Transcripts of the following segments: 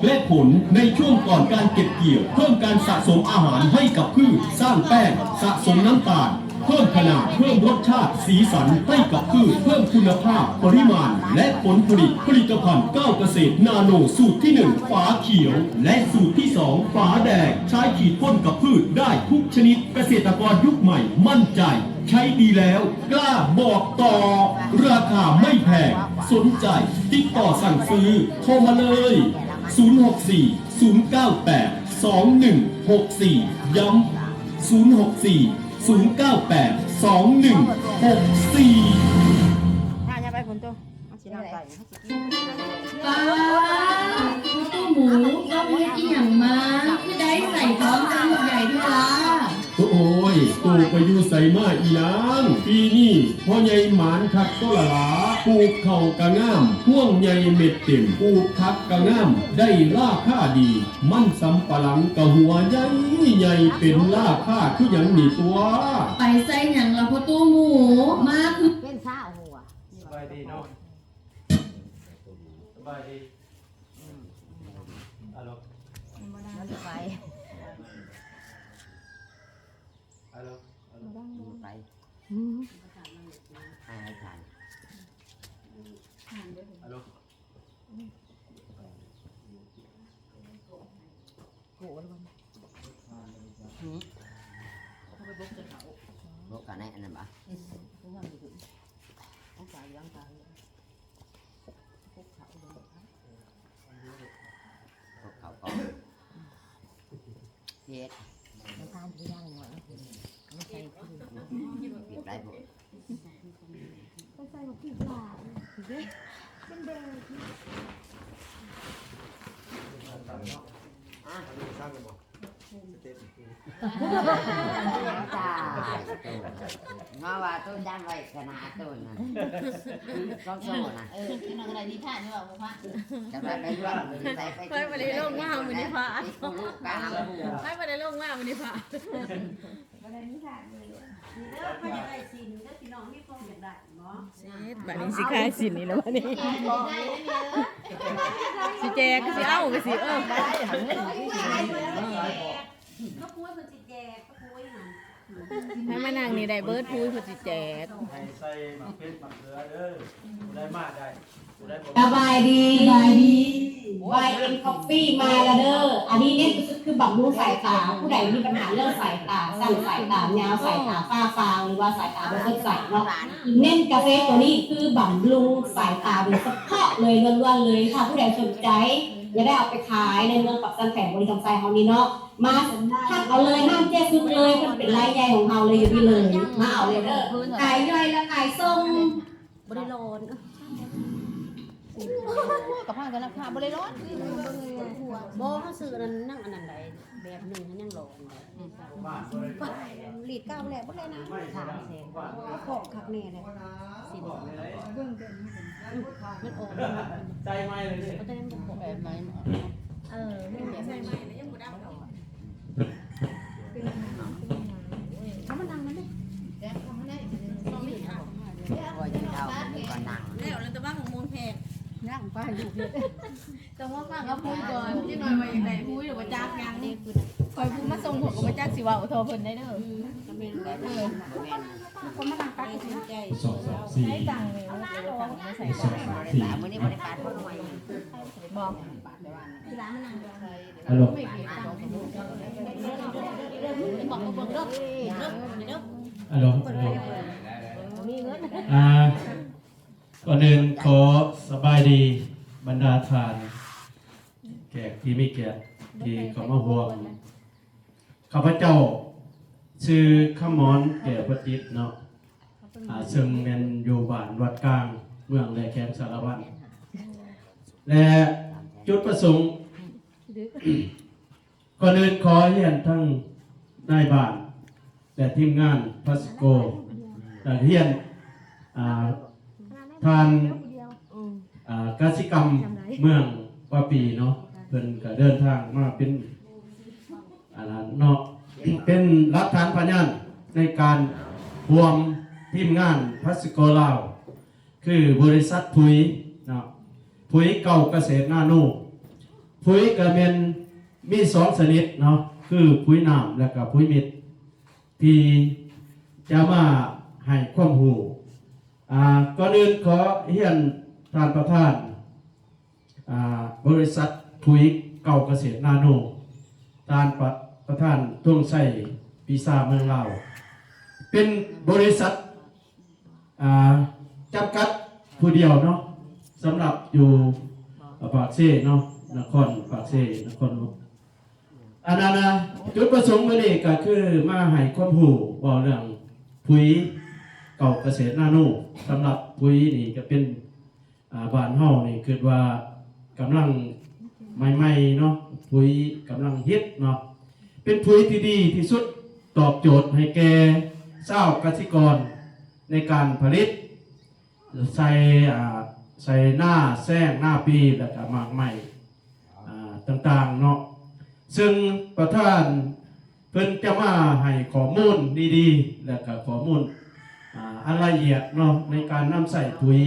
และผลในช่วงก่อนการเก็บเกี่ยวเพิ่มการสะสมอาหารให้กับพืชสร้างแป้งสะสมน้ำตาลเพิ่มขนาดเพิ่มรสชาติสีสันให้กับพืชเพิ่มคุณภาพปริมาณและผลผลิตผลิตภัณฑ์ก้าวเกษตรนาโนสูตรที่1ฝาเขียวและสูตรที่2ฝาแดงใช้ขีดพ่นกับพืชได้ทุกชนิดเกษตรกรยุคใหม่มั่นใจใช้ดีแล้วกล้าบอกต่อราคาไม่แพงสนใจติดต่อสั่งซื้อโทรมาเลย064-098-2164 ย้ำ064-098-2164ถ้าจะไปฝนตกมันสิน้ำใส่ป้าตู้หมูก็มีอีหยังมาคือได้ใส่ท้องจานใหญ่ด้วยล่ะโอ้ยตู่ไปอยู่ใส่มาอีนางปีนี้พ่อใหญ่หมานคักก็ละลาปลูกเข่ากะง่ามพ่วงใหญ่เม็ดเต็มปลูกพักกะง่ามได้ราคาดีมันสำปะหลังกะหัวใหญ่ใหญ่เป็นราคาคือหยังนี่ตัวไปใส่หยังละพ่อตู้หมูมาคือเป็นซ่าหัวสบายดีเนาะสบายดีฮัลโหลมันไปฮัลโหลไปอะไรกันฮัลโหลกูอะไรบ้างบกกันไอ้อันนั้นปะต้องจ่ายยังจ่ายพวกเขาก่อนเฮ็ดมันทานที่ย่างหน่อยไม่ใช่เก็บได้หมดต้องใส่กับพี่ปลาเป็นเบลจ้ามาว่าต้นย่างไว้ขนาดต้นนะต้องโซ่นะที่นั่งอะไรดีผ่านใช่ป่ะพ่อจะไปได้ร่วงใส่ไปไม่ได้ลงมาวันนี้พ่อกลางหูไม่ได้ลงมาวันนี้พ่ออะไรนี่ค่ะเลยเด้อพ่ออยากได้สินเด้อพี่น้องที่พ่ออยากได้เนาะบัดนี้สิคายสินนี่แล้ววันนี้สิแจกก็สิเอาก็สิก็พูดเพิ่นสิแจกก็พูดหั่นให้มานั่งนี่ได้เบิร์ดพูดเพิ่นสิแจกให้ใส่หมักเพชรหมักเกลือเด้อได้มากได้ได้หมดสบายดีวายเอ็นคอฟฟี่มาแล้วเด้ออันนี้เนี่ยคือบำรุงสายตาผู้ใดมีปัญหาเรื่องสายตาสั้นสายตายาวสายตาฝ้าฟางหรือว่าสายตาไม่ค่อยใสเนาะเน้นกาแฟตัวนี้คือบำรุงสายตาโดยเฉพาะเลยล้วนๆเลยค่ะผู้ใดสนใจจะได้เอาไปขายในเมืองปักสันแผงบริษัทไซเฮานี้เนาะมาทักเอาเลยห้ามแจ้ซึกเลยมันเป็นรายใหญ่ของเฮาเลยอยู่ที่เลยมาเอาเลยเด้อขายย่อยและขายส่งบริโภคกับผ้ากันราคาบริโภคโบเขาซื้อนั่นนั่งอันนั้นใดแบบนึงยังหลงหลีดก้าวแล้วบ่ได้นะ3แสนก็ขอคักแน่เลยสิเบิ่งเป็นมันออกใจไม่เลยเนี่ยก็ได้มันบ่แบบไหนไม่ใช่ไม่แล้วยังบ่ดับเอามานั่งนั่นดิคอยยืนเอาก่อนนั่งแล้วเราจะบ้าของมูลแพงนั่งไปอยู่เด้อต้องว่าฟังก็พูดก่อนที่หน่อยว่าอย่างไรพูดหรือว่าจักยังนี่คอยพูดมาส่งหัวกับมาจักสิว่าโทรเพิ่นได้เด้อก็แม่นได้คนมานั่งตักสนใจให้ตังค์เลยตังค์ไม่ใส่บริษัทมื้อนี้บริการเท่าไหร่บอกที่ร้านมันนั่งฮัลโหลไม่เก็บตังค์บอกเบิ่งเด้อฮัลโหลมีเงินก่อนอื่นขอสบายดีบรรดาทานแขกที่ไม่เกียรติที่เขามาห่วงข้าพเจ้าชื่อขมรแก่ประจิตเนาะซึ่งเป็นอยู่บ้านวัดกลางเมืองและแคมสารวัตรและจุดประสงค์ก่อนอื่นขอเรียนทั้งนายบ้านและทีมงานพัสโกและเรียนทานกสิกรรมเมืองปาปีเนาะเพิ่นก็เดินทางมาเป็นเนาะเป็นหลักฐานพยานในการรวมทีมงานพัสโกลาวคือบริษัทปุ๋ยเนาะปุ๋ยเก่าเกษตรนาโน ปุ๋ยก็เป็นมีสองชนิดเนาะคือปุ๋ยน้ำและก็ปุ๋ยเม็ดที่จะมาให้ความรู้ก่อนอื่นขอเรียนท่านประธานบริษัทปุ๋ยเก่าเกษตรนาโนท่านประธานท่วงใส่ปีศาจเมืองลาวเป็นบริษัทจำกัดผู้เดียวเนาะสำหรับอยู่ปากเซ่เนาะนครปากเซ่นครหลวงอันนั้นจุดประสงค์มื้อนี้ก็คือมาให้ความรู้เว้าเรื่องปุ๋ยเก่าเกษตรนาโนสำหรับปุ๋ยนี่ก็เป็นบ้านเฮานี่คิดว่ากำลังใหม่ๆเนาะปุ๋ยกำลังฮิตเนาะเป็นปุ๋ยที่ดีที่สุดตอบโจทย์ให้แก่ชาวเกษตรกรในการผลิตใส่หน้าแซงหน้าปีแล้วก็หมากใหม่ต่างๆเนาะซึ่งประธานเพิ่นจะมาให้ข้อมูลดีๆแล้วก็ข้อมูลอันละเอียดเนาะในการนำใส่ปุ๋ย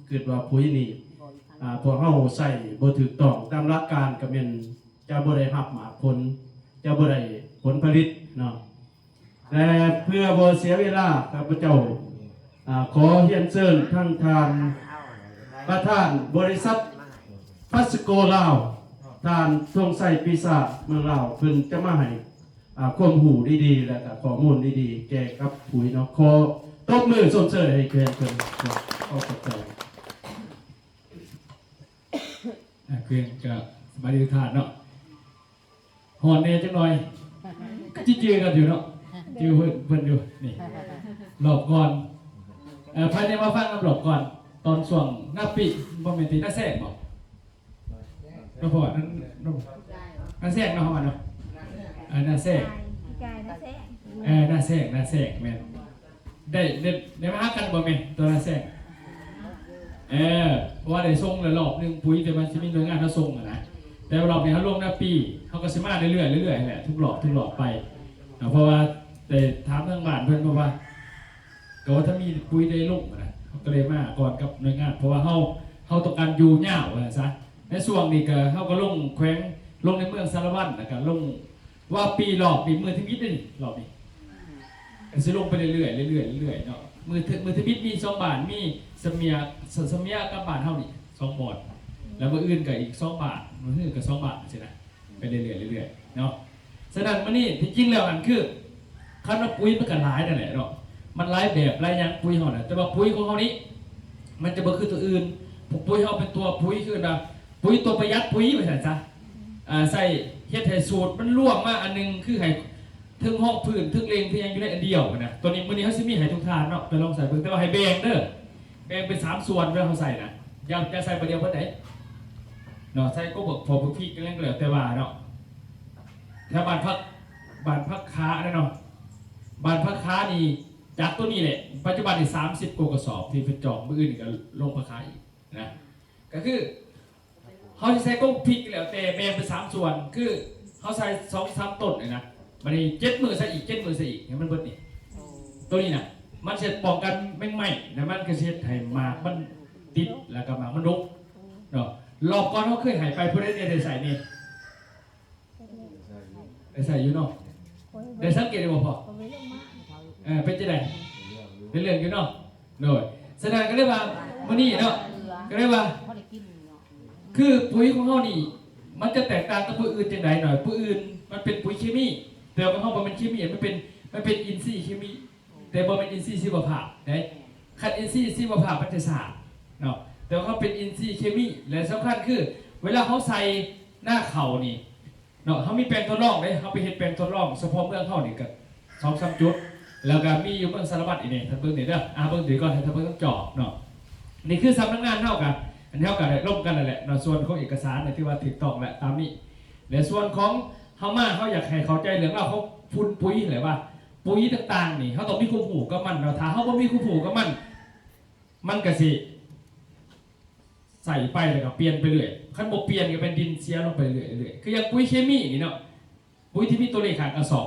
เกิดว่าปุ๋ยนี่พวกเฮาใส่บ่ถูกต้องตามหลักการก็เป็นจะบ่ได้รับหมากผลจะบ่ได้ผลผลิตเนาะแต่เพื่อบ่เสียเวลาข้าพเจ้าขอเรียนเชิญท่านประธานบริษัทพัสโกลาวท่านทรงใส่ปีศาจเมืองลาวเพิ่นจะมาให้ความรู้ดีๆและก็ข้อมูลดีๆแก่กับปุ๋ยเนาะขอตบมือส่งเสริมให้เพิ่นขอบคุณเพื่อนกับสบายดีทุกท่านเนาะหอนเนจังหน่อยจี้เจอกันอยู่เนาะเจอเพื่อนอยู่นี่หลบก่อนภายในมาฟังน้ำหลบก่อนตอนช่วงหน้าปีบ่แม่นตีหน้าแทรกบ่ก็พอนั้นหน้าแทรกเนาะเนาะหน้าแทรกหน้าแทรกแม่นได้มาหากันบ่แม่นตัวหน้าแทรกเพราะว่าได้ส่งรอบนึงปุ๋ยแต่มันจะมีหน่วยงานเขาส่งนะแต่รอบนี้เขาลงหน้าปีเขาก็สิมาเรื่อยๆแหละทุกรอบไปเพราะว่าแต่ถามทางบ้านเพื่อนบอกว่าก็ว่าถ้ามีปุ๋ยได้ลงนะเขาก็เลยมาก่อนกับหน่วยงานเพราะว่าเขาต้องการอยู่ยาวซะในช่วงนี้ก็เขาก็ลงแขวงลงในเมืองสารวัตรนะครับลงว่าปีรอบนี้มือที่มิดนี่รอบนี้ก็จะลงไปเรื่อยๆเนาะมือที่มิดมี2 บาทมีสมียกับบาทเท่านี้2 บาทแล้วมืออื่นกับอีก2 บาทมืออื่นกับ2 บาทใช่ไหมไปเรื่อยๆเนาะฉะนั้นมันนี่ที่จริงแล้วมันคือคันว่าปุ๋ยมันก็หลายนั่นแหละเนาะมันหลายแบบหลายอย่างปุ๋ยเขาแต่ว่าปุ๋ยของเขานี้มันจะบ่คือตัวอื่นปุ๋ยเขาเป็นตัวปุ๋ยคือแบบปุ๋ยตัวประหยัดปุ๋ยไปใช่ใส่เฮ็ดให้สูตรมันล่วงมาอันนึงคือให้ถึงห้องพื้นถึงเลงเพียงอยู่ในอันเดียวนะตัวนี้มื้อนี้เขาสิมีให้ทุกทานเนาะไปลองใส่เบิ่งแต่ว่าให้แบ่งเด้อแบ่งเป็น3 ส่วนเวลาเขาใส่นะอย่าใส่ประเดียวเพิ่นได้เนาะใส่ก็บอกพอพริกกันแล้วแต่ว่าเนาะถ้าบ้านพักค้าเนาะบ้านพักค้านี่จากตัวนี้แหละปัจจุบันนี่30 กระสอบที่เป็นจองมื้ออื่นก็ลงพักค้าอีกนะก็คือเขาจะใส่ก็พริกแล้วแต่แบ่งเป็น3 ส่วนคือเขาใส่2-3 ต้นเลยนะมันนี่7 มื้อใส่อีก7 มื้อใส่อีกให้มันเบิดนี่ตัวนี้นะมันจะป้องกันแมงไหม้นะมันก็จะให้หมากมันติดแล้วก็หมากมันรกเนาะรอบก่อนเขาเคยหายไปผู้ใดได้ใส่นี่ได้ใส่อยู่เนาะได้สังเกตได้บ่พอเป็นจะได้เป็นเรื่องอยู่เนาะโดยแสดงก็เรียกว่ามื้อนี้เนาะก็เรียกว่าคือปุ๋ยของเฮานี่มันจะแตกต่างกับปุ๋ยอื่นจังไดหน่อยปุ๋ยอื่นมันเป็นปุ๋ยเคมีแต่ของเฮาบ่เป็นเคมีมันเป็นอินทรีย์เคมีแต่บ่เป็นอินทรีย์ชีวภาพได้คันอินทรีย์ชีวภาพมันจะสะอาดเนาะแต่ว่าเขาเป็นอินทรีย์เคมีและสำคัญคือเวลาเขาใส่หน้าเข่านี่เนาะเขามีแปลงทดลองเด้เขาไปเฮ็ดแปลงทดลองเฉพาะเมืองเฮานี่ก็2-3 จุดแล้วก็มีอยู่เมืองสารวัตรอีกนี่ท่านเบิ่งนี่เด้อเบิ่งดีก่อนท่านเบิ่งต้องจอบเนาะนี่คือสำนักงานเฮากันอันนี้เฮาก็ได้ร่วมกันนั่นแหละเนาะส่วนของเอกสารเนี่ยที่ว่าถูกต้องแหละตามนี้และส่วนของเฮามาเฮาอยากให้เข้าใจเรื่องว่าเขาพุ่นปุ๋ยหรือว่าปุ๋ยต่างๆนี่เขาต้องมีความรู้กับมันเนาะถ้าเฮาบ่มีความรู้กับมันก็สิใส่ไปแล้วก็เปลี่ยนไปเรื่อยคันบ่เปลี่ยนก็เป็นดินเสียลงไปเรื่อยๆคืออย่างปุ๋ยเคมีนี่เนาะปุ๋ยที่มีตัวเลขข้างกระสอบ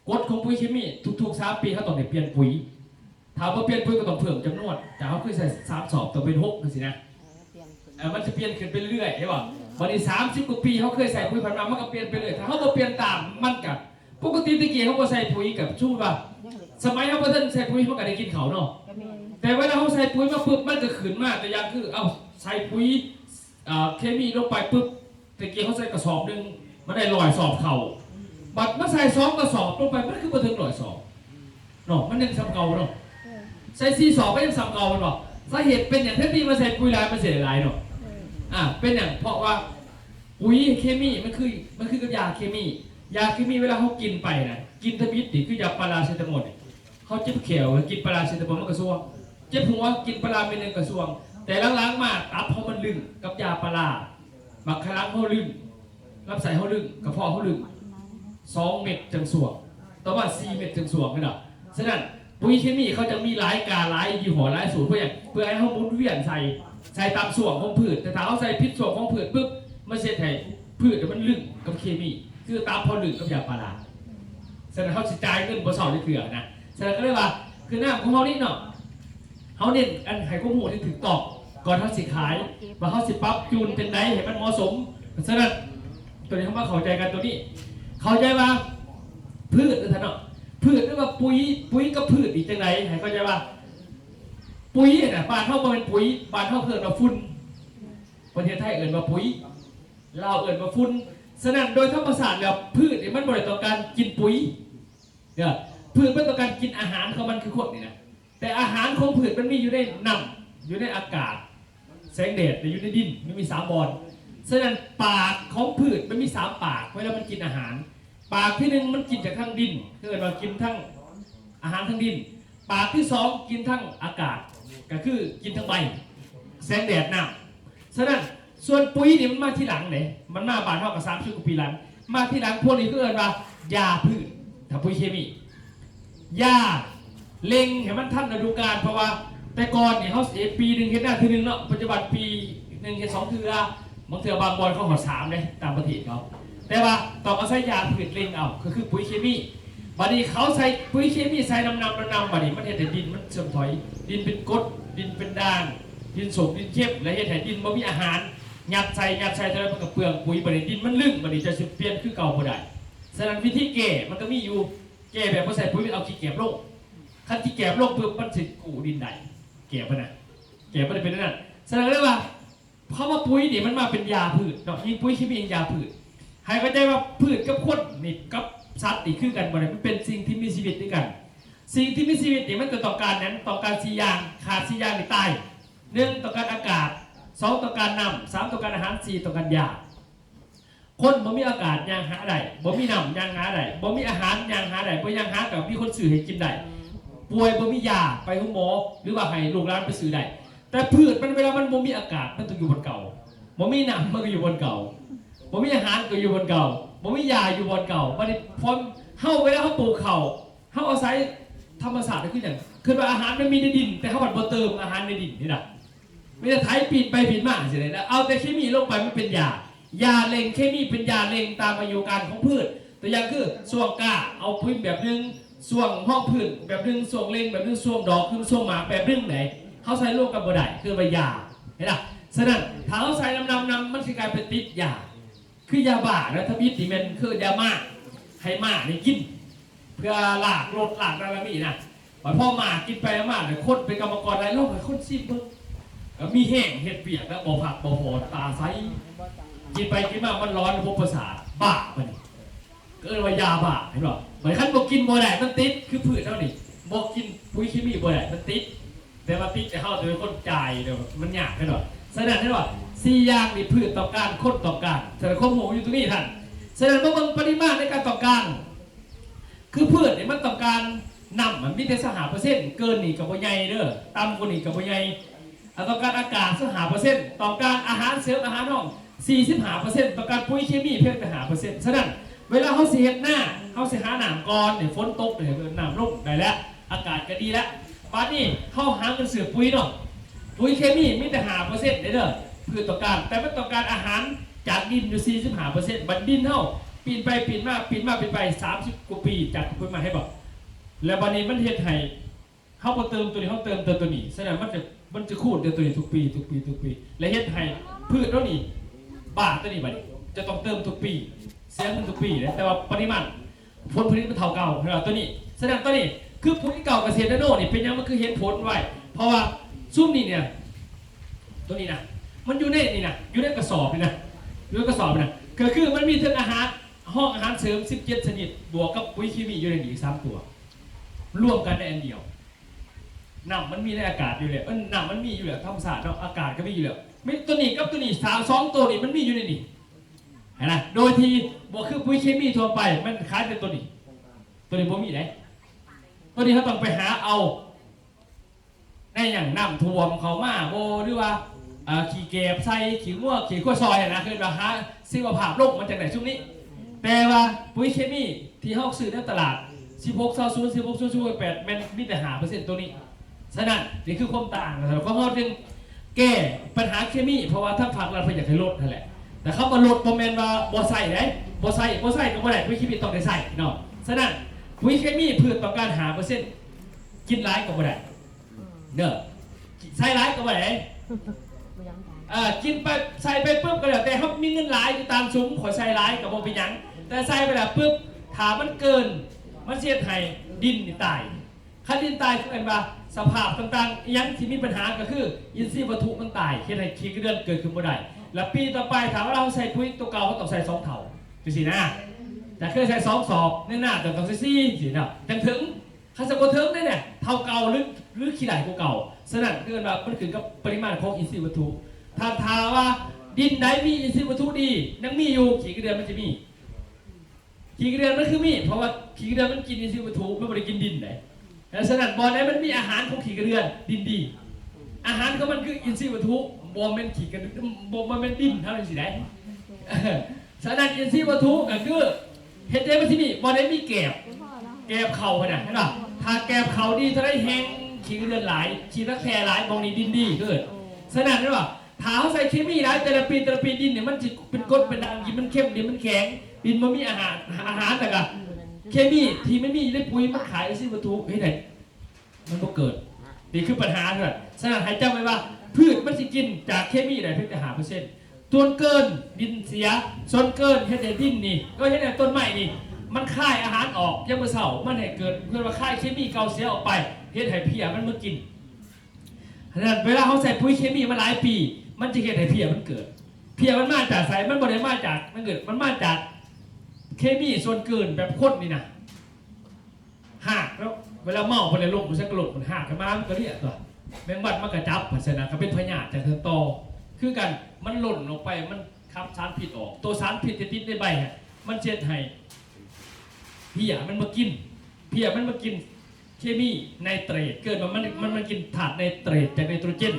กฎของปุ๋ยเคมีทุกๆ3 ปีเขาต้องได้เปลี่ยนปุ๋ยถ้าบ่เปลี่ยนปุ๋ยก็ต้องเพิ่มจำนวนจากเขาเคยใส่3 สอบต้องเป็น6จังซี่นะมันจะเปลี่ยนขึ้นไปเรื่อยๆใช่ป่ะ วันนี้30 กว่าปีเขาเคยใส่ปุ๋ยผ่านมามันก็เปลี่ยนไปเลยถ้าเขาบ่เปลี่ยนตามมันกับปกติตะกี้เขาก็ใส่ปุ๋ยกับชูว่าสมัยเขาบ่ทันใส่ปุ๋ยเขาก็ได้กินเขาเนาะแต่เวลาเขาใส่ปุ๋ยมาปุ๊บมันก็ขึ้นมาแต่ยังคือเอาใส่ปุ๋ยเคมีลงไปปุ๊บตะกี้เขาใส่กระสอบนึงมันได้100 สอบเข่าบัดมาใส่2 กระสอบลงไปมันคือบ่ถึง100 สอบเนาะมันยังซ้ำเก่าเนาะใส่4 สอบก็ยังซ้ำเก่ามันบ่สาเหตุเป็นอย่างที่มาใส่ปุ๋ยหลายมันเสียหลายเนาะเป็นอย่างเพราะว่าปุ๋ยเคมีมันคือกับยาเคมีเวลาเขากินไปนะกินทบิดนี่คือยาพาราเซตามอลเขาเจ็บแขวกินพาราเซตามอลมันกระซวงเจ็บหัวกินพาราเม็ดนึงกระซวงแต่ล้างๆมาตับเขามันลึงกับยาพาราบักคลังเขาลึงลำไส้เขาลึงกระเพาะเขาลึง2 เม็ดจังสวงต่อมา4 เม็ดจังสวงนี่แหละฉะนั้นปุ๋ยเคมีเขาจะมีหลายกาหลายยี่ห้อหลายสูตรเพื่อให้เขาหมุนเวียนใส่ตามส่วนของพืชแต่ถ้าเขาใส่พิษส่วนของพืชปุ๊บมันเสียให้พืชมันลึงกับเคมีคือตามพอลึงกับยาพาราฉะนั้นเขาจะจ่ายเงินบริษัทที่เถื่อนะฉะนั้นก็เรียกว่าคือหน้าของเขานี่เนาะเขาเน้นอันไข่ข้อมูลที่ถึงตอกก่อนเขาสิขายว่าเขาสิปรับจูนเป็นไดให้มันเหมาะสมฉะนั้นตัวนี้เขามาเข้าใจกันตัวนี้เข้าใจว่าพืชนะท่านเนาะพืชหรือว่าปุ๋ยกับพืชอีกจังไหนให้เข้าใจว่าปุ๋ยเนี่ยบ้านเขาเป็นปุ๋ยบ้านเขาเกิดมาฝุ่นประเทศไทยเอิ้นว่าปุ๋ยลาวเอิ้นว่าฝุ่นฉะนั้นโดยธรรมชาติแล้วพืชเนี่ยมันบ่ได้ต้องการกินปุ๋ยเนี่ยพืชมันต้องการกินอาหารของมันคือคนนี่นะแต่อาหารของพืชมันมีอยู่ในน้ำอยู่ในอากาศแสงแดดอยู่ในดินมันมี3 บอลฉะนั้นปากของพืชมันมี3 ปากเวลามันกินอาหารปากที่1มันกินจากทั้งดินคือว่ากินทั้งอาหารทั้งดินปากที่2กินทั้งอากาศก็คือกินทั้งใบแสงแดดน้ำฉะนั้นส่วนปุ๋ยนี่มันมาที่หลังเนี่ยมันมาบานเท่ากับ30 กว่าปีหลังมาที่หลังพวกนี้ก็เอิ้นว่ายาพืชถ้าปุ๋ยเคมียาเล็งเห็นมันทันฤดูกาลเพราะว่าแต่ก่อนเนี่ยเขาเสียปีหนึ่งเห็นหน้าทีนึงเนาะปัจจุบันปี1 เห็น 2 เทือบางเทือบางบอลเขาหอด3เลยตามประเทศเขาแต่ว่าต้องเอาใช้ยาพืชเล็งเอาคือปุ๋ยเคมีบัดนี้เขาใส่ปุ๋ยเคมีใส่น้ำบัดนี้มันเห็นแต่ดินมันเสื่อมถอยดินเป็นกรดดินเป็นด่างดินสมดินเข้มและเห็นแต่ดินมันมีอาหารยัดใส่เท่าไรมันกับเปลืองปุ๋ยบัดนี้ดินมันลึ่งบัดนี้จะเปลี่ยนคือเก่าบ่ได้ฉะนั้นวิธีแก้มันก็มีอยู่แก้แบบบ่ใส่ปุ๋ยเอาขี้เก็บลงคันขี้เก็บลงปุ๊บมันสิกู้ดินได้แก้บ่นะแก้บ่ได้เป็นนั่นฉะนั้นเรียกว่าเพราะว่าปุ๋ยนี่มันมาเป็นยาพืชเนาะยิ่งปุ๋ยเคมียาพืชให้เข้าใจว่าพืชกับคนนี่กับสัตว์นี่คือกันบ่ได้มันเป็นสิ่งที่มีชีวิตด้วยกันสิ่งที่มีชีวิตนี่มันจะต้องการนั้นต้องการ4 อย่างขาด4 อย่างนี่ตาย1ต้องการอากาศ2ต้องการน้ำ3ต้องการอาหาร4ต้องการยาคนบ่มีอากาศย่างหาได้บ่มีน้ำย่างหาได้บ่มีอาหารย่างหาได้บ่ย่างหากับมีคนซื้อให้กินได้ป่วยบ่มียาไปหาหมอหรือว่าให้ลูกหลานไปซื้อได้แต่พืชมันเวลามันบ่มีอากาศมันต้องอยู่บนเก่าบ่มีน้ำมันก็อยู่บนเก่าบ่มีอาหารก็อยู่บนเก่าบ่มียาอยู่บนเก่าบัดนี้พอเฮาเวลาเฮาปลูกข้าวเฮาอาศัยธรรมชาติคืออย่างคือว่าอาหารมันมีในดินแต่เฮาบ่เติมอาหารในดินนี่ล่ะไม่ได้ไถปีนไปปีนมาสิได้แล้วเอาแต่เคมีลงไปมันเป็นยาเล็งเคมีเป็นยาเล็งตามอายุการของพืชตัวอย่างคือส่วงกล้าเอาพืชแบบนึงส่วงห้องพืชแบบนึงส่วงเล็งแบบนึงส่วงดอกคือส่วงหมากแบบนึงไหนเขาใส่ร่วมกันบ่ได้คือว่ายาเห็นป่ะฉะนั้นถ้าเขาใส่น้ำมันสิกลายเป็นติดยาคือยาบ้านะถ้าพิษนี่มันคือยามาให้มาได้กินเพื่อลากรถลากอะไรมีนะพอมากินไปมากเลยคนเป็นกรรมกรอะไรโลกเลยคนซีบเบิ้งมีแห้งเห็ดเปียกแล้วบ่ผักบ่หอตาไซกินไปกินมามันร้อนพบภาษาบ้ามันก็เรียกว่ายาบ้าเห็นป่ะเหมือนขั้นบอกกินบ่ได้มันติดคือพืชเท่านี้บอกกินปุ๋ยเคมีบ่ได้มันติดแต่ว่าติดจะเข้าโดยคนจ่ายเดี๋ยวมันยากกันหรอแสดงได้ว่า4 อย่างนี่พืชต่อการคนต่อการแสดงข้อมูลอยู่ตรงนี้ท่านแสดงว่ามันปริมาณในการต่อการคือพืชเนี่ยมันต่อการนำมันมีแต่5%เกินนี่กับบ่ใหญ่เด้อต่ำกว่านี่กับบ่ใหญ่ต้องการอากาศ5%ต้องการอาหารเสริมอาหารห้อง45%ต้องการปุ๋ยเคมีเพียงแต่5%ฉะนั้นเวลาเขาเสียหน้าเขาเสียหาหนามก่อนเนี่ยฝนตกเนี่ยหนามลงได้แล้วอากาศก็ดีแล้วป่านนี้เขาหาเงินเสือปุ๋ยเนาะปุ๋ยเคมีมีแต่5%เด้อพืชต้องการแต่ไม่ต้องการอาหารจากดินอยู่45%บัดดินเท่าปีนไปปีนมาไป30 กว่าปีจากปุ๋ยมาให้บอกแล้วบัดนี้มันเฮ็ดให้เขาเติมตัวนี้เขาเติมตัวนี้แสดงมันจะคูณตัวนี้ทุกปีและเฮ็ดให้พืชแล้วนี่ บ้าตัวนี้บัดนี้จะต้องเติมทุกปีเสียเงินทุกปีนะแต่ว่าปริมาณผลผลิตมันเท่าเก่าเห็นป่ะตัวนี้แสดงตัวนี้คือปุ๋ยเก่าเกษตรนาโนนี่เป็นยังมันคือเห็นผลไว้เพราะว่าซุ้มนี่เนี่ยตัวนี้นะมันอยู่ในนี่นะอยู่ในกระสอบนี่นะอยู่ในกระสอบนี่นะก็คือมันมีทั้งอาหารห้องอาหารเสริม17ชนิดบวกกับปุ๋ยเคมีอยู่ในนี้3ตัวรวมกันในอันเดียวน้ำมันมีในอากาศอยู่เลยน้ำมันมีอยู่เลยธรรมชาติเนาะอากาศก็มีอยู่เลยไม่ตัวนี้กับตัวนี้2ตัวนี้มันมีอยู่ในนี้เห็นไหมโดยที่บอกคือปุ๋ยเคมีทั่วไปมันคล้ายเป็นตัวนี้บ่มีไหนตัวนี้เขาต้องไปหาเอาในอย่างน้ำท่วมเขามาโบหรือว่าขี่เก็บใส่ขี่งัวขี่ขั้วซอยนะคือว่าหาชีวภาพโลกมันจากไหนช่วงนี้แต่ว่าปุ๋ยเคมีที่เขาซื้อในตลาด16-16-0-8มันมีแต่5%ตัวนี้ฉะนั้นนี่คือความต่างนะครับก็เขาจึงแก้ปัญหาเคมีเพราะว่าถ้าผักเราพยายามให้ลดนั่นแหละแต่เขามาลดโมเมนต์ว่าบ่ใส่ได้บ่ใส่ก็บ่ได้ปุ๋ยเคมีต้องได้ใส่เนาะฉะนั้นปุ๋ยเคมีพืชต้องการ5%กินร้ายก็บ่ได้เด้อใส่ร้ายก็บ่ได้กินไปใส่ไปปุ๊บก็แล้วแต่เขามีเงินหลายอยู่ตามซุ้มขอใส่ร้ายกับบ่เป็นหยังแต่ใส่ไปแล้วปุ๊บถามมันเกินมันเสียหายดินนี่ตายคันดินตายคือเป็นว่าสภาพต่างๆยังที่มีปัญหาก็คืออินทรีย์วัตถุมันตายเฮ็ดให้ขี้กระเดือนเกิดขึ้นบ่ได้แล้วปีต่อไปถามว่าเราใส่ปุ๋ยตัวเก่าเขาต้องใส่2เท่าจังซี่นะแต่เคยใส่2 สอบแน่ๆแต่ต้องใส่4สิเนาะจังถึงคันสะบ่ถึงได้เนี่ยเท่าเก่าหรือขี้ไหลกว่าเก่าฉะนั้นเกินว่ามันขึ้นกับปริมาณของอินทรีย์วัตถุถ้าว่าดินไหนมีอินทรีย์วัตถุดียังมีอยู่ขี้กระเดือนมันจะมีขี้กระเดือนมันคือมีเพราะว่าขี้กระเดือนมันกินอินทรีย์วัตถุมันไม่ได้กินดินไหนแล้วฉะนั้นบ่อไหนมันมีอาหารของขี้กระเดือนดินดีอาหารของมันคืออินทรีย์วัตถุบ่มันขี้กระเดือนบ่มันเป็นดินเท่านั้นสิได้ฉะนั้นอินทรีย์วัตถุก็คือเห็ดเจมันที่นี่บ่อไหนมีแกบเข่าขนาดนั้นหรอถ้าแกบเข่าดีจะได้แห้งขี้กระเดือนหลายขี้ตะแคร่หลายบ่อนี้ดินดีเกิดฉะนั้นนี่ว่าถ้าเขาใส่เคมีหลายแต่ละปีดินเนี่ยมันจะเป็นก้นเป็นด่างดินมันเข้มดินมันแข็งดินมันมีอาหารแต่ก็เคมีที่ไม่มีในปุ๋ยมันขายอินทรีย์วัตถุให้ไหนมันก็เกิดนี่คือปัญหาเถอะฉะนั้นให้จำไว้ว่าพืชมันจะกินจากเคมีได้เพียงแต่5%ส่วนเกินดินเสียส่วนเกินเฮ็ดให้ดินนี่ก็เฮ็ดให้ต้นไม้นี่มันคายอาหารออกยังบ่เศร้ามันให้เกิดเพื่อว่าคายเคมีเก่าเสียออกไปเฮ็ดให้เพี้ยมันมากินฉะนั้นเวลาเขาใส่ปุ๋ยเคมีมาหลายปีมันจะเฮ็ดให้เพี้ยมันเกิดเพี้ยมันมาจากไสมันบ่ได้มาจากมันเกิดมันมาจากเคมีส่วนเกินแบบข้นนี่นะหากแล้วเวลาเมาพอเลยลงมันจะกระโดดมันหากขึ้นมามันก็เรียกตัวแมงวันมันกระจับภาชนะก็เป็นพยาธิจากเทิงตอคือกันมันหล่นลงไปมันขับสารพิษออกตัวสารพิษที่ติดในใบมันเช็ดให้เพี้ยมันมากินเคมีไนเตรตเกิดมันกินถาดไนเตรตจากไนโตรเจน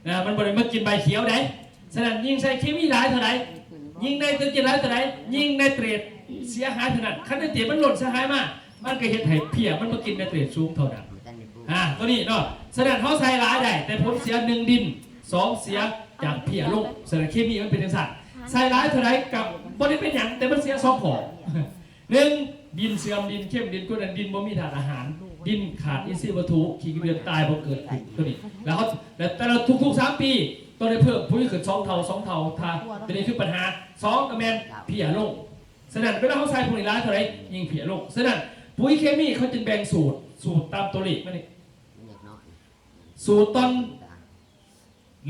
นะมันบ่ได้มากินใบเขียวได้ฉะนั้นยิ่งใส่เคมีหลายเท่าไหร่ยิ่งไนโตรเจนหลายเท่าไหร่ยิ่งไนเตรตเสียหายเท่านั้นคันไนเตรตมันหล่นเสียหายมากมันก็เฮ็ดให้เพี้ยมันมากินไนเตรตสูงเท่านั้นตัวนี้เนาะฉะนั้นเขาใส่หลายได้แต่ผลเสีย1ดิน2เสียจากเพี้ยลงฉะนั้นเคมีมันเป็นจังซั่นใส่หลายเท่าไหร่กับบ่ได้เป็นหยังแต่มันเสีย2ของ1ดินเสื่อมดินเข้มดินก้นดินบ่มีธาตุอาหารดินขาดอินทรีย์วัตถุขี้กระเดือนตายบ่เกิดขึ้นตัวนี้แล้วเขาแต่เราทุก3ปีต้องได้เพิ่มปุ๋ยขึ้น2 เท่าถ้าตัวนี้คือปัญหา2ก็แม่นเพี้ยลงฉะนั้นเวลาเขาใส่ปุ๋ยหลายเท่าไหร่ยิ่งเพี้ยลงฉะนั้นปุ๋ยเคมีเขาจึงแบ่งสูตรตามตัวเลขมานี่สูตรตอน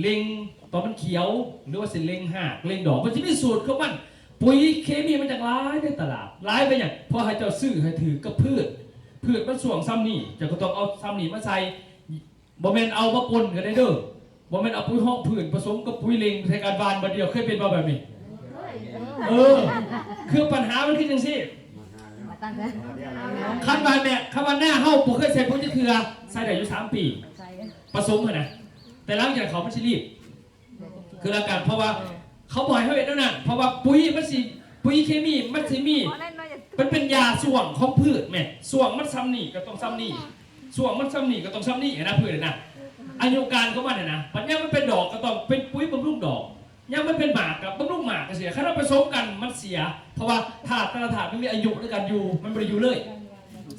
เล็งตอนมันเขียวหรือว่าสิเล็งหักเล็งดอกมันจะมีสูตรของมันปุ๋ยเคมีมันจะร้ายในตลาดร้ายไปอย่างพอให้เจ้าซื้อให้ถือกับพืชมันส่วงซ้ำนี่จะก็ต้องเอาซ้ำนี่มาใส่บ่แม่นเอามาปนกันได้เด้อบ่แม่นเอาปุ๋ยห้องพืชผสมกับปุ๋ยเล็งใช้การบานบัดเดียวเคยเป็นแบบนี้คือปัญหามันคือจังซี่คันบานเนี่ยคันบานหน้าเฮาบ่เคยใส่ปุ๋ยจะคือใส่ได้อยู่3 ปีผสมกันนะแต่หลังจากเขาไม่ใช่รีบคืออาการเพราะว่าเขาบ่อยให้เห็นนั่นน่ะเพราะว่าปุ๋ยเคมีมันสิมีมันเป็นยาส่วงของพืชแม่ส่วงมันซ้ำนี่ก็ต้องซ้ำนี่ส่วงมันซ้ำนี่ก็ต้องซ้ำนี่นะพืชนะอายุการของมันนะปัญญามันเป็นดอกก็ต้องเป็นปุ๋ยบำรุงดอกยังมันเป็นหมากกับบำรุงหมากก็เสียถ้าเราผสมกันมันเสียเพราะว่าถาดแต่ละถาดมันมีอายุด้วยกันอยู่มันไม่ได้อยู่เลย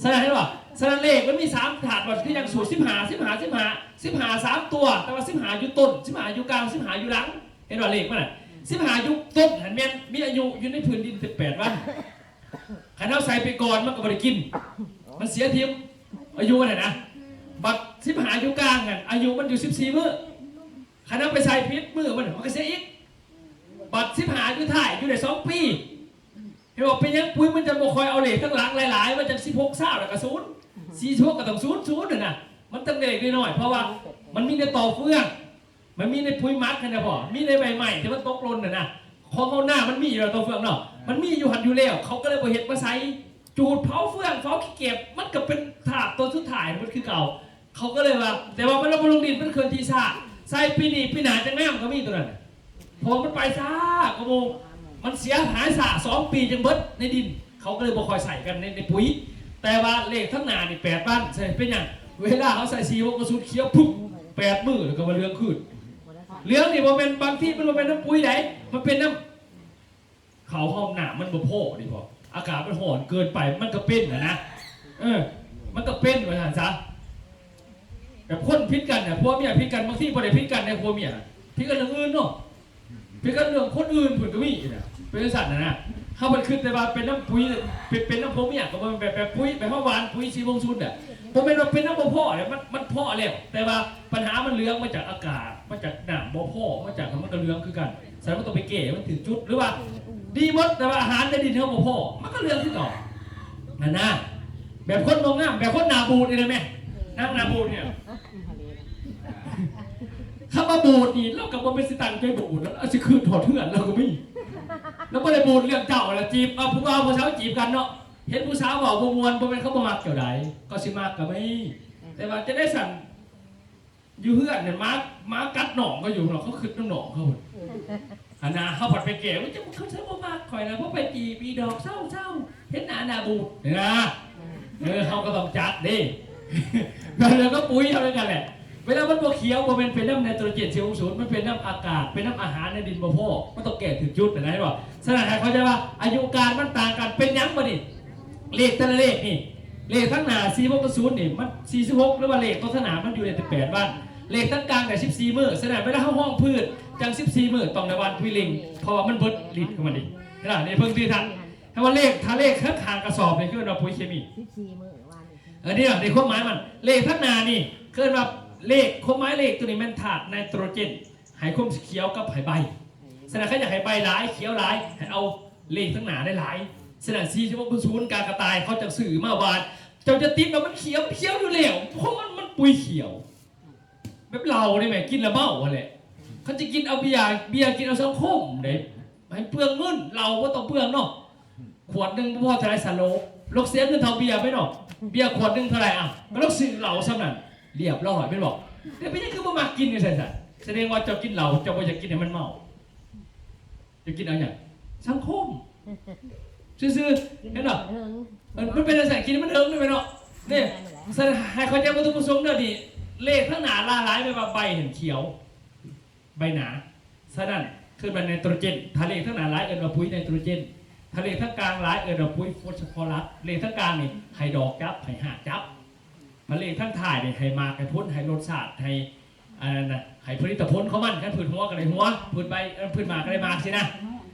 แสดงว่าสารเลขมันมี3ถาดว่าที่ยังสูตร15 3ตัวแต่ว่า15อยู่ต้น15อยู่กลาง15อยู่หลังเห็นว่าเลขมัน 15ยุคต้นหันแม่นมีอายุอยู่ในพื้นดิน18วันขันเอาใส่ไปก่อนมันก็บ่ได้กินมันเสียทีมอายุน่ะนะบัด15ยุคกลางกันอายุมันอยู่14มื้อขันเอาไปใส่พิษมื้อมันก็เสียอีกบัด15ยุคท้ายอยู่ได้2ปีเห็นบอกเป็นยังปุ๋ยมันจะบ่คอยเอาเหล็กข้างหลังหลายๆมันจะ16ซ่าแล้วก็0 46ก็ต้อง0น่ะมันต้องเด็กน้อยๆเพราะว่ามันมีในต่อเฟืองมันมีในปุ๋ยมัดกันนะพ่อมีในใบใหม่ที่มันตกหล่นน่ะนะของเขาหน้ามันมีอยู่แล้วต่อเฟืองเนาะมันมีอยู่หันอยู่แล้วเขาก็เลยบ่เฮ็ดมาใส่จูดเผาเฟืองเผาขี้เก็บมันก็เป็นถาดตัวสุดท้ายมันคือเก่าเขาก็เลยว่าแต่ว่ามันลงลงดินมันเกินที่ซ่าใส่ปีนี้ปีหน้าจังแม่มันก็มีตัวนั้นพอมันไปซ่าก็บ่มันเสียหายซ่า2 ปีจังเบิดในดินเขาก็เลยบ่ค่อยใส่กันในปุ๋ยแต่ว่าเลขทั้งหน้านี่8วันใส่เป็นหยังเวลาเขาใส่สีมันก็สุดเขียวปุ๊บ8 มื้อแล้วก็มาเรื่องขึ้นเรื่องนี่บ่เป็นบางที่มันบ่เป็นน้ำปุ๋ยไหนมันเป็นน้ำเขาห้องหนามันบ่พอดิพ่ออากาศมันร้อนเกินไปมันก็เป็นนะมันก็เป็นว่าซั่นซะแบบคนพิษกันเนี่ยพวกเมียพิษกันบางที่บ่ได้พิษกันในพวกเมียพิษกันเรื่องอื่นเนาะพิษกันเรื่องคนอื่นเพิ่นก็มีน่ะเป็นสัตว์นะเขามันขึ้นแต่ว่าเป็นน้ำปุ๋ยเป็นน้ำพวกเมียก็บ่แบบปุ๋ยแบบหวานปุ๋ยสีวงชุดอ่ะผมเป็นว่าเป็นน้ำบ่พอเนี่ยมันพอแล้วแต่ว่าปัญหามันเลื้องมาจากอากาศมาจากน้ำบ่พอมาจากมันก็เลื้องคือกันแสดงว่าต้องไปเก๋มันถึงจุดหรือว่าดีหมดแต่ว่าอาหารในดินเท่าบ่พอมันก็เลื้องขึ้นต่อนั่นนะแบบคนมองงามแบบคนหน้าบูดนี่ไหมนั่งหน้าบูดเนี่ยถ้ามาบูดนี่เรากับว่าเป็นสิตังใจบูดแล้วเอาสิคืนถอดเถื่อนเราก็ไม่แล้วก็เลยบูดเรื่องเจ้าแล้วจีบเอาผู้เอาผู้สาวจีบกันเนาะเห็นผู้สาวบอกบมวนบ่เป็นเขาบ่มักเกี่ยวใดก็สิมากก็ไม่แต่ว่าจะได้สั่นอยู่เฮือนเนี่ยม้ากัดหนองก็อยู่หรอกเขาขึ้นน้ำหนองเขาอันน่ะเขาผัดไปเก๋ว่าจะเขาใช้บ่มากคอยนะเพราะไปจีปีดอกเศร้าเห็นหน้าบูดเห็นนะเขาก็ต้องจัดดิแล้วก็ปุ๋ยเท่านั้นแหละเวลามันบ่เขียวบ่เป็นน้ำไนโตรเจน0.0มันเป็นน้ำอากาศเป็นน้ำอาหารในดินบ่พอมันต้องแก่ถึงจุดแต่ไหนบอกสถานการณ์เขาจะว่าอายุการมันต่างกันเป็นยังบ่นี่เลขแต่ละเลขนี่เลขทั้งหน้า46นี่มัน46หรือว่าเลขตัวหน้ามันอยู่ใน18วันเลขทั้งกลางกับ14มื้อแสดงเวลาเฮาห้องพืชจัง14มื้อต้องในวันพิลิงเพราะว่ามันเบิดลิตรของมันนี่เห็นล่ะนี่เพิ่งที่ทันถ้าว่าเลขถ้าเลขข้างกระสอบนี่คือว่าปุ๋ยเคมี14 มื้อวันนี่ในความหมายมันเลขทั้งหน้านี่คือว่าเลขความหมายเลขตัวนี้มันถาดไนโตรเจนให้คมเขียวกับไผ่ใบแสดงเขาอยากให้ใบหลายเขียวหลายให้เอาเลขทั้งหน้าได้หลายแสดง46.0การกระต่ายเขาจะสื่อมาวานเจ้าจะติดแล้วมันเขียวอยู่แล้วเพราะมันปุยเขียวแบบเราได้ไหมกินแล้วเมาอะไรเขาจะกินเอาเบียร์กินเอาสังคมเด็ให้เปลืองเงินเราก็ต้องเปลืองเนาะขวดหนึ่งพ่อเท่าไรสโลลกเสียเงินเท่าเบียร์ไปเนาะเบียร์ขวดหนึ่งเท่าไรอ่ะก็ลกซื้อเหล้าซ้ำนั่นเรียบร้อยไม่บอกแต่ไม่ใช่คือว่ามากินนี่ใช่แสดงว่าเจ้ากินเหล้าเจ้าไม่อยากกินให้มันเมาจะกินเอาอย่างสังคมซื่อๆเห็นหรอมันเป็นอะไรกินมันเอิงเลยเนาะเนี่ยให้เขาจะมาตุ้มซุ้มเดี๋ยวนี้เลขทั้งหนาลาร้ายไปว่าใบเห็นเขียวใบหนาฉะนั้นคือมันไนโตรเจนทะเลทั้งหนาร้ายเอิญว่าปุ๋ยไนโตรเจนทะเลทั้งกลางร้ายเอิญว่าปุ๋ยฟอสฟอรัสเลขทั้งกลางนี่ให้ดอกจับให้หากจับทะเลทั้งถ่ายนี่ให้มากให้พ้นให้รสชาติให้อะไรนะให้ผลิตผลเขามันกันผืนหัวกันเลยหัวผืนใบผืนมากกันเลยมากสินะ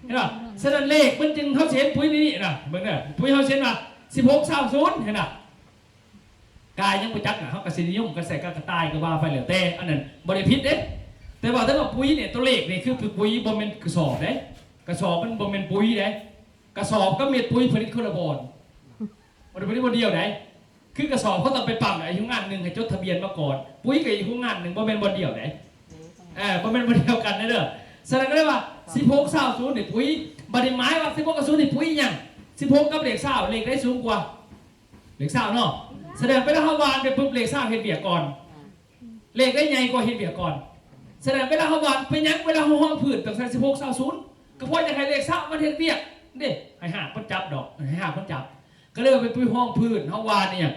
เห็นป่ะฉะนั้นเลขมันจึงเขาเสียปุ๋ยนี่นะเบิ่งเนี่ยปุ๋ยเขาเสียมา16.0เห็นป่ะกายยังไปจักนะเขากระสินิยมกระแสกระต่ายกระบาไปเหลือแต่อันนั้นบริพิษเด้แต่ว่าถ้าว่าปุ๋ยเนี่ยตัวเลขนี่คือปุ๋ยบ่เป็นกระสอบเด้กระสอบมันบ่เป็นปุ๋ยเด้กระสอบก็เม็ดปุ๋ยผลิตคนละบอนมันเป็นคนเดียวเด้คือกระสอบเขาต้องไปปั๊มไอ้ยุ่งงานหนึ่งให้จดทะเบียนมาก่อนปุ๋ยกับอีกยุ่งงานหนึ่งบ่เป็นบอนเดียวเด้บ่เป็นบอนเดียวกันเด้อแสดงได้ว่า16.0นี่ปุ๋ยบ่ได้หมายว่า16.0นี่ปุ๋ยหยัง16กับเลข20เลขได้สูงกว่าเลข20เนาะแสดงไปแล้วเฮาวานไปปุ๊บเลข20เฮ็ดเบียก่อนเลขได้ใหญ่กว่าเฮ็ดเบียก่อนแสดงไปแล้วเฮาวานไปยังเวลาเฮาห้องผืนตั้งแต่16.0ก็เพราะอยากให้เลข20มันเฮ็ดเบียกเด้ให้หาคนจับดอกให้หาคนจับก็เลยไปปุ้ยห้องผืนเฮาวานเนี่ย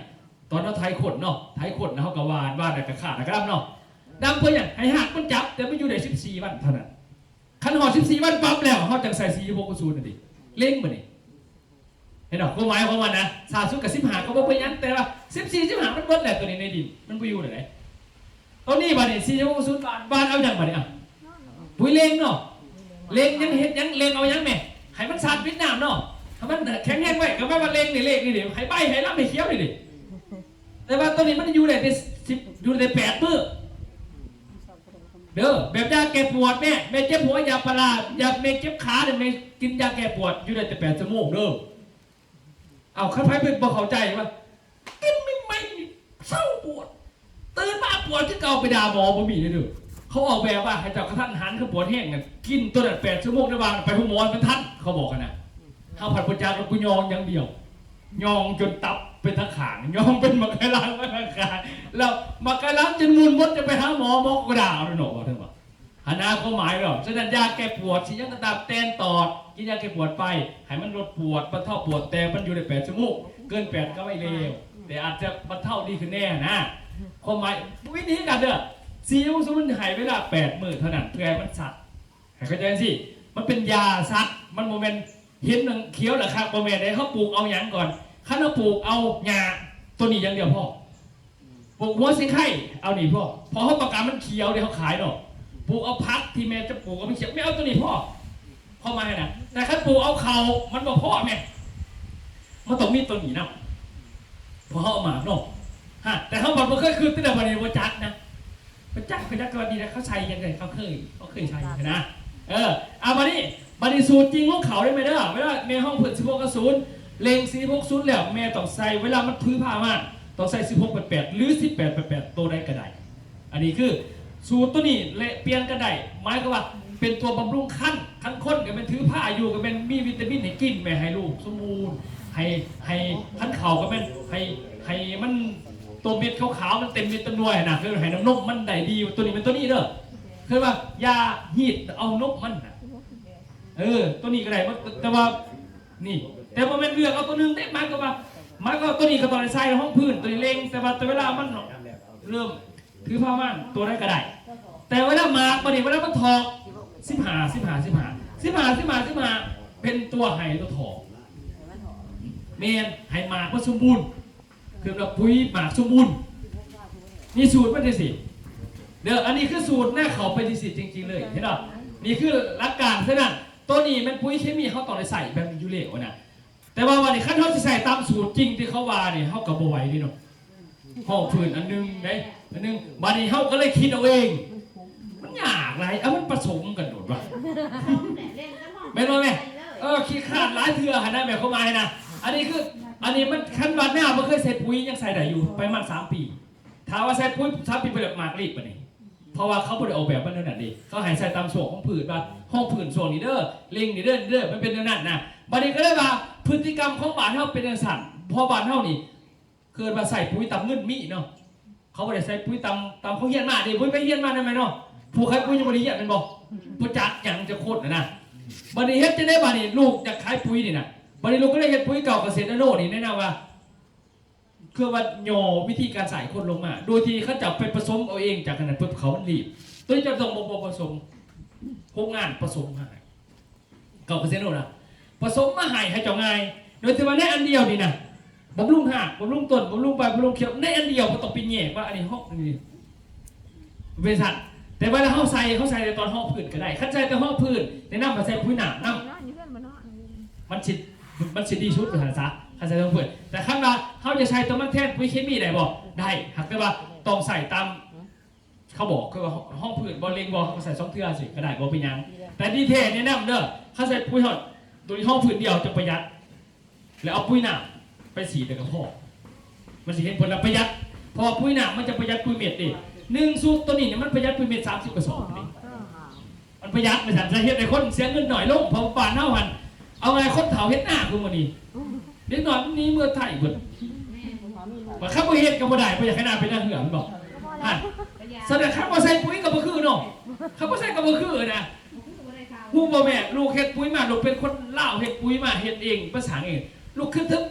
ตอนเฮาไถขนเนาะไถขนเฮาก็วานได้ก็ขาดนะครับเนาะดำเพิ่นหยังให้หาคนจับแต่ไม่อยู่ได้14วันเท่านั้นคันหอด14วันปั๊บแล้วเฮาจังใส่46.0นั่นดิเล่งบ่นี่เห็นดอกก็หมายความว่านะ30กับ15ก็บ่เป็นหยังแต่ว่า14 15มันเบิดแล้วตัวนี้ในดินมันบ่อยู่ได้ไหนเอานี่บัดนี้46.0บาทเอาจังบัดนี้อ่ะปุ๋ยเล่งเนาะ เลงยังเฮ็ดยังเลงเอายังแม่ให้มันสาดวิดน้ำเนาะให้มันแข็งแรงไว้ก็ไม่ว่าเลงนี่เลงนี่ดิให้ใบให้ล้ำให้เขียวนี่ดิแต่ว่าตัวนี้มันอยู่ได้10อยู่ได้8 มื้อเด้อแบบยาแก้ปวดแม่เจ็บหัวยาพาราแม่เจ็บขาเนี่ยแม่กินยาแก้ปวดอยู่ได้แต่8 ชั่วโมงเด้อเอาใครเป็นบ่เข้าใจว่ากินไม่เศร้าปวดตื่นมาปวดที่เก่าไปด่าหมอบ่มีเลยเด้อเขาออกแบบว่าให้เจ้ากระทันหันคือปวดแห้งกันกินตัวนั้น8 ชั่วโมงได้บางไปหัวหมอนมันทันเขาบอกกันนะข้าวผัดปุจจากับกุยองอย่างเดียวยองจนตับเป็นตะขางยองเป็นมะไคล้างเป็นตะขางแล้วมะไคล้างจนมุนมดจะไปหาหมอก็ด่าเอาหนอท่านบอกหันหน้าเขาหมายหรอกฉะนั้นยาแก้ปวดฉีดยาตาแตนตอดกินยาแก้ปวดไปให้มันลดปวดบรรเทาปวดแต่มันอยู่ใน8 ชั่วโมงเกิน8ก็ไม่เลวแต่อาจจะบรรเทาดีขึ้นแน่นะความหมายวิธีการเด้อ4 ชั่วโมงสมมติหายเวลา8 มื้อเท่านั้นเพื่อให้มันสัตว์เข้าใจสิมันเป็นยาสัตว์มันโมเมนต์เห็นหนึ่งเคี้ยวเหรอครับโมเมนต์ได้เขาปลูกเอาหยังก่อนข้าเราปลูกเอาหญ้าตัวนี้อย่างเดียวพ่อปลูกหัวสิงไข่เอานี่พ่อพอเขาประกาศมันเขียวเดี๋ยวเขาขายเนาะปลูกเอาพักที่แม่จะปลูกเอาไม่เขียวไม่เอาตัวนี้พ่อเข้ามาให้นะแต่ข้าปลูกเอาเขามันบอกพ่อแม่มันต้องมีตัวนี้นะพอเขาเอามาเนาะฮะแต่เขาบอกว่าเคยคือตั้งแต่วันนี้ว่าจัดนะว่าจัดเป็นนักกรณีนะเขาใช้ยังไงเขาเคยใช้นะเอามาดิสูตรจริงของเขาได้ไหมเด้อเวลาในห้องเปิด16:0เลง16:0แล้วแม่ต้องใส่เวลามันพื้นผ้ามาต้องใส่16:8หรือ18:8ตัวใดก็ได้อันนี้คือสูตรตัวนี้เปลี่ยนก็ได้หมายก็ว่าเป็นตัวบำรุงขั้นข้นก็เป็นถือผ้าอยู่ก็เป็นมีวิตามินให้กินแม่ให้ลูกสมบูรณ์ให้ขั้นเข่าก็เป็นให้มันตัวเม็ดขาวๆมันเต็มเม็ดเต็มหน่วยนะคือให้น้ำนมมันได้ดีตัวนี้เป็นตัวนี้เด้อคือว่ายาหีดเอานมมันนะตัวนี้ก็ได้แต่ว่านี่แต่พอมันเลือกเอาตัวนึงได้มันก็ตัวนี้ก็ตอนใส่ห้องพื้นตัวนี้เล็งแต่ว่าเวลามันเริ่มถือผ้าม่านตัวได้ก็ได้แต่เวลามาปฏิเวลามันถอก15เป็นตัวไห่ตัวถอกเมนไห่หมากมันสมบูรณ์คือแบบปุ๋ยหมากสมบูรณ์นี่สูตรมันได้สิเดี๋ยวอันนี้คือสูตรหน้าเขาไปที่สิจริงๆเลยเห็นหรอนี่คือหลักการซะนั่นตัวนี้มันปุ๋ยเคมีเขาต่อเลยใส่แบบยูเล่นะแต่ว่าวันนี้ขั้นเขาจะใส่ตามสูตรจริงที่เขาว่าเนี่ยเขากับโบไหวนี่เนาะห้องพื้นอันนึงไงอันนึงวันนี้เขาก็เลยคิดเอาเองมันยากไรมันผสมกันหมดวะไม่รู้ไหมคิดขาดหลายเถื่อหันหน้าแบบเข้ามานะอันนี้มันขั้นวันหน้ามันเคยใส่ปุ๋ยยังใส่ได้อยู่ไปมัน3 ปีถามว่าใส่ปุ๋ย3 ปีไปแบบหมากรีบปะนี่เพราะว่าเขาไม่ได้ออกแบบมันนั่นดีเขาหายใส่ตามส่วนของผืนว่าห้องผืนส่วนนี้เด้อเล็งนี่เด้อมันเป็นนั่นนะบัดนี้ก็ได้ว่าพฤติกรรมของบ้านเฮาเป็นอย่างสั่นพอบ้านเฮานี่เกิดมาใส่ปุ๋ยตำเงินมีเนาะเขาไม่ได้ใส่ปุ๋ยตำเขาเฮียนมาดิปุ๋ยไปเฮียนมาได้ไหมเนาะผู้ใครปุ๋ยยังไม่ได้เฮียนเป็นบอกผู้จัดอย่างจะโคตรนะบัดนี้เฮ็ดจะได้บัดนี้ลูกจะขายปุ๋ยนี่นะบัดนี้ลูกก็ได้เฮ็ดปุ๋ยเก่าเกษตรนาโนนี่แนะนำว่าคือว่าโยวิธีการใส่คนลงมาโดยที่เขาจับไปผสมเอาเองจากขนาดเพิ่มเขามันรีบตัวนี้จะต้องผสมโครงงานผสมมาเก่าเกษตรนาโนนะผสมมาให้เจ้าง่ายโดยที่ว่าในอันเดียวนี่นะบำรุงหากบำรุงต้นบำรุงใบบำรุงเขียวในอันเดียวก็ต้องปีแย่ว่าอันนี้ห้องนี่เป็นสัตว์แต่เวลาเขาใส่ในตอนห้องพื้นก็ได้ขั้นใส่แต่ห้องพื้นในน้ำมาใส่ปุ๋ยหนาน้ำมันชิดดีชุดภาษาซะขั้นใส่ห้องพื้นแต่ขั้นว่าเขาจะใช้ตัวมันแทนปุ๋ยเคมีได้บอกได้หากแต่ว่าต้องใส่ตามเขาบอกคือว่าห้องพื้นบอลเลงบอลเขาใส่2 เทื่อสิก็ได้บอลเป็นยังแต่ดีเทลในน้ำเด้อเขาใส่ปุ๋ยหอดตัวห้องพื้นเดียวจะประหยัดแล้วเอาปุ๋ยหนาไปสีแต่กระเพาะมันสิเห็นผลประหยัดพอปุ๋ยหนามันจะประหยัดปุ๋ยเม็ดดิ1 สูตรตัวนี้เนี่ยมันประหยัดปุ๋ยเม็ด30 กระสอบนี่มันประหยัดไม่สั่นจะเห็นไอ้คนเสียเงินหน่อยลงพอป่านเท่าหันเอาไงคนเถาเห็ดหน้าคือมันนี่เด็กหน่อยมันนี้เมื่อไทยเบิดว่าข้าพเห็ดกับบ่ได้บ่อยากให้หน้าเป็นหน้าเหื่อมันบอกแสดงข้าพใส่ปุ๋ยกับบ่คือเนาะข้าพใส่กับบ่คือนะผู้บ่แม่ลูกเห็ดปุ๋ยมาลูกเป็นคนเล่าเห็ดปุ๋ยมาเห็ดเองภาษาเองลูกคือทึบ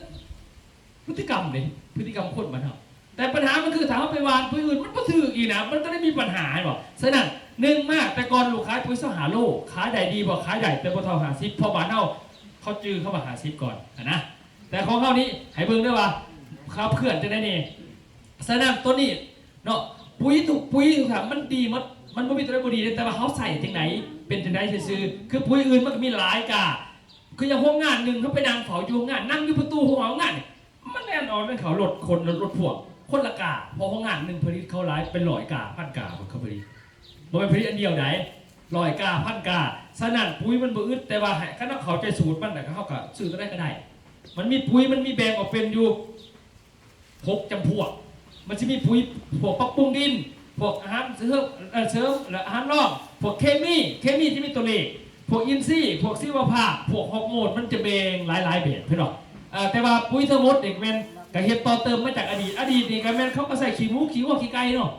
พฤติกรรมเลยพฤติกรรมคนมันเนาะแต่ปัญหามันคือถามว่าไปวานปุ๋ยอื่นมันก็ถืออีกนะมันก็ได้มีปัญหาบอกฉะนั้น1 มากแต่ก่อนลูกขายปุ๋ยหาโลขายได้ดีบอกขายได้แต่พอเท่า50พอบานเขาจื้อเข้ามา50ก่อนนะแต่ของเขานี้ให้เบิ่งด้วยว่าเขาเพื่อนจะได้เนี่ยฉะนั้นตัวนี้เนาะปุ๋ยถูกถามมันดีมันไม่มีตัวไหนบ่ดีแต่ว่าเขาใส่จังไหน เป็นจังได๋ซื่อๆคือปุ๋ยอื่นมันก็มีหลายกาคืออย่างโรงงานหนึงเขาไปนั่งเฝ้าอยู่โรงงานนั่งอยู่ประตูโรงงานมันแน่นอนเป็นเขารถคนรถพวกคนละกาพอโรงงานหนึงผลิตเขาหลายเป็น100 กาพันกาเขาผลิตบ่แม่นผลิตอันเดียวใด100 กาพันกาฉะนั้นปุ๋ยมันบ่อึดแต่ว่าให้คันเขาใจสูตรมันน่ะเขาก็ซื้อก็ได้ มันมีปุ๋ยมันมีแบ่งออกเป็นอยู่6 จำพวกมันจะมีปุ๋ยพวกปรับปรุงดินพวกอาหารเสริมและอาหารรองพวกเคมีที่มีตัวเลขพวกอินทรีย์พวกชีวภาพพวกฮอร์โมนมันจะแบ่งหลายแบบพี่น้องแต่ว่าปุ๋ยทั้งหมดเด็กแม่นก็เฮ็ดต่อเติมมาจากอดีตนี่ก็แม่นเขาก็ใส่ขี้หมูขี้วัวขี้ไก่เนาะ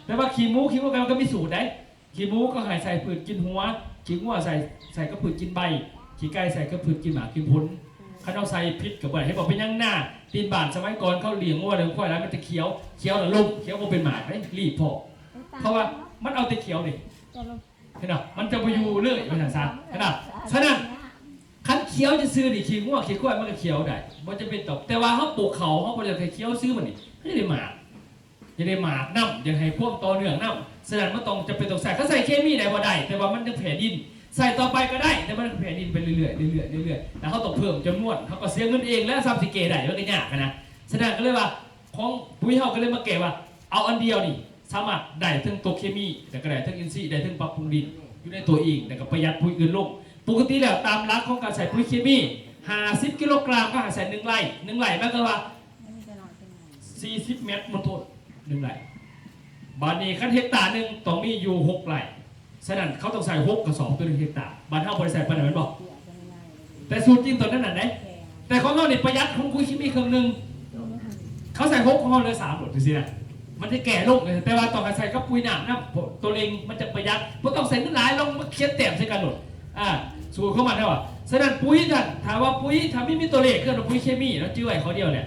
แต่ว่าขี้หมูขี้วัวไก่มันก็มีสูตรได้ขี้หมูก็ให้ใส่พืชกินหัวขี้วัวใส่ก็พืชกินใบขี้ไก่ใส่ก็พืชกินหมากกินผลข้าเอาใส่พิษกับอะไรให้บอกเป็นยังหน้าตีนบานสมัยก่อนเขาเลี้ยงวัวเลี้ยงควายแล้วมันจะเขียวแล้วลมเขียวก็เป็นหมากได้รีบพอเพราะว่ามันเอาแต่เขียวดิเห็นไหมมันจะไปอยู่เรื่อยเป็นอย่างนั้นเห็นไหมฉะนั้นคันเขียวจะซื้อดิขี้งัวขี้ควายมันก็เขียวได้มันจะเป็นตบแต่ว่าเขาปลูกเขาบริจาคเขียวซื้อมันนี่ไม่ได้หมากน้ำยังให้พวกต่อเนื่องน้ำฉะนั้นมันต้องจะเป็นต้องใส่เขาใส่เคมีได้บ่ได้แต่ว่ามันจะแผ่ดินใส่ต่อไปก็ได้แต่มันแผ่ดินไปเรื่อยๆแต่เขาต้องเพิ่มจำนวนเขาก็เสียเงินเองและซับซิเกได้มันก็ยากนะฉะนั้นก็เลยว่าของปุ๋ยเขาก็เลยมาเก็บว่าเอาอันเดียวนี่สามารถได้ทั้งตัวเคมีแต่ก็ได้ทั้งอินทรีย์ได้ทั้งปรับปรุงดินอยู่ในตัวเองแต่ก็ประหยัดปุ๋ยอื่นลงปกติแล้วตามหลักของการใส่ปุ๋ยเคมี50 กิโลกรัมก็ใส่1 ไร่แม้ก็ว่า40 เมตรมันโทษ1 ไร่บาทนี้คันเฮกตาร์นึงต้องมีอยู่6 ไร่ฉะนั้นเขาต้องใส่6 กระสอบตัว1 เฮกตาร์บ้านเฮาบ่ได้ใส่ปานนั้นบอกแต่สูตรจริงตอนนั้นน่ะได้แต่ของเฮานี่ประหยัดของปุ๋ยเคมีเครื่องนึงเขาใส่6ของเฮาเหลือ3หมดจังซี่นะมันจะแก่ลงแต่ว่าต้องใส่กับปุ๋ยน้ำนะตัวเองมันจะประหยัดบ่ต้องใส่เงินหลายลงมาเขียนแต้มใส่กันหมดสูตรเข้ามาได้ว่าฉะนั้นปุ๋ยท่านถามว่าปุ๋ยถ้าไม่มีตัวเลขเกินปุ๋ยเคมีแล้วจื้อไว้เขาเดียวเนี่ย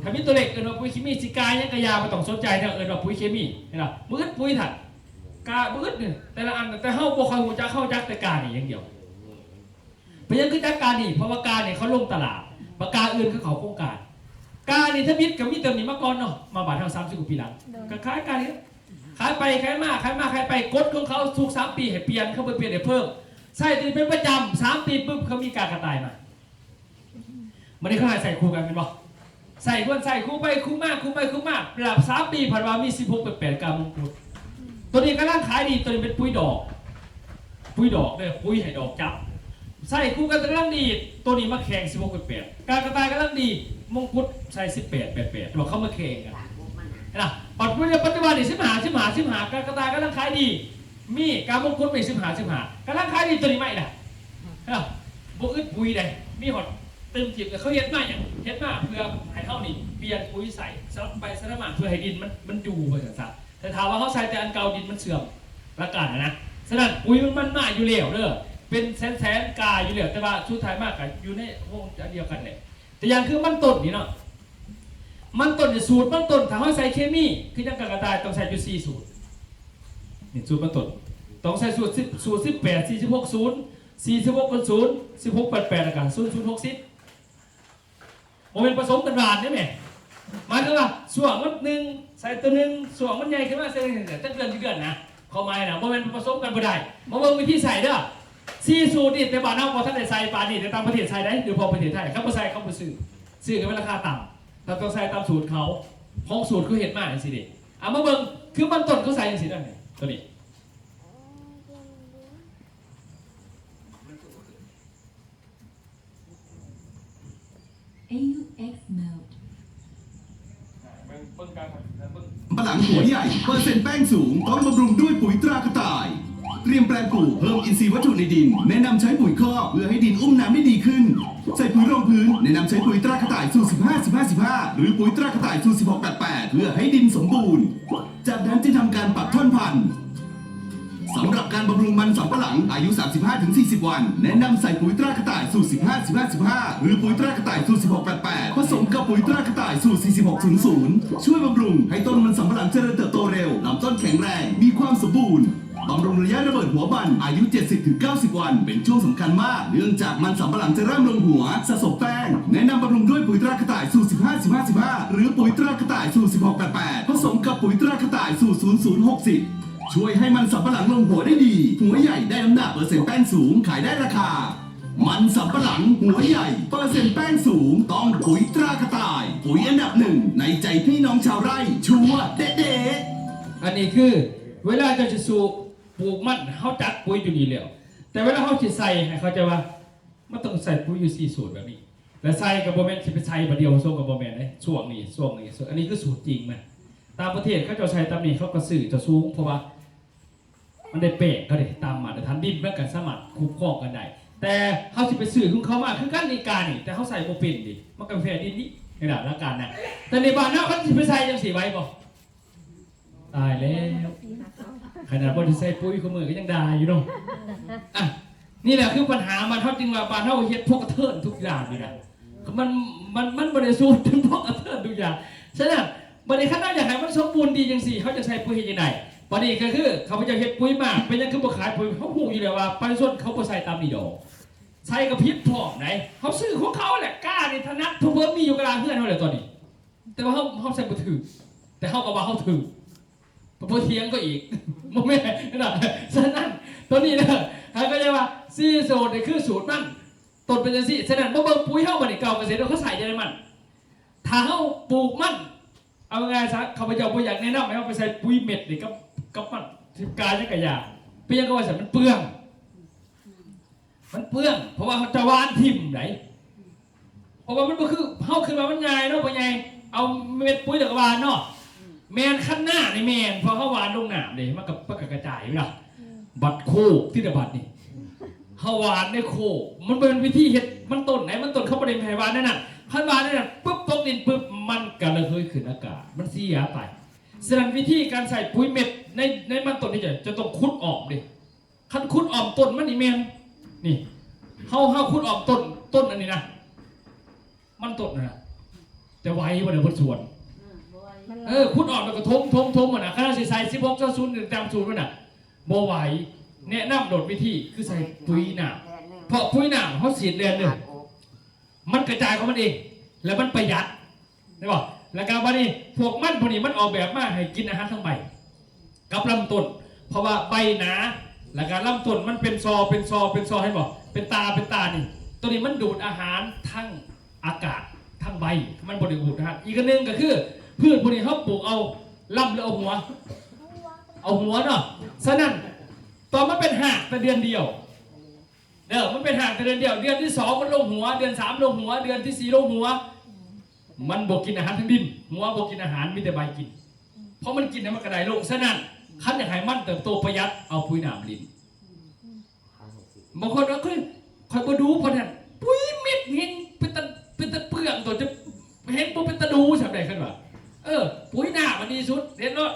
ถ้ามีตัวเลขเกินปุ๋ยเคมีสิกายยังกะยาบ่ต้องสนใจเด้อว่าปุ๋ยเคมีเห็นบ่มื้อปุ๋ยท่านกาบื้อเนี่ยแต่ละอันแต่เฮาบ่ค่อยฮู้จักเข้าจักแต่กานี่อย่างเดียวเพราะยังคือจักกานี่เพราะว่ากาเนี่ยเขาลงตลาดปากกาอื่นคือเขาโครงการกานี่ถ้ามิดกับมีเติมนี่มาก่อนเนาะมาบาดเฮา30 กว่าปีหลังก็ขายกานี่ขายไปขายมาขายไปกดของเขาทุก3 ปีให้เปลี่ยนเขาไปเปลี่ยนให้เพิ่มใส่ตีเป็นประจำ3 ปีปุ๊บเขามีการกระต่ายมามันนี่เขาใส่คู่กันเป็นบ่ใส่คู่ไปคู่มากระดับ3 ปีผ่านมามี16 8 กรัมมงกุฎตัวนี้กำลังขายดีตัวนี้เป็นปุ๋ยดอกเนี่ยปุ๋ยให้ดอกจับใส่คู่กันกำลังดีตัวนี้มาแข่ง16 8การกระต่ายกำลังดีมงกุฎใส่18 88บอกเขามาแข่งกันนะปัจจุบันนี่15การกระต่ายกำลังขายดีมีการมงกุฎไป15กำลังขายดีตัวนี้ไม่ได้บุอึดปุ๋ยได้มีหอดเติมจิบเขาเฮ็ดมาอย่างเฮ็ดมาเพื่อให้เท่านี้เปลี่ยนปุ๋ยใส่สลับไปสลับมาเพื่อให้ดินมันอยู่ไปสักแต่ถามว่าเขาใส่แต่อันเก่าดินมันเสื่อมประกาศนะฉะนั้นปุ๋ยมันมากอยู่แล้วเด้อเป็นแสนกาอยู่แล้วแต่ว่าชุดไทยมากกับอยู่ในวงเดียวกันเลยแต่อย่างคือมันต้นนี่เนาะมันต้นจะสูตรมันต้นถ้าเขาใส่เคมีคือยังกระต่ายต้องใส่อยู่4 สูตรนี่สูตรมันต้นต้องใส่สูตร18 46 0 16 88แล้วกัน0060โมเป็นผสมกันหวานได้ไหมหมายถึงว่าส่วนมันหนึ่งใส่ตัวหนึ่งส่วนมันใหญ่ขึ้นมาใส่ตั้งเดือนนะเขาหมายนะโมเป็นผสมกันบ่ได้มาเบิ่งวิธีใส่เด้อ4 สูตรนี่แต่บ้านเราพอท่านได้ใส่ปานนี่แต่ต่างประเทศใส่ได้หรือพอประเทศไทยเขาบ่ใส่เขาบ่ซื้อกันเป็นราคาต่ำเราต้องใส่ตามสูตรเขาของสูตรเขาเห็นมากอย่างสิเด็กมาเบิ่งคือมันต้นเขาใส่อย่างสิได้ไหมตัวนี้ฝรั่งหัวใหญ่เปอร์เซ็นต์แป้งสูงต้องบำรุงด้วยปุ๋ยตรากระต่ายเตรียมแปลงปลูกเพิ่มอินทรีย์วัตถุในดินแนะนำใช้ปุ๋ยคอกเพื่อให้ดินอุ้มน้ำได้ดีขึ้นใส่ปุ๋ยรองพื้นแนะนำใช้ปุ๋ยตรากระต่ายสูตร15 หรือปุ๋ยตรากระต่ายสูตร16 88เพื่อให้ดินสมบูรณ์จากนั้นจึงทำการปักท่อนพันธุ์สำหรับการบำรุงมันสำปะหลังอายุ 35-40 วันแนะนำใส่ปุ๋ยตรากระต่ายสูตร15 หรือปุ๋ยตรากระต่ายสูตร16 88ผสมกับปุ๋ยตรากระต่ายสูตร4600ช่วยบำรุงให้ต้นมันสำปะหลังเจริญเติบโตเร็วลำต้นแข็งแรงมีความสมบูรณ์บำรุงระยะระเบิดหัวบันอายุ 70-90 วันเป็นช่วงสำคัญมากเนื่องจากมันสำปะหลังจะเริ่มลงหัวสะสมแป้งแนะนำบำรุงด้วยปุ๋ยตรากระต่ายสูตร15 หรือปุ๋ยตรากระต่ายสูตร16 88ผสมกับปุ๋ยตรากระต่ายสูตร0060 ช่วยให้มันสำปะหลังลงหัวได้ดี หัวใหญ่ได้น้ำหนักเปอร์เซ็นต์แป้งสูงขายได้ราคา มันสำปะหลังหัวใหญ่เปอร์เซ็นต์แป้งสูงต้องปุ๋ยตรากระต่าย ปุ๋ยอันดับหนึ่งในใจพี่น้องชาวไร่ชัวร์เด็ดๆ อันนี้คือเวลาจะสูบปลูกมันเขาจัดปุ๋ยอยู่นี่แล้วแต่เวลาเขาจะใส่ให้เขาใจว่ามันต้องใส่ปุ๋ยอยู่4 สูตรแบบนี้และใส่กับโบแมนที่ไปใส่ประเดียวส่งกับโบแมนเลยช่วงนี้อันนี้คือสูตรจริงมันตามประเทศเขาจะใช้ตามนี้เขาก็สื่อจะสูงเพราะว่ามันได้เป๊ะก็ได้ตามมาแต่ทันดินเมื่อกันสมัครคุ้มครองกันได้แต่เขาสิไปสื่อของเขามาคือการในการนี่แต่เขาใส่โบเป็นดิมันกาแฟดินนี่ในด่านละกันนะแต่ในบ้านเขาสิไปใส่ยังสีไว้บ่ตายแล้วขนาดบริษัทปุ๋ยขมือก็ยังได้อยู่เนาะอ่ะนี่แหละคือปัญหามันเท่าจริงว่าบ้านเท่าเฮ็ดพวกกระเทินทุกอย่างนี่นะมันบริสุทธิ์ถึงพวกกระเทินทุกอย่างฉะนั้นบริษัทอยากให้มันสมบูรณ์ดีจังสี่เขาจะใช้ปุ๋ยยังไงวันนี้ก็คือเขาจะเฮ็ดปุ๋ยมากเป็นยังคือบ่ขายปุ๋ยเขาหูอยู่เลยว่าประชาชนเขาบ่ใส่ตามนี่ดอกใส่กับพิษพร้อมไหนเขาซื้อของเขาแหละกล้านี่ถนัดทุกเพิ่มมีอยู่กลางเพื่อนเขาเลยตอนนี้แต่ว่าเขาใส่บ่ถือแต่เขาก็ว่าเขาถือพอเทียงก็อีกโมเมนต์นะฉะนั้นตัวนี้นะเขาก็จะว่าซีสูตรนี่คือสูตรมันต้นเป็นจังซี่ฉะนั้นเมื่อเบิ่งปุ๋ยเฮาบัดนี้เก่าเกษตรเขาใส่ยังไงมันถ้าเฮาปลูกมันเอาไงซะข้าพเจ้าบ่อยากแนะนำให้เฮาไปใส่ปุ๋ยเม็ดนี่กับมันสิกายจังกะยาเปลี่ยนก็ว่ามันเปลืองเพราะว่าเขาจะหวานทิ่มไหนเพราะว่ามันบ่คือเฮาขึ้นมามันใหญ่เนาะบ่ใหญ่เอาเม็ดปุ๋ยแล้วก็หวานเนาะแมนขั้นหน้าในแมนพอเขาวานลงหนามเลยมันกับกระจายไปละบัดโคที่เดบัดนี่เขาวานในโคมันเป็นวิธีเห็ดมันต้นไหนมันต้นเขาประเด็นไผ่วานนั่นน่ะขั้นวานนั่นน่ะปุ๊บตกดินปุ๊บมันกันเลยขึ้นอากาศมันเสียไปฉะนั้นวิธีการใส่ปุ๋ยเม็ดในมันต้นนี่จะต้องคุดออกดิขั้นคุดออกต้นมันนี่แมนนี่เขาคุดออกต้นอันนี้นะมันต้นนะแต่ไว้วันเดียวบนสวนคุณออกแล้วก็ทมนะขนาดใส่16 90ตามสูตรมันน่ะโบไหวแนะนำโดดวิธีคือใส่ปุ๋ยหนาเพราะปุ๋ยหนาเขาสีดเดือนหนึ่งมันกระจายของมันเองแล้วมันประหยัดได้ป่ะแล้วการวันนี้พวกมันพวกนี้มันออกแบบมาให้กินอาหารทั้งใบกับลำต้นเพราะว่าใบหนาแล้วการลำต้นมันเป็นซอให้บอกเป็นตานี่ตัวนี้มันดูดอาหารทั้งอากาศทั้งใบมันบริบูรณ์นะฮะอีกอันนึงก็คือพืชพวกนี้เขาปลูกเอาลำหรือเอาหัวเนาะฉะนั้นตอนมันเป็นหากแต่เดือนเดียวมันเป็นหากแต่เดือนเดียวเดือนที่2มันลงหัวเดือน3ลงหัวเดือนที่4ลงหัวมันบอกกินอาหารทั้งดินหัวบอกกินอาหารมีแต่ใบกินเพราะมันกินแล้วมันกระไดโลกฉะนั้นขั้นอยากให้มันเติบโตประหยัดเอาปุ๋ยหนามลิ้นบางคนก็คอยมาดูเพราะนั้นปุ๋ยเม็ดเห็นเป็นตะเปลืองตัวจะเห็นปุ๊บเป็นตะดูใช่ไหมขึ้นมาปุ๋ยหน้ามันดีสุดเด็ดเนาะ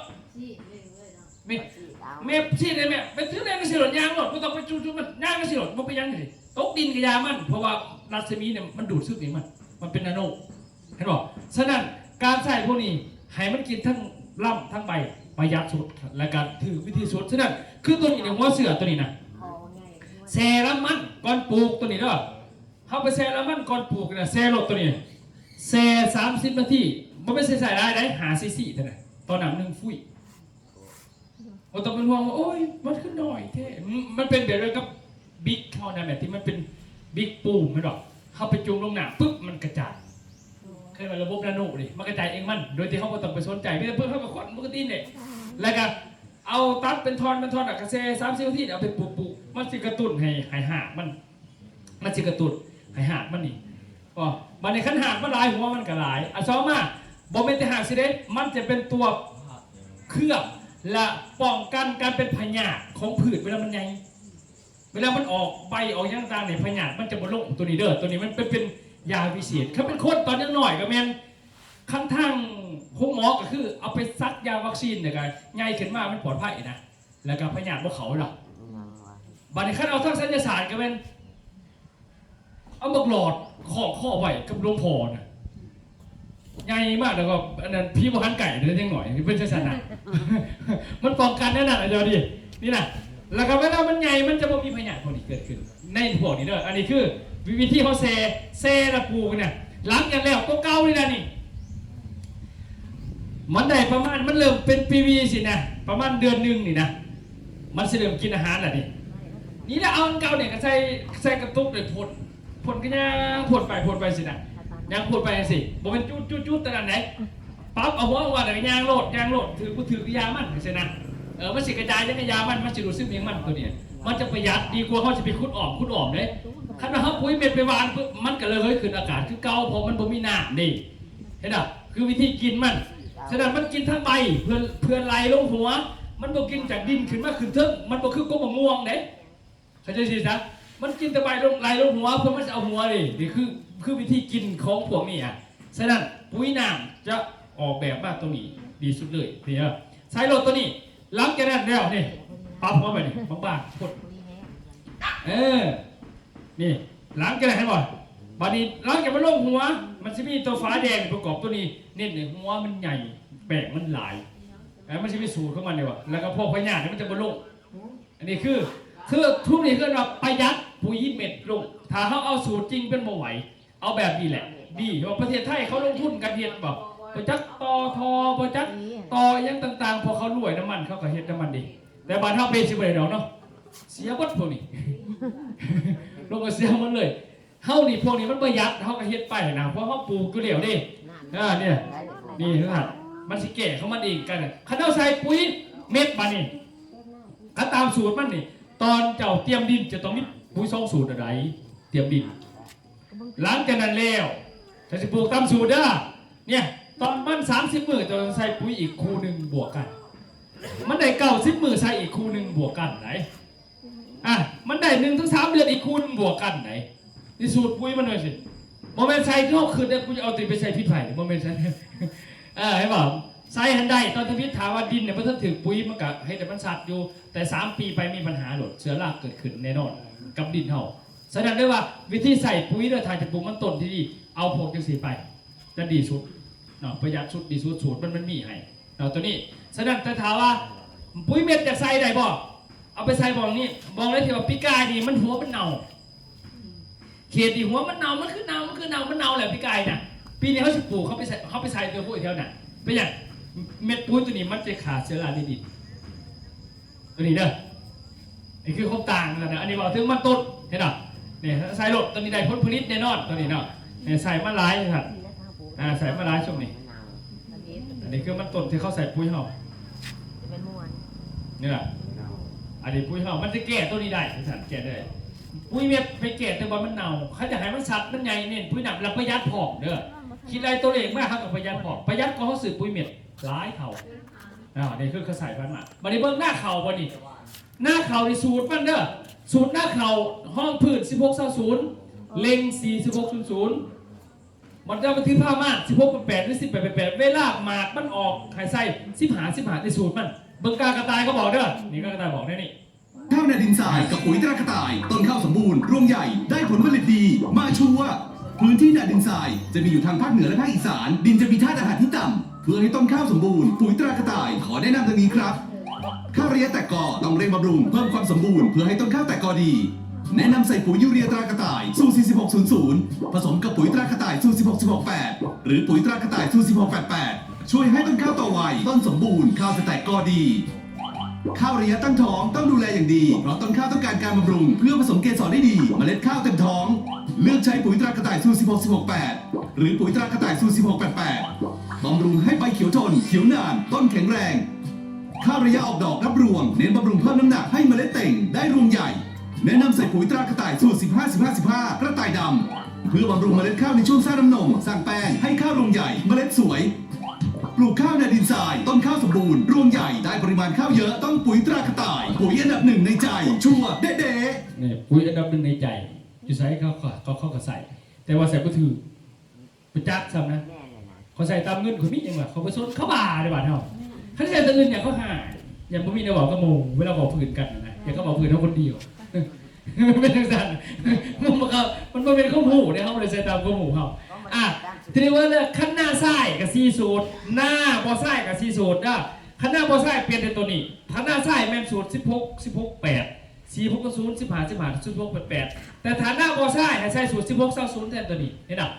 แม่ชี้เลยแม่ไปซื้อแรงกระสีหลดยางหลดไม่ต้องไปจูมันยางกระสีหลดมันไปยังไงตกดินกระยามันเพราะว่ารัศมีเนี่ยมันดูดซึมเองมันเป็นนาโนเห็นบอกฉะนั้นการใส่พวกนี้ให้มันกินทั้งลำทั้งใบประหยัดสุดและการถือวิธีสุดฉะนั้นคือตัวนี้เนี่ยหัวเสือตัวนี้นะแซ่ละมันก่อนปลูกตัวนี้เนาะเขาไปแซ่ละมันก่อนปลูกนะแซ่หลดตัวนี้แซ่30 นาทีมันไม่ใส่ได้หาซีเท่านั้นตอนหนังนึงฟุ้ยเราต้องเป็นห่วงว่าโอ้ยมันขึ้นหน่อยเท่มันเป็นแบบกับบิ๊กเขาเนี่ยแบบที่มันเป็นบิ๊กปูไม่หรอกเข้าไปจุ่มลงหนาปุ๊บมันกระจายเคยมาระบบนาโนดิมันกระจายเองมันโดยที่เขาไม่ต้องไปสนใจเพื่อเขากับคนปกติเนี่ยแล้วก็เอาตัดเป็นทอนอะกระเซ่30 นาทีเอาไปปลูกมันสิกระตุ้นให้หากมันสิกระตุ้นให้หากมันนี่ก็มันในขั้นหากมันลายหัวมันกระลายซ้อมมาบอมเมนต์หากสิเดมันจะเป็นตัวเคลือบและป้องกันการเป็นพยาธิของพืชเวลามันใหญ่เวลามันออกใบออกย่างต่างเนี่ยพยาธิมันจะบรรลุตัวนี้เด้อตัวนี้มันเป็นยาวิเศษเขาเป็นคนตอนยังหน่อยก็แมนขั้นทางห้องหมอก็คือเอาไปซักยาวัคซีนเนี่ยกันง่ายขึ้นมากมันปลอดภัยนะแล้วก็พยาธิพวกเขาหรอกบัดนี้ขั้นเอาทั้งศัลยศาสตร์ก็เป็นเอาบักหลอดข้อไว้กับหลวงพ่อนะใหญ่มากแล้วก็อันนั้นพี่บหันไก่เดินยังหน่อยเป็นศาสนามันป้องกันนั่นน่ะเดี๋ยวดินี่นะแล้วก็เวลามันใหญ่มันจะไม่มีพยาธิพวกนี้เกิดขึ้นในพวกนี้เด้ออันนี้คือวิธีเขาเซระปูเนี่ยหลังจากแล้วก็เก่าเลยนะนี่มันได้ประมาณมันเริ่มเป็นปีวีสินะประมาณเดือนหนึ่งนี่นะ มันเสริมกินอาหารแหละนี่ถ้าเอาเก่าเนี่ยก็ใส่กระตุกเลยพ่นก็ยังพ่นไปสินะยังพ่นไปสิบอกเป็นจุดแต่นั้นไหนปั๊บเอาหัวว่าแต่ยางโลดถือยามันสินะมันสิกระจายยังยามันสิดูดซึมยังมันตัวเนี้ยมันจะประหยัดดีกว่าเขาจะไปขุดออมเลยคันว่าเขาปุ๋ยเม็ดไปวานมันก็เลยขึ้นอากาศคือเก่าเพราะมันบ่มีน้ำนี่เห็นป่ะคือวิธีกินมันฉะนั้นมันกินทั้งใบเพื่อไหลลงหัวมันบ่กินจากดินขึ้นมาขึ้นเทิงมันบ่คือกบมะม่วงเด้เข้าใจสิจ๊ะมันกินแต่ใบไหลลงหัวเพื่อมันจะเอาหัวเลยนี่คือวิธีกินของพวกนี้อ่ะฉะนั้นปุ๋ยน้ำจะออกแบบมาตรงนี้ดีสุดเลยนี่ฮะใช้รถตัวนี้ล้างแกนั่นแล้วนี่ปั๊บเข้าไปนี่บางๆพดนี่ล้างแกนั่นให้บ่บัดนี้ล้างแกมันลงหัวมันจะมีตัวฟ้าแดงประกอบตัวนี้เน้นหัวมันใหญ่แปะมันหลายแล้วมันจะมีสูตรของมันเลยวะแล้วก็พวกพญาเนี่ยมันจะบรรลุอันนี้คือทุกนี้คือเราประหยัดปุ๋ยเม็ดลงถ้าเขาเอาสูตรจริงเป็นโมไหวเอาแบบนี้แหละดีเพราะประเทศไทยเขาลงทุนกันเฮ็ดบอกประจักต่อทอประจักต่อยังต่างๆพอเขารวยน้ำมันเขาก็เฮ็ดน้ำมันดีแต่บ้านเขาเป็นสิบเลยเนาะเสียบัดพวกนี้ลงก็เสียมันเลยเขานี่พวกนี้มันประหยัดเขาก็เฮ็ดไปนะเพราะเขาปลูกก็เหลียวดิเนี่ยนี่นะครับมันสิแก่เขามันเองกันข้าเจ้าใส่ปุ๋ยเม็ดมานี่ถ้าตามสูตรมันนี่ตอนเจ้าเตรียมดินจะต้องมีปุ๋ย2 สูตรอะไรเตรียมดินหลังจากนั้นแล้วจะปลูกตามสูตรเนี่ยตอนมัน30 มื้อจะใส่ปุ๋ยอีกคูนึงบวกกันมันได้90 มื้อใส่อีกคูนึงบวกกันไหนมันได้1 ถึง 3 เดือนอีกคูนึงบวกกันไหนนี่สูตรปุ๋ยมันเลยสิโมเมนต์ใส่ที่เขาคืนเนี่ยกูจะเอาตีไปใส่พิษไผ่โมเมนต์ใส่ให้บอกใส่หันได้ตอนทพิษถามว่าดินเนี่ยมันต้องถือปุ๋ยมันกับให้แต่มันสัตว์อยู่แต่3 ปีไปมีปัญหาหลดเชื้อราเกิดขึ้นแน่นอนกับดินเห่าแสดงได้ว่าวิธีใส่ปุ๋ยโดยทางจะปลูกมันต้นที่ดีเอาพวกจังสีไปจะดีสุดเนาะประหยัดสุดดีสุดสูตรมันมีให้เนาะตัวนี้แสดงแต่ถามว่าปุ๋ยเม็ดจะใส่ได้บ่เอาไปใส่บ่องนี้บ่องได้ที่ว่าปีกายดีมันหัวมันเน่าเขตดีหัวมันเน่ามันคือเน่าแหละปีกายน่ะปีนี้เขาจะปลูกเขาไปใส่ตัวพวกอีกแถวน่ะเป็นอย่างเม็ดปุ๋ยตัวนี้มันจะขาดเชื้อราในดินตัวนี้เด้อนี่คือความต่างกันนะอันนี้บอกถึงมันต้นเห็นหรอเนี่ยใส่รถตัวนี้ได้ผลผลิตแน่นอนตัวนี้เนาะเนี่ยใส่มะลายครับใส่มะลายช่วงนี้อันนี้คือมันต้นที่เขาใส่ปุ๋ยห่อนี่แหละอันนี้ปุ๋ยห่อมันจะแก้ตัวนี้ได้สัตว์แก้ได้ปุ๋ยเม็ดไปแก่แต่ว่ามันเน่าเขาจะให้มันสัตว์มันใหญ่เนี่ยปุ๋ยหนักเราประหยัดผอมเด้อคิดอะไรตัวเองมากครับกับประหยัดผอมประหยัดก็เขาสืบปุ๋ยเม็ดร้ายเขานี่คือเขาใส่พันมาบันนี้เบิ้งหน้าเข่าบันนี้หน้าเข่าในสูตรมันเด้อสูตรหน้าเข่าห้องพื้น16:00เล็ง46:00มันจะมาถือผ้ามาก16:8หรือ18:8เวลาหมากมันออกไข่ไส้15ในสูตรมันเบิ้งกากระต่ายเขาบอกเด้อนี่กากระต่ายบอกได้นี่ข้าวนาดินทรายกับปุ๋ยตรากระต่ายต้นข้าวสมบูรณ์รวงใหญ่ได้ผลผลิตดีมาชัวร์พื้นที่นาดินทรายจะมีอยู่ทางภาคเหนือและภาคอีสานดินจะมีธาตุอาหารที่ต่ำเพื่อให้ต้นข้าวสมบูรณ์ปุ๋ยตรากระต่ายขอแนะนำดังนี้ครับข้าวระยะแตกกอต้องเร่งบำรุงเพิ่มความสมบูรณ์เพื่อให้ต้นข้าวแตกกอดีแนะนำใส่ปุ๋ยยูเรียตรากระต่ายสูตร4600ผสมกับปุ๋ยตรากระต่ายสูตร16:8หรือปุ๋ยตรากระต่ายสูตร16:88ช่วยให้ต้นข้าวโตไวต้นสมบูรณ์ข้าวจะแตกกอดีข้าวระยะตั้งท้องต้องดูแลอย่างดีเพราะต้นข้าวต้องการการบำรุงเพื่อผสมเกสรได้ดีเมล็ดข้าวเต็มท้องเลือกใช้ปุ๋ยตรากระต่ายสูตร16:8หรือปุ๋ยตรากระต่ายสูตร16:88บำรุงให้ใบเขียวทนเขียวนานต้นแข็งแรงข้าวระยะออกดอกรับรวงเน้นบำรุงเพิ่มน้ำหนักให้เมล็ดเต่งได้รวงใหญ่แนะนำใส่ปุ๋ยตรากระต่ายสูตร15 กระต่ายดำเพื่อบำรุงเมล็ดข้าวในช่วงสร้างน้ำนมสร้างแป้งให้ข้าวรวงใหญ่เมล็ดสวยปลูกข้าวในดินทรายต้นข้าวสมบูรณ์รวงใหญ่ได้ปริมาณข้าวเยอะต้องปุ๋ยตรากระต่ายปุ๋ยอันดับ1ในใจชัวร์เด๊ะเนี่ยปุ๋ยอันดับ1ในใจอยู่ใส่เขาก็ใส่แต่ว่าใส่ก็ถือประจักษ์ซ้ำนะเขาใส่ตามเงินคนนี้ยังแบบเขาไปซดเขาบ่าเลยบ้านเขาเขาใส่ตามเงินอย่างเขาหาอย่างบ่มีในบอกก็โมเวลาบอกผืนกันนะอย่างเขาบอกผืนเขาคนเดียวไม่ต้องสั่นมันเป็นข้อมูลเนี่ยเขาเลยใส่ตามข้อมูลเขาทีนี้ว่าเนี่ยขั้นหน้าไส้กับซีสูตรหน้าบอไส้กับซีสูตรขั้นหน้าบอไส้เปลี่ยนเป็นตัวนี้ขั้นหน้าไส้แม่นสูตร16:8 16:8แต่ฐานหน้าบอไส้ใส่สูตร16:20แทนตัวนี้เห็นหรอ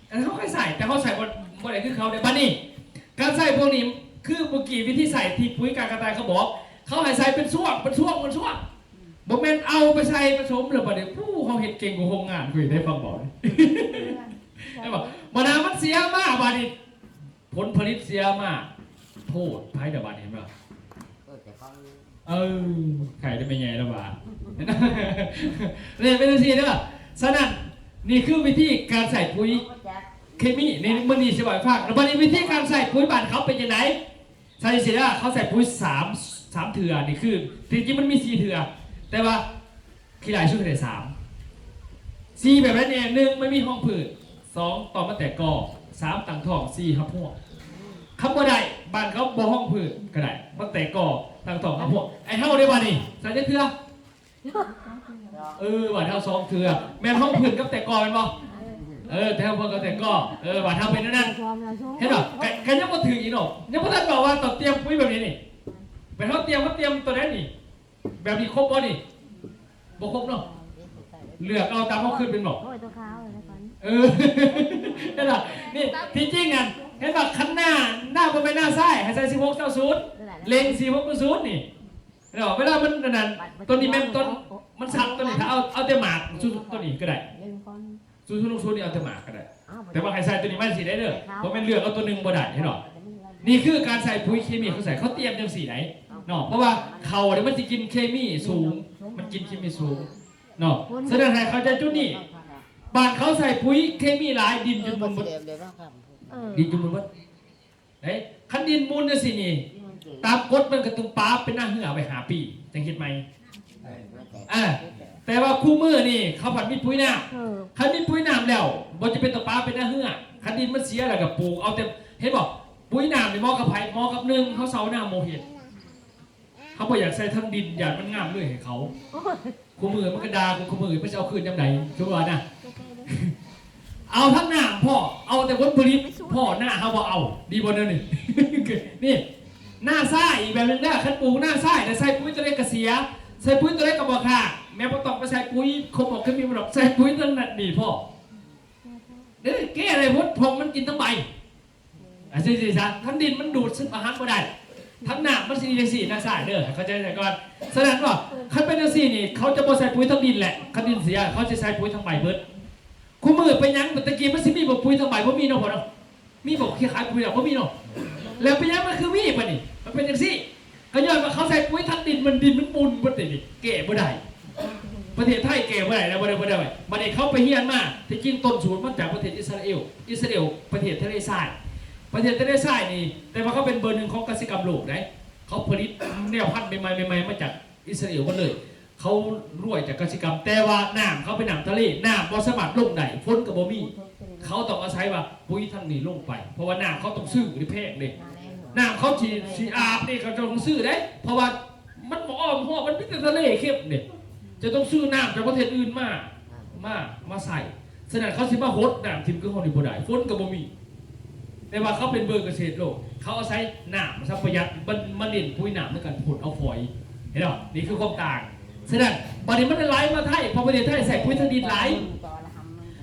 แต่เขาใส่แต่เขาใส่บนไหนคือเขาในบ้านนี้การใส่พวกนี้คือเมื่อกี้วิธีใส่ที่ปุ๋ยกากระต่ายเขาบอก เขาให้ใส่เป็นช่วงบ่แม่นเอาไปใส่ผสมแล้วบัดนี้ผู้เขาเฮ็ดเก่งกว่าโรงงานคุยได้ฟังบ่ได้บอกบ่นามันเสียมากบัดนี้ผลผลิตเสียมากโทษไผเด้อบัดนี้เห็นบ่ขายได้ไม่ใหญ่แล้วบ่เนี่ยเป็นจังซี่เด้อฉะนั้นนี่คือวิธีการใส่ปุ๋ยเคมีในมื้อนี้สิบ่ให้ฟังแล้วบัดนี้วิธีการใส่ปุ๋ยบ้านเขาเป็นจังได๋ใส่สิล่ะเขาใส่ปุ๋ย3เถื่อนี่คือจริงๆมันมี4เถื่อแต่ว่าขี้หลายช่วยได้3 4แบบนั้นเนี่ย1ไม่มีห้องผืด2ต่อมาแต่กอ3ต่างท้อง4ครับพวกคำว่าใดบ้านเขาบ่ห้องผืดก็ได้มาแต่กอต่างท้องครับพวกไอ้เฮาได้บ่นี่ใส่จักเถื่อบ้านเฮา2เถื่อแม่นห้องผืดกับแต่กอแม่นบ่แต่เฮาเพิ่นก็แต่กอบ้านเฮาเป็นนั่นเห็นบ่กันยังบ่ถึงอีกเนาะยังบ่ทันบอกว่าต้องเตรียมปุ๋ยแบบนี้นี่เป็นเฮาเตรียมตัวนั้นนี่แบบนี้ครบบ่นี่บ่ครบเนาะเลือกเอาตามเขาขึ้นเป็นบอก โอ้ยตัวขาวเลยก่อน เห็นป่ะนี่ที่จริงอ่ะเห็นป่ะคันหน้าบนไปหน้าซ้ายให้ใส่1690เล็ง4690นี่เนาะเวลามันนั่นต้นนี้แม่นต้นมันสักต้นนี้ถ้าเอาแต่หมากต้นนี้ก็ได้00นี่เอาแต่หมากก็ได้แต่ว่าให้ใส่ตัวนี้มันสิได้เด้อเพราะมันเลือกเอาตัวนึงบ่ได้เห็นหรอนี่คือการใส่ปุ๋ยเคมีเขาใส่เขาเตรียมจังซี่ไหนเนาะเพราะว่าเขาเนี่ยมันจะกินเคมีสูงมันกินเคมีสูงเนาะแสดงให้เขาใจจุดนี้บ้านเขาใส่ปุ๋ยเคมีหลายดินจนมุนหมดดินจนมุนหมดคันดินมุนเนี่ยสินี่ตามกฎมันกระตุ้งป้าเป็นหน้าเหือไป5 ปีจังคิดไหมแต่ว่าคู่มือนี่เขาผัดมีปุ๋ยน้ำคันมีปุ๋ยน้ำแล้วบ่จะเป็นตะป้าเป็นหน้าเหือคันดินมันเสียแล้วกับปลูกเอาแต่เห็นบอกปุ๋ยน้ำนี่มอกับไผ่มอกับหนึ่งเขาเสาหน้าโมเห็ดเขาบอกอยากใส่ทั้งดินอยากมันงามด้วยให้เขาคู่มือมันกระดาคู่มือไม่จะเอาคืนยังไงชัวร์นะเอาทั้งหน้าพ่อเอาแต่ผลผลิตพ่อหน้าเขาบอกเอาดีบนนั่นนี่หน้าซ้ายอีกแบบนึงได้คันปลูกหน้าซ้ายแต่ใส่ปุ๋ยตัวเล็กกระเสียใส่ปุ๋ยตัวเล็กกระบอกค่ะแม่พอตอกไปใส่ปุ๋ยคมบอกขึ้นมีมันหรอกใส่ปุ๋ยตัวนั้นดีพ่อแก้อะไรพดพงมันกินทั้งใบสิทั้งดินมันดูดซึมอาหารไม่ได้ทั้งหน้ามันสีอย่างสีหน้าซ้ายเด้อเขาจะใส่ก่อนแสดงว่าคันเป็นอย่างสีนี่เขาจะบ่ใส่ปุ๋ยทั้งดินแหละคันดินเสียเขาจะใส่ปุ๋ยทั้งใบเบิดคู่มือไปยังตะกี้มันสิมีบอกปุ๋ยทั้งใบว่ามีเนาะพ่อเนาะมีบอกขายปุ๋ยหรอกว่ามีเนาะแล้วไปยังมันคือมีป่ะนี่มันเป็นอย่างสีก็ย้อนว่าเขาใส่ปุ๋ยทั้งดินมันปูนมันติดนี่แก่บ่ได้ประเทศไทยแก่บ่ได้แล้วบ่ได้มันเขาไปเฮียนมาที่จริงต้นสูตรมาจากประเทศอิสราเอลประเทศทะเลทรายประเทศทะเลทรายนี่แต่ว่าเขาเป็นเบอร์ 1ของเกษตรกรรมโลกนะเขาผลิตแนวพันธุ์ใหม่ๆมาจากอิสราเอลหมดเลยเขารวยจากเกษตรกรรมแต่ว่าน้ำเขาเป็นน้ำทะเลน้ำบ่สามารถลงได้ฝนกับบ่มีเขาต้องอาศัยว่าปุ๋ยทางนี้ลงไปเพราะว่าน้ำเขาต้องซื้อหรือแพงเลยน้ำเขาชีอาบนี่เขาจะต้องซื้อได้เพราะว่ามันบ่อ้อมหอบมันเป็นทะเลเข้มเนี่ยจะต้องซื้อน้ำจากประเทศอื่นมาใส่ฉะนั้นเขาสิมาหดน้ำทิมก็เขาในบ่ได้ฝนกับบ่มีแต่ว่าเขาเป็นเบอร์เกษตรโลกเขาเอาใช้น้ำทรัพยากรมันเด่นปุ๋ยน้ำในการผลเอาฝอยเห็นหรอนี่คือความต่างฉะนั้นประเด็นมันไหลมาไทยพอประเทศไทยใส่ปุ๋ยทางดินไหล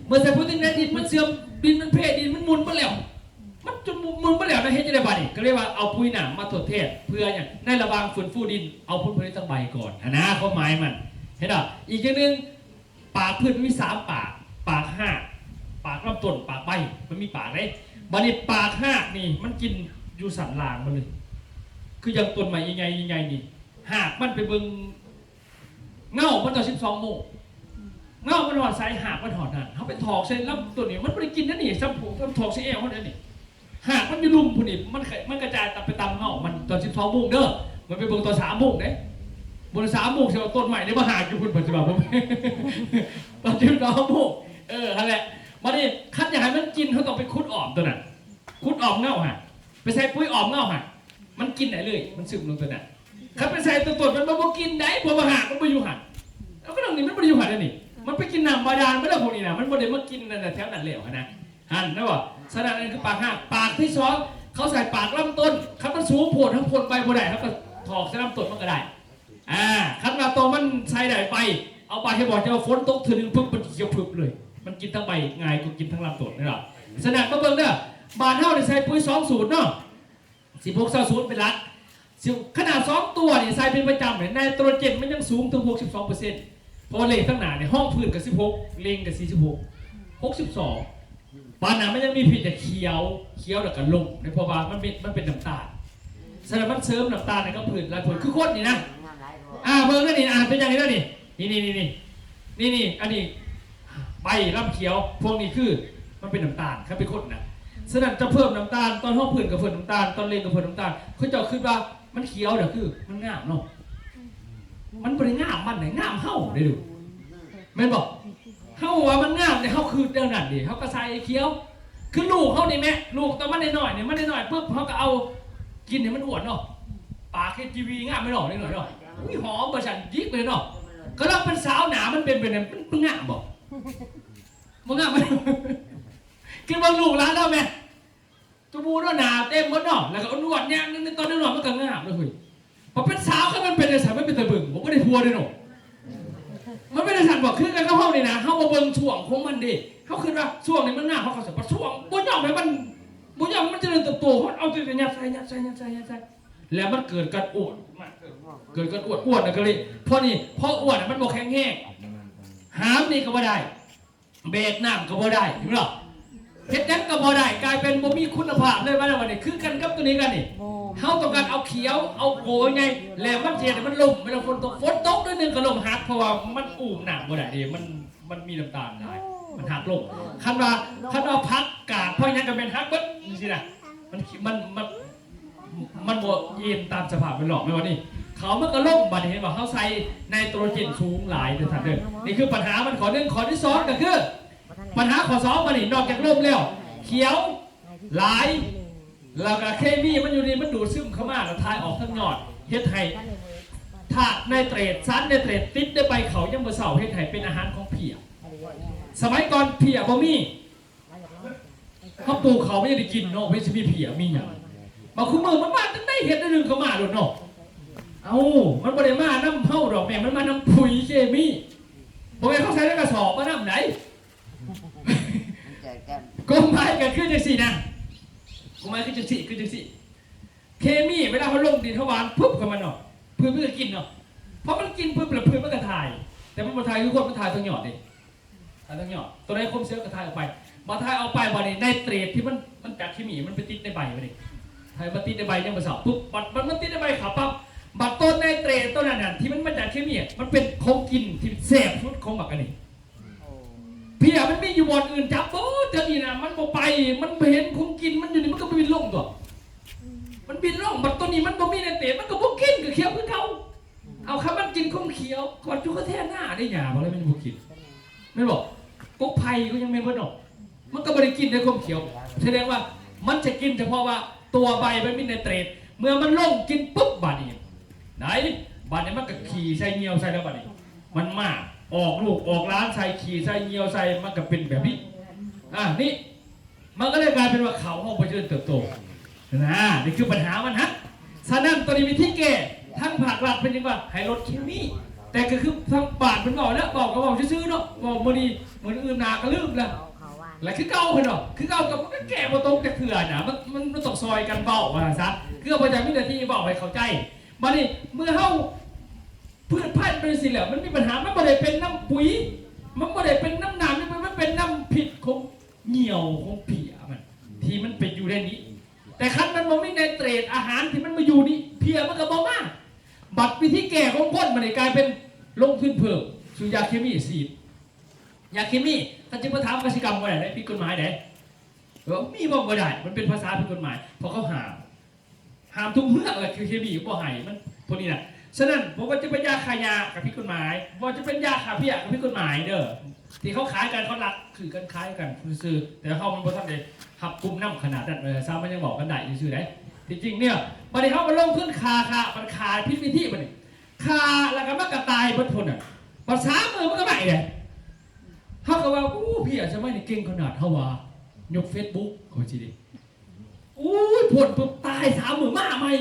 เมื่อใส่ปุ๋ยทางดินมันเสื่อมดินมันเพดินมันมุนไปแล้วมันจนมุนไปแล้วนะเฮ็ดจะได้บ้านี่ก็เรียกว่าเอาปุ๋ยน้ำมาทดแทนเพื่ออย่างในระบางฝืนฟูดินเอาผลผลิตตั้งใบก่อนนะเขาหมายมันเห็นหรออีกอย่างนึงปากพืชมี3 ปาก5 ปากลำต้นปากใบมันมีปากเลยบัดนี้ปาก5นี่มันกินอยู่สันหลางมันเลยคืออย่างต้นใหม่ใหญ่นี่หากมันไปเบิ่งเงามันต่อ12 โมงเงามันหอดสายหากมันหอดนั่นเขาไปถอกเส้นลำตัวนี้มันไม่ได้กินนั่นนี่ซ้ำผูกซ้ำถอกเส้นเอวเขาเนี่ยนี่หากมันอยู่ลุ่มผู้นี่มันกระจายไปตามเงามันตอน12 โมงเด้อมันไปเบิ่งตอน3 โมงเด้บน3 โมงเสียต้นใหม่เนี่ยมาหากอยู่คุณปัจจุบันผมตอน12 โมงนั่นแหละมาดิคัดอย่างไรมันกินเขาต้องไปคุดออมตัวนั้นคุดออมเงาฮะไปใส่ปุ๋ยออมเงาฮะมันกินไหนเลยมันซึมลงตัวนั้นคัดไปใส่ตัวมันมากินได้พอมาหากมันไปอยู่หันแล้วก็ตรงนี้มันไปอยู่หันนี่มันไปกินน้ำบาดาลไม่ได้พวกนี้นะมันไม่ได้มากินนั่นแถวนั้นเหลวนะหันนะวะสนามนั้นคือปาก5 ปากที่2เขาใส่ปากลำต้นคัดมันสูงโผล่ทั้งโผล่ไปโผล่ได้เขาก็ถอกใส่ลำต้นมันก็ได้คัดมาตัวมันใส่ได้ไปเอาไปให้บอกจะฝนตกถึงพึ่งมันเขียวพึ่งเลยมันกินทั้งใบง่ายก็กินทั้งลำต้นนี่หรอสนามก็เบิ่งเด้อบานเท่าในใส่ปุ๋ย2 สูตรเนาะ16 20เป็นหลัก ขนาด2ตัวนี่ใส่เป็นประจำเนี่ยไนโตรเจนมันยังสูงถึง 62%เพราะว่าเลขตั้งหนาเนี่ยห้องพื้นกับ16เลงกับ46 62ปานนั้นมันยังมีผิดแต่เขียวแล้วก็ลงในเพราะว่ามันเป็นน้ำตาลแสดงมันเสริมน้ำตาลในก็พื้นลายผลคือโคตรนี่นะเบิ่งนั่นนี่เป็นอย่างนี้แล้วนี่อันนี้ใบลำเขียวพวกนี้คือมันเป็นน้ำตาลครับเป็นข้นนะฉะนั้นจะเพิ่มน้ำตาลตอนห้องพื้นกับเพิ่มน้ำตาลตอนเลงกับเพิ่มน้ำตาลเขาจะคิดว่ามันเขียวเดี๋ยวคือมันงามเนาะมันบริงามมันไหนงามเฮ้าได้ดูแม่นบอกเฮ้าว่ามันงามเนี่ยเฮ้าคือเดินนั่นดิเฮ้าก็ใส่เขียวคือลูกเฮ้านี่แม่ลูกตอนมันหน่อยเนี่ยมันหน่อยปุ๊บเฮ้าก็เอากินเนี่ยมันอ้วนเนาะปากทีวีงามไม่หน่อยเนาะหอมประชันยิกเลยเนาะก็เราเป็นสาวหนามันเป็นมันงามบอกมันงามไหมกินบางลูกร้านเราไหมตัวบูนหนาเต็มหมดเนาะแล้วก็นวดเนี่ยตอนนี้หนวดมันก็งามเลยคุยพอเป็นสาวก็มันเป็นสาวไม่เป็นตะบึงผมก็ได้ทัวร์เลยเนาะมันไม่ได้สั่นบอกคือกันเข้าเลยนะเข้ามาเบิ่งช่วงของมันดิเขาคือว่าช่วงนี้มันงามเขาสับช่วงบุญยอมไหมมันบุญยอมมันจะเดินเติบโตเพราะเอาตัวยัดใส่แล้วมันเกิดการอ้วนเกิดการอ้วนนะก็เลยพออ้วนมันบอกแข็งแห้งหามนี่ก็บ่ได้เบรกน้ำก็บ่ได้เห็นไหมล่ะเฮ็ดนั้นก็บ่ได้กลายเป็นบ่มีคุณภาพเลยวันนี้คือกันกับตัวนี้กันนี่เขาต้องการเอาเขียวเอาโกไงแล้วมันเสียมันลมเวลาฝนตกด้วยนึงก็ลมหักเพราะว่ามันอุ่มหนักบ่ได้ดิมันมีน้ำตาลได้มันหักลงคันว่าพักกาดเพราะงั้นก็เป็นหักเบิดสินะมันบ่เย็นตามสภาพเป็นหลอกไม่ว่านี่เขามันก็ล่มบัดนี้เห็นว่าเขาใส่ไนโตรเจนสูงหลายเดือนนี่คือปัญหามันข้อ1ข้อที่2ก็คือปัญหาข้อ2มันนี่นอกจากล่มแล้วเขียวหลายแล้วก็เคมีมันอยู่นี่มันดูดซึมเข้ามาแล้วทายออกทั้งยอดเฮ็ดให้ถ้าไนเตรตสารไนเตรตติดได้ไปเขายังบ่เศร้าเฮ็ดให้เป็นอาหารของเพียสมัยก่อนเพียบ่มีเขาปลูกเขาไม่ได้กินเนาะไม่ใช่มีเพียมีอย่างมาคุ้มมือมันมาตั้งได้เห็ดได้หนึ่งเขามาโดนเนาะมันบ่ได้มาน้ำเผาดอกแม่มันมาน้ำปุ๋ยเคมีบอกไงเขาใช้ได้กระสอบมาน้ำไหนก้มไม้กันขึ้นจังสี่นะก้มไม้ขึ้นจังสี่เคมีเวลาเขาลงดินเขาหวานปุ๊บกับมันเนาะพื้นมันจะกินเนาะเพราะมันกินปุ๊บแล้วพื้นมันกระถ่ายแต่มันมาถ่ายคือคนมันถ่ายทั้งหยอดดิถ่ายทั้งหยอดตัวไหนคมเซลล์กระถ่ายออกไปมาถ่ายเอาไปบ่เนี่ยไนเตรตที่มันจากเคมีมันไปติดในใบไปดิไทยบัตติดในใบยังมาสอบปุ๊บมันติดในใบขาปั๊บบัตรต้นในเตรต้นนั้นที่มันมาจากเคมีมันเป็นของกินที่แซ่บสุดของบักกันนี่เพียมันไม่อยู่บนอื่นจับโอ้เดี๋ยวนี้นะมันบ่ไปมันเห็นของกินมันอยู่นี่มันก็บินล่องตัวมันบินล่องบัตรต้นนี้มันบ่มีในเตรมันก็บ่กินกับเขียวคือเขาเอาคำมันกินของเขียวก่อนจุกแท้หน้าได้หยาบอกเลยมันบ่กินไม่บอกก๊กไผ่ก็ยังไม่เบิ่งหรอกมันก็บ่ได้กินในของเขียวแสดงว่ามันจะกินเฉพาะว่าตัวใบมันมีไนเตรตเมื่อมันล่งกินปุ๊บบาดนี้ไหนบาดนี้มันก็ขี่ใส่เงียวใส่แล้วบาดนี้มันมากออกลูกออกล้านใส่ขี่ใส่เงียวใส่มันก็เป็นแบบนี้นี่มันก็เลยกลายเป็นว่าเขาห้องไปเจริญเติบโตนี่คือปัญหามันฮะฉะนั้นตัวนี้มีที่แก้ทั้งภาครัฐเป็นยังไงให้ลดเคมีแต่ก็คือทั้งบาทมันบอกแล้วบอกก็บอกซื้อเนาะบอกมือดีเหมือนอื่นนาก็ลืมแล้วแล้วคือเก่าเนาะคือเก่ากับมันแก่มาตรงแต่เขื่อนนะมันต้องซอยกันเบาซะคือเอาไปจากวินาทีเบาให้เข้าใจมาดิเมื่อเฮาพืชพันธุ์เป็นสิแล้วมันมีปัญหามันไม่ได้เป็นน้ำปุ๋ยมันไม่ได้เป็นน้ำน้ำมันเป็นน้ำผิดของเหนียวของเพียมันที่มันเป็นอยู่ในนี้แต่คันมันไม่ในเตรดอาหารที่มันมาอยู่นี่เพียมันก็บ่มากบัตรวิธีแก่ของคนมันกลายเป็นลงทุนเพิ่มซื้อยาเคมีสีดยาเคมีถ้าจะมาทำกสิกรรมก็ได้ผิดกฎหมายได้มีบ่ก็ได้มันเป็นภาษาผิดกฎหมายเพราะเขาห้ามทุกเรื่องเลยคือเคมีก็ให้มันพวกนี้นะฉะนั้นผมก็จะเป็นยาขายากับผิดกฎหมายว่าจะเป็นยาขาเพี้ยกับผิดกฎหมายเด้อที่เขาขายกันเขาหลักคือกันขายกันซื้อแต่เขามันบ่ทันได้หับกลุ่มน้ำขนาดนั้นเลยซ้ำมันยังบอกกันได้ซื้อได้ที่จริงเนี่ยบัดนี้เขามาลงทุนมันขาพิษวิธีบัดนี้ขาแล้วก็มันก็ตายเพิ่นทนอ่ะภาษามือมันก็ไม่เลยเขาก็ว่าพี่อาจจะไม่ได้เก่งขนาดเขาว่ายกเฟซบุ๊กเขาจีดีผลปุ๊บตาย3 มื้อมาใหม่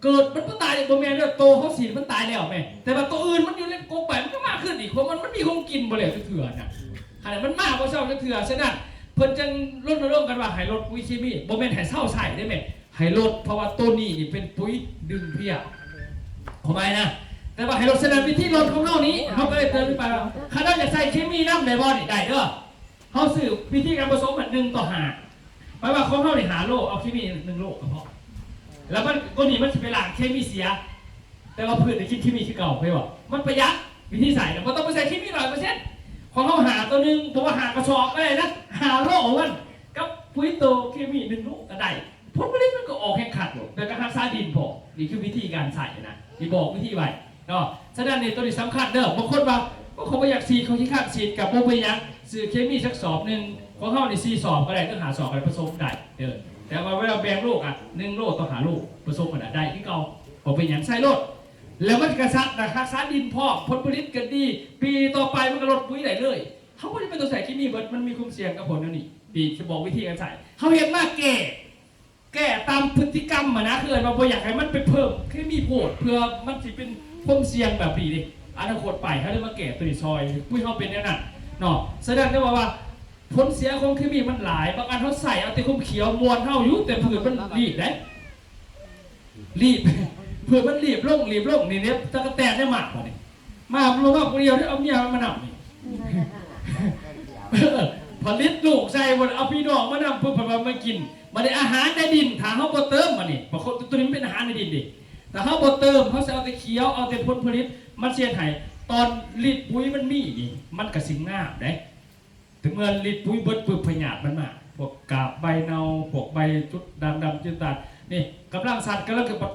เกิดมันก็ตายในตัวแม่เนี่ยโตเขาสีมันตายแล้วแม่แต่ว่าตัวอื่นมันอยู่ในกรงไปมันก็มากขึ้นอีกเพราะมันมีของกินบ่เลยเถื่อนน่ะขนาดมันมากเพราะเศร้าเถื่อนฉะนั้นเพิ่นจึงร่วมกันว่าให้ลดปุ๋ยเคมีบ่แม่นให้เศร้าใส่ได้แม่ ให้ลดเพราะว่าตัวนี้นี่เป็นปุ๋ยดึงเพี้ยทำไมนะแต่ว่าให้ลดแสดงวิธีลดของเรานี้เขาก็เลยเตือนไปว่าถ้าเราจะใส่เคมีน้ำในบ่อนี่ได้เด้อเขาสื่อวิธีการผสมมัน1 ต่อ 5แปลว่าของเขาเนี่ยหาโลเอาเคมี1 โลก็พอแล้วมันตัวนี้มันจะไปล้างเคมีเสียแต่ว่าพืชในคิดเคมีที่เก่าไปว่ามันประหยัดวิธีใส่แต่พอต้องไปใส่เคมี100%ของเขาหาตัวนึงเพราะว่าหากระสอบอะไรนะหาโลมันกับปุ๋ยโตเคมี1 โลก็ได้ผลผลิตมันก็ออกแข่งขันหมดแต่การรักษาดินพอนี่คือวิธีการใส่นะที่บอกวิธีไว้เนาะฉะนั้นในตัวนี้สำคัญเด้อบางคนว่าเขาไม่อยากฉีดเขาที่ข้างฉีดกับโมไปยังซื้อเคมีสักสอบหนึ่งของเขาใน4 สอบก็ได้ต้องหาสอบอะไรผสมได้เด้อแต่ว่าเวลาแบ่งโลกอ่ะ1 โลต้องหาโลผสมกันได้ที่เขาผมเป็นอย่างใส่โลดแล้วมันกระซัดนะรักษาดินพอผลผลิตกันดีปีต่อไปมันก็ลดปุ๋ยได้เลยเขาไม่ได้เป็นตัวใส่เคมีมันมีความเสี่ยงกับผลนั่นนี่ดีจะบอกวิธีการใส่เขาเห็นมากแก้ตามพฤติกรรมนะคือเราอยากให้มันไปเพิ่มเคมีโพดเพื่อมันจะเป็นความเสี่ยงแบบนี้ดิอนาคตไปเขาเรียกว่าแก่ตัวซอยผู้เขาเป็นแน่นอนเนาะแสดงได้ว่าผลเสียของเคมีมันหลายบางอันเขาใส่เอาแต่คุ้มเขียวมวนเท่ายุแต่ผืนมันรีบได้รีบเผื่อมันรีบลงนี่เนี่ยตะกะแตนได้หมากกว่านี่มารู้ว่าคนเดียวที่เอาเมียมานำนี่ผลิตลูกใส่บนเอาพี่น้องมานำเพื่อมากินมาได้อาหารในดินถ้าเขาบ่เติมมานี่เพราะตัวนี้เป็นอาหารในดินดิแต่เขาบ่เติมเขาจะเอาแต่เคี้ยวเอาแต่ผลผลิตมันเสียหายตอนรีดปุ๋ยมันมีนี่มันกระสิงหน้าได้ถึงเมื่อรีดปุ๋ยเบิดปึ๊บพยาธิมันมาพวกกาบใบเนาพวกใบจุดดำจุดตัดนี่กำลังสัตว์กำลังกับ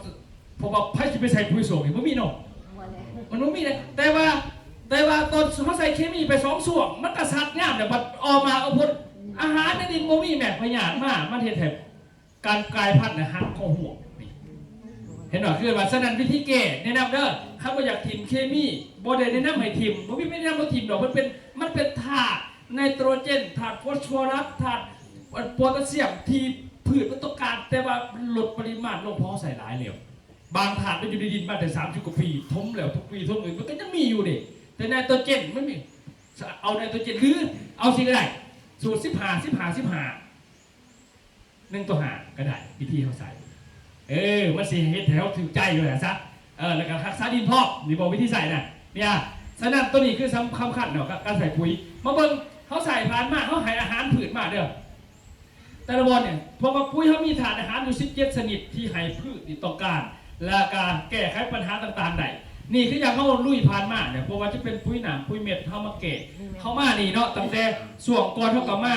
พวกไผ่จะไปใส่ปุ๋ยส่งนี่มันมีเนาะมันไม่มีเลยแต่ว่าตอนเขาใส่เคมีไป2 ส่วนมันกระสัดงามแต่พอออกมาเอาผลอาหารในดินโมมี่แม่พยาธิมากมันเห็นแถบการกลายพันธุ์นะหักข้อหัวนี่เห็นหน่อยคือว่าฉะนั้นวิธีแก้แนะนำเด้อถ้าเราอยากทิมเคมีโมเดลแนะนำให้ทิมโมมี่ไม่แนะนำว่าทิมดอกมันเป็นธาตุไนโตรเจนธาตุฟอสฟอรัสธาตุโพแทสเซียมที่พืชมันต้องการแต่ว่าลดปริมาณลงเพราะใส่หลายเหลวบางธาตุมันอยู่ในดินมาแต่30 กว่าปีทมแล้วทุกปีทมอื่นมันก็ยังมีอยู่ดิแต่ไนโตรเจนไม่มีเอาไนโตรเจนหรือเอาสิ่งใดสูตร15 1 ต่อ 5ก็ได้วิธีเขาใส่มันสิเฮ็ดแถวถึงใจอยู่แหละซะแล้วก็รักษาดินพอกนี่บอกวิธีใส่น่ะเนี่ยฉะนั้นตัวนี้คือสำคัญเนาะการใส่ปุ๋ยมาเบิ่งเขาใส่ผ่านมาเขาให้อาหารพืชมาเด้อแต่ละวันเนี่ยเพราะว่าปุ๋ยเขามีถาดอาหารอยู่17 ชนิดที่ให้พืชที่ต้องการและการแก้ไขปัญหาต่างๆได้นี่คืออย่างเขาลุยผ่านมาเนี่ยเพราะว่าจะเป็นปุ๋ยหนามปุ๋ยเม็ดเขามาเกะเขามานี่เนาะตั้งแต่ส่วงก่อนเขากับมา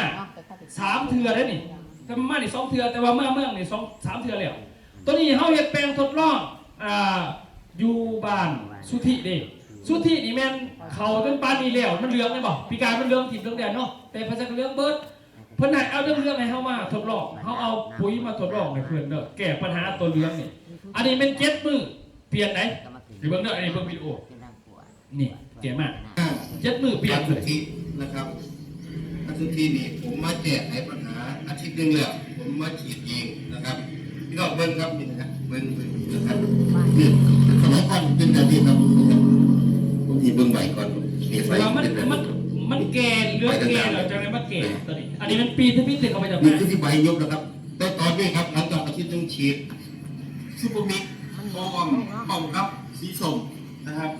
3 เทื่อแล้วนี่แต่มานี่2 เทื่อแต่ว่าเมืองนี่3 เทื่อแล้วตัวนี้เขาเฮ็ดแปลงทดลองอยู่บ้านสุธิเด้สุธินี่แม่นเขาจนปานนี้แล้วมันเหลืองได้บ่ปีกายมันเหลืองถิ่มเหลืองแดงเนาะแต่พอจะเหลืองเบิดเพิ่นให้เอาเรื่องให้เฮามาทดลองเฮาเอาปุ๋ยมาทดลองให้เพิ่นเด้อแก้ปัญหาตัวเหลืองนี่อันนี้เป็น7 มื้อเปลี่ยนไหนเบิ่งเด้ออันนี้เบิ่งวิดีโอนี่เก๋มาก7 มื้อเปลี่ยนเลยนะครับอาทิตย์นี้ผมมาแก้ไขปัญหาอาทิตย์นึงแล้วผมมาฉีดเองนะครับพี่น้องเบิ่งครับนี่นะเบิ่งนะครับนี่สมัยก่อนเป็นแบบนี้ครับบางทีเบิ่งใหม่ก่อนมันแก่เรื่องแก่เหรอจังไงมันแก่ตัวนี้อันนี้มันปีที่พี่ติดเข้าไปจากไหน นี่คือที่ใบยกนะครับแต่ตอนนี้ครับหลังจากอาทิตย์นึงฉีดซูเปอร์มิกฟอร์มป้องครับสีส้มนะครับ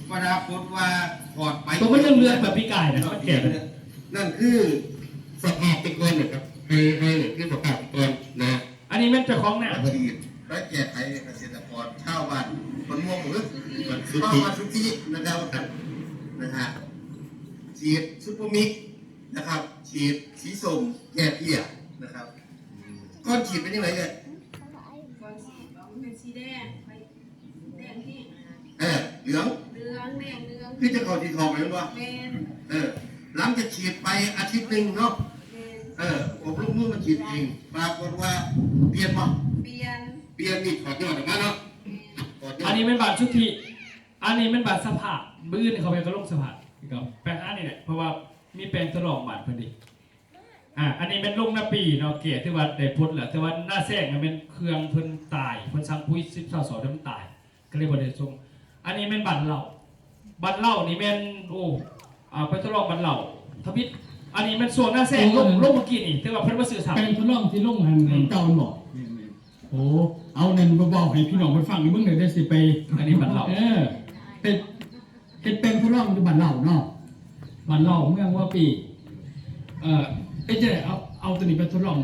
ปรากฏว่าถอดไปตัวมันเรื่องแบบพี่กายนะมันแก่เลยนั่นคือสภาพเป็นคนนะครับให้คือสภาพเป็นคนนะอันนี้มันจะคล้องหน้าพอดีและแก้ไขเกษตรกรชาวบ้านคนม่วงหรือเข้ามาทุกที่นะครับนะฮะฉีดซุปเปอร์มิกนะครับฉีดสีส้มแก้เพี้ยนะครับก้อนฉีดเป็นยังไงเนี่ยก้อนสีเป็นสีแดงที่เหลืองแดงพี่จะเข้าที่ทองเลยมั้ยหลังจากฉีดไปอาทิตย์นึงเนาะผมลูกมือมันฉีดเองปรากฏว่าเปลี่ยนมั้ยเปลี่ยนนี่ถอดยอดออกมาเนาะอันนี้เป็นบาดชุติอันนี้เป็นบาดสภาพบื้นเขาไปกระลงสภาพกับแปลงอันนี้แหละเพราะว่ามีแปลงทดลองบาดพอดีอันนี้เป็นลงหน้าปีเนาะเกศที่ว่าได้พุทธแหละแต่ว่าหน้าแทรกมันเป็นเครื่องเพิ่นตายเพิ่นสั่งปุ๋ย12 2มันตายก็เลยบ่ได้ส่งอันนี้เป็นบัตรเหล้านี่เป็นไปทดลองบัตรเหล้าทวิตอันนี้มันส่วนหน้าแทรกลงเมื่อกี้นี่ที่ว่าเพิ่นมาสื่อสารแปลงทดลองที่ลงหันเก่าหมด โอ้เอาเน้นบอกให้พี่น้องคนฟังนี่มึงเดี๋ยวได้สิไปอันนี้บันเหล่าเป็นทดลองอยู่บันเหล่าเนาะบันเหล่าเมืองว่าปีเป็นจะเอาตัวนี้ไปทดลอง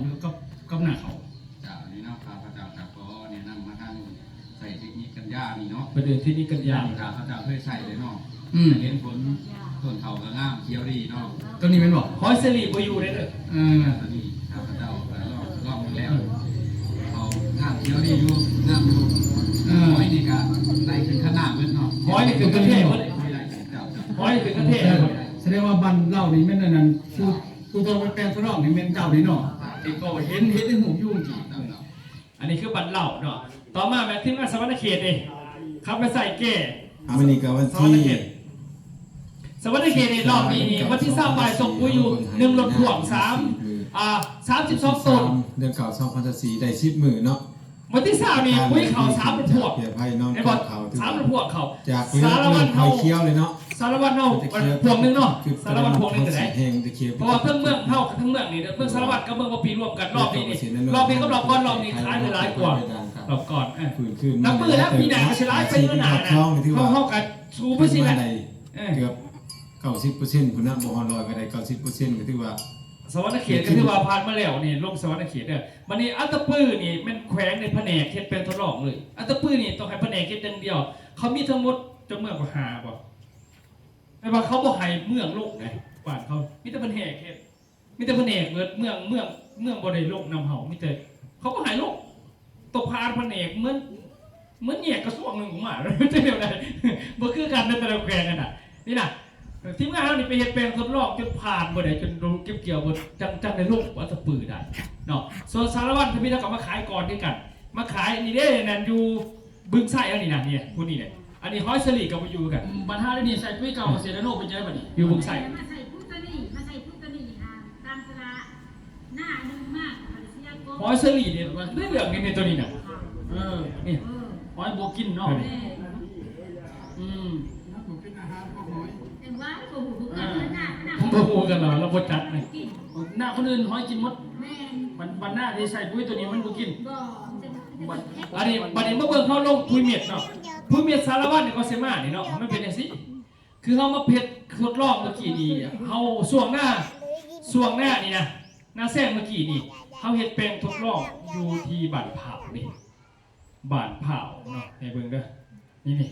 กับหน้าเขา จากนี้เนาะข้าพเจ้าจากก็แนะนำมาทางใส่เทคนิคกันยานี่เนาะ ประเด็นที่นี่กันยาว ข้าพเจ้าเคยใส่เลยเนาะ เห็นผลต้นเขาก็งามเขียวดีเนาะ ตัวนี้เป็นบอกคอยเซรีไปอยู่ได้เลยตอนนี้ข้าพเจ้าลองแล้วเขางามเขียวดีอยู่งามอยู่หอยนี่ก็ได้ขึ้นขนาดเลยเนาะ หอยนี่คือกระเทศหอยคือกระเทศแสดงว่าบันเล่านี่แม่นนั่นกูต้องไปแปลงทดลองนี่แม่นเจ้านี่เนาะไอ้ก็เห็นในหูยุ่งกี่อันนี้คือบันเล่าเนาะต่อมาแม่ทีมงานสวรรค์เขตเองขับไปใส่เก๋ วันนี้ก็วันที่ สวัสดีเขตรอบปีนี้วันที่3บ่ายส่งกูอยู่1รถพ่วง32 ต้น เดือนเก่า2014ได้10มื้อเนาะ วันที่3นี่คุยเขา3รถพ่วง เพียไพ่นอน ไอ้บอล เขา 3รถพ่วงเขา จากสารวัตรเฮาเคี้ยวเลยเนาะ สารวัตรเฮาพวงนึงเนาะสารวัตรพวงนึงแต่ไหน เพลงตะเคียน เพราะว่าทั้งเมืองเฮาทั้งเมืองนี่เมืองสารวัตรกับเมืองบ่ปีรวมกันรอบนี้นี่รอบนี้กับรอบก่อนรอบนี้คล้ายหลายกว่ารอบก่อนนับมือแล้วปีหน้าก็สิหลายไปหน้านะเฮากันสู้ไปสิแหละเกือบ90%คุณน่ะบ่ฮอด100ก็ได้90%ก็ถือว่า สวรรค์เขตก็ถือว่าผ่านมาแล้วนี่ลงสวรรค์เขตเด้อวันนี้อัตตปื้อนี่มันแขวงในแผนกเฮ็ดเป็นทดลองเลยอัตตปื้อนี่ต้องให้แผนกเฮ็ดอย่างเดียวเขามีทั้งหมดจังเมืองบ่5บ่แต่ว่าเขาบ่ให้เมืองลงไงกว่าเขามีแต่แผนกเฮ็ดมีแต่แผนกเมืองบ่ได้ลงนำเฮามีแต่เขาบ่ให้ลงตกพานแผนกเหมือนแยกกระทรวงนึงออกมาไม่ใช่เดียวใดบ่คือกันในแต่ละแขวงกันน่ะนี่น่ะทีมงานเรานี่ไปเฮ็ดแปลงทดลองจนผ่านบ่ได้จนรู้เก็บเกี่ยวบ่จังได้ลูกว่าจะปื้อได้เนาะส่วนสารวัตรพี่เราก็มาขายก่อนด้วยกันมาขายนี่เด้นั่นอยู่บึงไส้อันนี้น่ะเนี่ยผู้นี้เนี่ยอันนี้ฮ้อยสลีกับบ่อยู่กันบัดหาได้นี่ใส่ปุ๋ยเก่าเสร็จแล้วโนไปเจอบัดนี้อยู่บึงไส้ มาใส่พุทธนี่มาใส่พุทธนี่ตามสระหน้าดึงมากเสียโก ฮ้อยสลีเนี่ยมันได้เรื่องนี่ตัวนี้น่ะนี่ฮ้อยบ่กินเนาะเป็นว่าโอ้โหกันหน้า ผมบ่ฮู้กันแล้วเราบ่จัดนี่หน้าคนอื่นฮ้อยกินหมด แม่น บัดหน้าที่ใส่ปุ๋ยตัวนี้มันบ่กิน บ่ อันนี้มาเบิ่งเขาลงพุยเม็ดเนาะพุยเม็ดสารวัตรเนี่ยก็เซมานี่เนาะมันเป็นอย่างนี้คือเขามาเพชรทดลองเมื่อกี้นี่เขาส่วงหน้านี่นะหน้าแซงเมื่อกี้นี่เขาเฮ็ดแปลงทดลองอยู่ที่บ้านเผานี่บ้านเผาเนาะให้เบิ่งเด้อนี่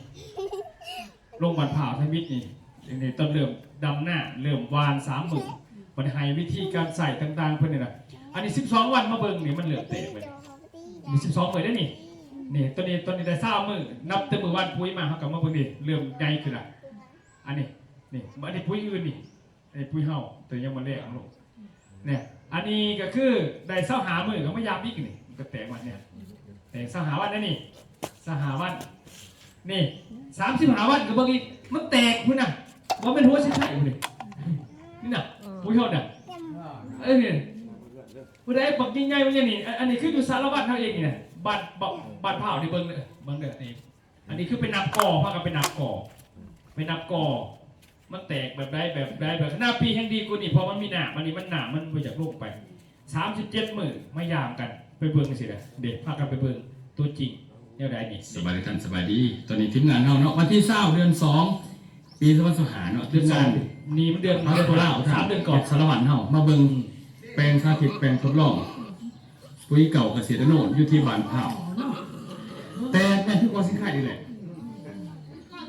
ลงบ้านเผาทมิตรนี่ต้นเริ่มดำหน้าเริ่มวาน30,000บัดให้วิธีการใส่ต่างๆเพิ่นนี่นะอันนี้12วันมาเบิ่งนี่มันเหลือเตะไปมี12 มื้อได้นี่ตัวนี้ได้20 มื้อนับแต่มื้อวันปุ๋ยมาเฮาก็มาเบิ่งนี่เริ่มใหญ่ขึ้นละอันนี้อันนี้ปุ๋ยอื่นนี่ไอ้ปุ๋ยเฮาตัวยังบ่แลกลงเนี่ยอันนี้ก็คือได้25 มื้อก็มายามอีกนี่ก็แตกวันเนี่ยแตก25 วันนั่นนี่25 วันนี่35 วันก็เบิ่งอีกมันแตกพุ่นน่ะบ่แม่นหัวสิไข่พุ่นนี่น่ะปุ๋ยเฮาน่ะนี่ผู้ใดบักยิ่งใหญ่มันอย่างนี้อันนี้คืออยู่สารวัตรเขาเองนี่นะบัตรเผาในเบิ้งเลยนี่อันนี้คือเป็นนับก่อพากันเป็นนับก่อมันแตกแบบใดแบบหน้าปีแห่งดีกูนี่พอมันมีหนามันนี่มันหนามันไปจากโลกไป37 มื้อมายามกันไปเบิ้งสิเด้อเด็กพากันไปเบิ้งตัวจริงแนวใดนี่สบายดีกันสบายดีตอนนี้ทีมงานเราเนาะวันที่20 เดือน 2 ปี2025เนาะเดือน2นี่มันเดือนตุลาคม3 เดือนก่อนสารวัตรเฮามาเบิ้งแปลงสาธิตแปลงทดลองปุ๋ยเก่าเกษตรโนดอยู่ที่บ้านเผาแต่คือกอสินค้าดีแหละ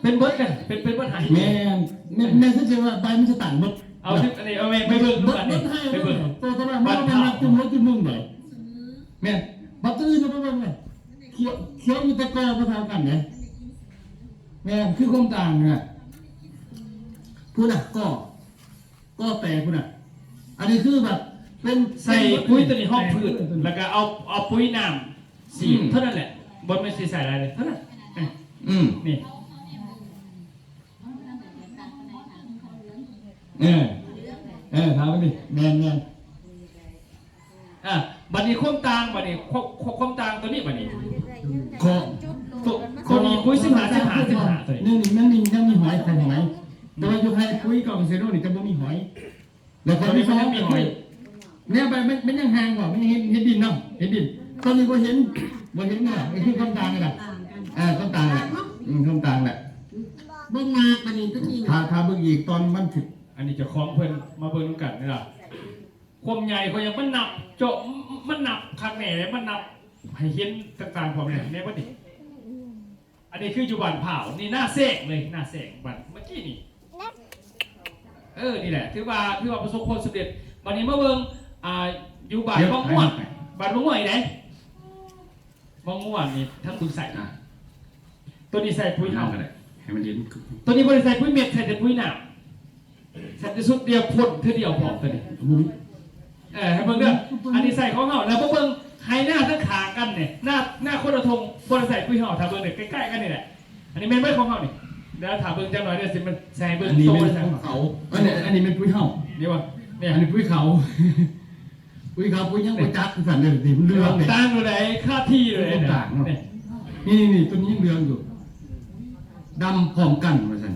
เป็นเบิร์ดกันเป็นเบิร์ดหายแม่ซึ่งจะว่าใบมันจะต่างเบิร์ดเอาอันนี้เอาไปเบิร์ดอันนี้ไปเบิร์ดตัวนั้นมันเป็นจุ่มรถจุ่มมุ่งเลยแม่บัตรอื่นจะเป็นยังไงเขียวมีตะกอมาทำกันเนี่ยแม่คือความต่างเนี่ยพูดอ่ะก็แต่พูดอ่ะอันนี้คือแบบเป็นใส่ปุ๋ยตัวนี้ห้องพืชแล้วก็เอาปุ๋ยน้ำสีเท่านั้นแหละบนไม่ใส่อะไรเลยเท่านั้นนี่ถามไปดิแมนบัดนี้ความต่างตัวนี้คนนี้ปุ๋ย15ตัวนี้นั่งมีหอยของหอยแต่ว่าอยู่ให้ปุ๋ยกับเซโร่นี่จะไม่มีหอยแล้วคนนี้เขามีหอยเนี่ยไปมันยังห่างกว่ามันยังเห็นดินเนาะเห็นดิน ตอนนี้บ่เห็นเนี่ยไอ้คือคำต่างกันคำต่างแหละคำต่างแหละ เบิ่งมาปานนี้ก็จริง ถ้าเบิ่งอีกตอนมันถึง อันนี้จะคล้องเพิ่นมาเบิ่งกันนี่ล่ะความใหญ่เขายังมันนับเจาะมันนับข้างแหน่มันนับให้เห็นต่างๆความเนี่ยในวันนี้อันนี้คืออยู่บ้านเผานี่หน้าเสกเลยหน้าเสกบ้านเมื่อกี้นี่นี่แหละถือว่าประสบผลสำเร็จวันนี้มาเบิ่งอยู่บ้านบ้องม่วงบ้านบ้องม่วงอีไหนบ้องม่วงนี่ทั้งคุณใส่ตัวนี้ใส่ปุ๋ยเห่าให้มันเย็นตัวนี้บริใส่ปุ๋ยเม็ดใส่แต่ปุ๋ยหนาใส่แต่สุดเดียวพ่นเท่าเดียวพอตัวนี้ให้เบิ่งเด้ออันนี้ใส่ของเห่าแล้วพวกเบิ่งไฮหน้าทั้งขากันเนี่ยหน้าคนละทงบริใส่ปุ๋ยเห่าถ้าเบิ่งเนี่ยใกล้ๆกันนี่แหละอันนี้ไม่ของเห่านี่เดี๋ยวถามเบิ่งจังหน่อยเดี๋ยวสิมันใส่เบิ่งโตใส่เขาอันนี้เป็นปุ๋ยเห่านี่วะเนี่ยอันนี้ปุ๋ยเขาปุ๋ยเขาปุ๋ยยังปุ๋ยจักสั่นเลยนี่มันเรืองเนี่ยต่างเลยค่าที่เลยต่างเนาะนี่ตัวนี้ยังเรืองอยู่ดำพร้อมกันมาสั่น